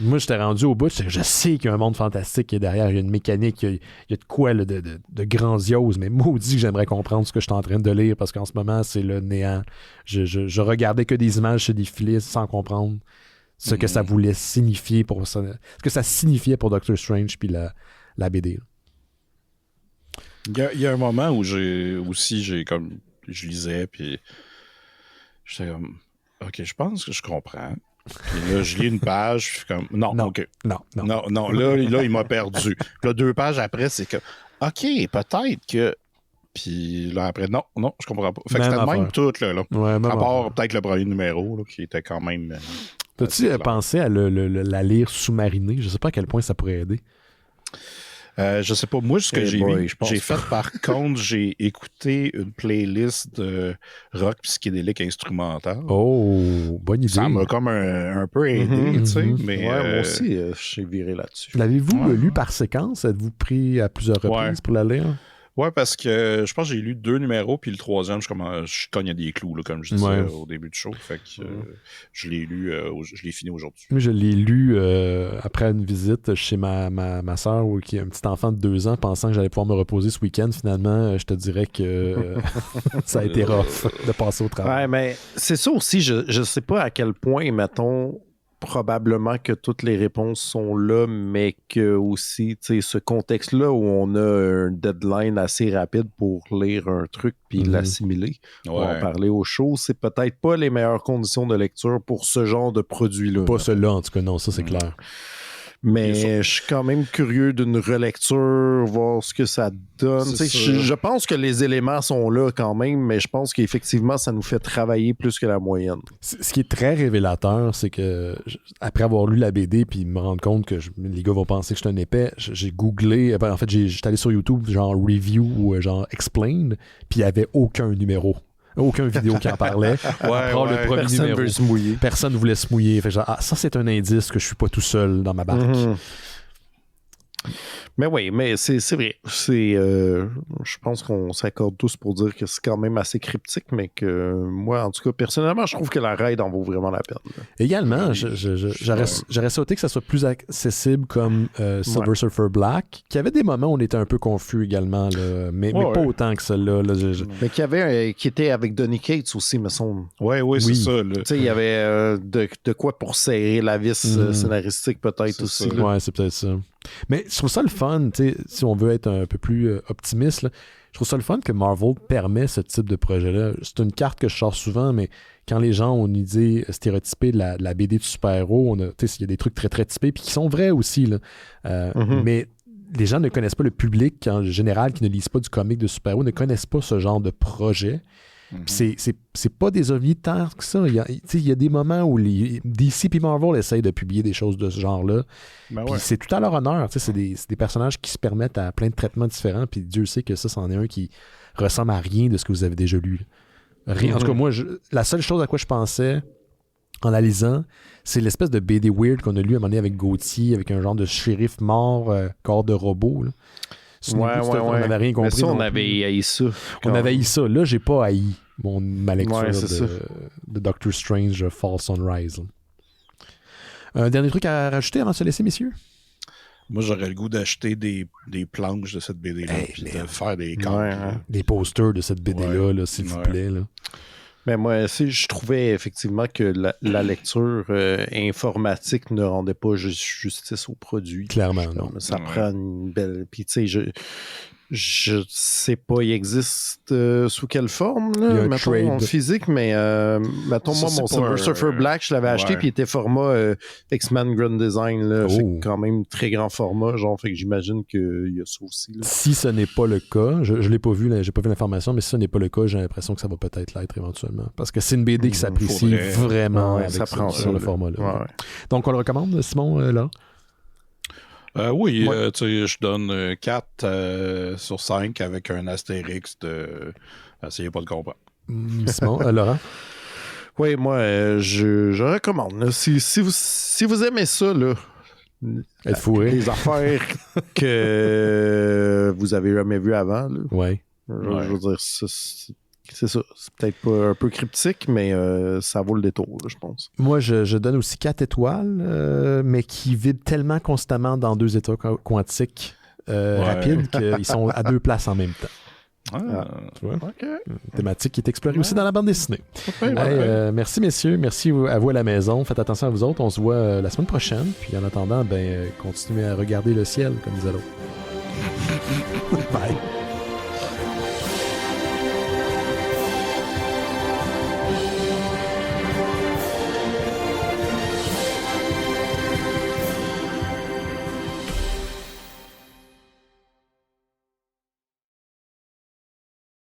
Moi, j'étais rendu au bout. Je sais qu'il y a un monde fantastique qui est derrière. Il y a une mécanique. Il y a de quoi là, de grandiose. Mais maudit que j'aimerais comprendre ce que je suis en train de lire parce qu'en ce moment, c'est le néant. Je regardais que des images se défiler sans comprendre ce que ça voulait signifier ce que ça signifiait pour Doctor Strange puis la BD. Là. Il y a un moment où je lisais, puis j'étais comme, OK, je pense que je comprends. Puis là, je lis une page, je suis comme, non, OK. Non, là, il m'a perdu. Puis là, 2 pages après, c'est que, OK, peut-être que... Puis là, après, non, je comprends pas. Fait que c'était même tout, là. Ouais, à part peut-être le premier numéro, là, qui était quand même... T'as-tu pensé à la lire sous-marinée? Je sais pas à quel point ça pourrait aider. Je sais pas. Moi, ce que j'ai fait, par contre, j'ai écouté une playlist de rock psychédélique instrumental. Oh, bonne idée. Ça m'a comme un peu aidé, tu sais. Mais moi aussi, j'ai viré là-dessus. L'avez-vous lu par séquence? Êtes-vous pris à plusieurs reprises pour la lire? Ouais, parce que je pense que j'ai lu 2 numéros, puis le 3e, je cogne à des clous, là, comme je disais au début du show. Fait que je l'ai lu, je l'ai fini aujourd'hui. Moi, je l'ai lu après une visite chez ma soeur, qui est un petit enfant de 2 ans, pensant que j'allais pouvoir me reposer ce week-end. Finalement, je te dirais que ça a été rough de passer au travail. Ouais, mais c'est ça aussi, je sais pas à quel point, mettons, probablement que toutes les réponses sont là, mais que aussi, tu sais, ce contexte-là où on a un deadline assez rapide pour lire un truc puis l'assimiler, pour en parler au show, c'est peut-être pas les meilleures conditions de lecture pour ce genre de produit-là. Pas celui-là, en tout cas, non, ça c'est clair. Mais je suis quand même curieux d'une relecture, voir ce que ça donne. Je pense que les éléments sont là quand même, mais je pense qu'effectivement, ça nous fait travailler plus que la moyenne. Ce qui est très révélateur, c'est que après avoir lu la BD puis me rendre compte que les gars vont penser que je suis un épais, j'ai googlé, en fait, j'étais allé sur YouTube, genre review ou genre explain, puis il n'y avait aucun numéro. Aucune vidéo qui en parlait. Le premier personne numéro. Veut se mouiller. Personne ne voulait se mouiller. Fait genre, ça, c'est un indice que je suis pas tout seul dans ma barque. Mais oui, mais c'est vrai. Je pense qu'on s'accorde tous pour dire que c'est quand même assez cryptique, mais que moi, en tout cas, personnellement, je trouve que la raid en vaut vraiment la peine. Également, j'aurais souhaité que ça soit plus accessible comme Silver Surfer Black, qui avait des moments où on était un peu confus également, là, mais pas autant que celle-là. Mais qui était avec Donny Cates aussi, me semble. Oui, c'est ça. Tu sais, il y avait de quoi pour serrer la vis scénaristique peut-être aussi. Ouais, c'est peut-être ça. Mais je trouve ça le fun, si on veut être un peu plus optimiste, là, je trouve ça le fun que Marvel permet ce type de projet-là. C'est une carte que je sors souvent, mais quand les gens ont une idée stéréotypée de la BD de super-héros, il y a des trucs très très typés, puis qui sont vrais aussi. Là. Mais les gens ne connaissent pas, le public en général qui ne lisent pas du comic de super-héros, ne connaissent pas ce genre de projet. Puis c'est pas des ovnis tant que ça. Il y a des moments où les DC et Marvel essayent de publier des choses de ce genre-là. Puis c'est tout à leur honneur. C'est des personnages qui se permettent à plein de traitements différents. Puis Dieu sait que ça, c'en est un qui ressemble à rien de ce que vous avez déjà lu. Rien. En tout cas, moi, la seule chose à quoi je pensais en la lisant, c'est l'espèce de BD weird qu'on a lu à un moment donné avec Gauthier, avec un genre de shérif mort, corps de robot. Là. On n'avait rien compris. Mais ça, on avait haï ça. On avait haï ça. Là, j'ai pas haï ma lecture de Doctor Strange Fall Sunrise. Un dernier truc à rajouter avant de se laisser, messieurs? Moi, j'aurais le goût d'acheter des planches de cette BD-là puis de faire des cartes. Des posters de cette BD-là, là, s'il vous plaît. Là. Mais moi, je trouvais effectivement que la lecture informatique ne rendait pas justice au produit. Clairement, non. Ça prend une belle... Puis tu sais, je sais pas, il existe sous quelle forme, là, mettons, en physique, mais mettons, moi, mon Silver Surfer Black, je l'avais acheté, puis il était format X-Men Grand Design, là, fait quand même très grand format, genre, fait que j'imagine qu'il y a ça aussi. Là. Si ce n'est pas le cas, je l'ai pas vu, j'ai pas vu l'information, mais si ce n'est pas le cas, j'ai l'impression que ça va peut-être l'être éventuellement, parce que c'est une BD qui s'apprécie vraiment avec ça prend sur le format-là. Ouais. Donc, on le recommande, Simon, là? Oui, tu sais, je donne 4 sur 5 avec un astérix de essayez pas de comprendre. Simon, Laurent? Oui, moi, je recommande. Là, si vous aimez ça, là, être fourré. Les affaires que vous avez jamais vues avant, là, je veux dire, c'est ça. C'est peut-être pas un peu cryptique, mais ça vaut le détour, là, je pense. Moi, je donne aussi 4 étoiles, mais qui vident tellement constamment dans 2 états quantiques rapides qu'ils sont à 2 places en même temps. Tu vois? Une thématique qui est explorée aussi dans la bande dessinée. Merci, messieurs. Merci à vous à la maison. Faites attention à vous autres. On se voit la semaine prochaine. Puis en attendant, continuez à regarder le ciel, comme disait l'autre. Bye.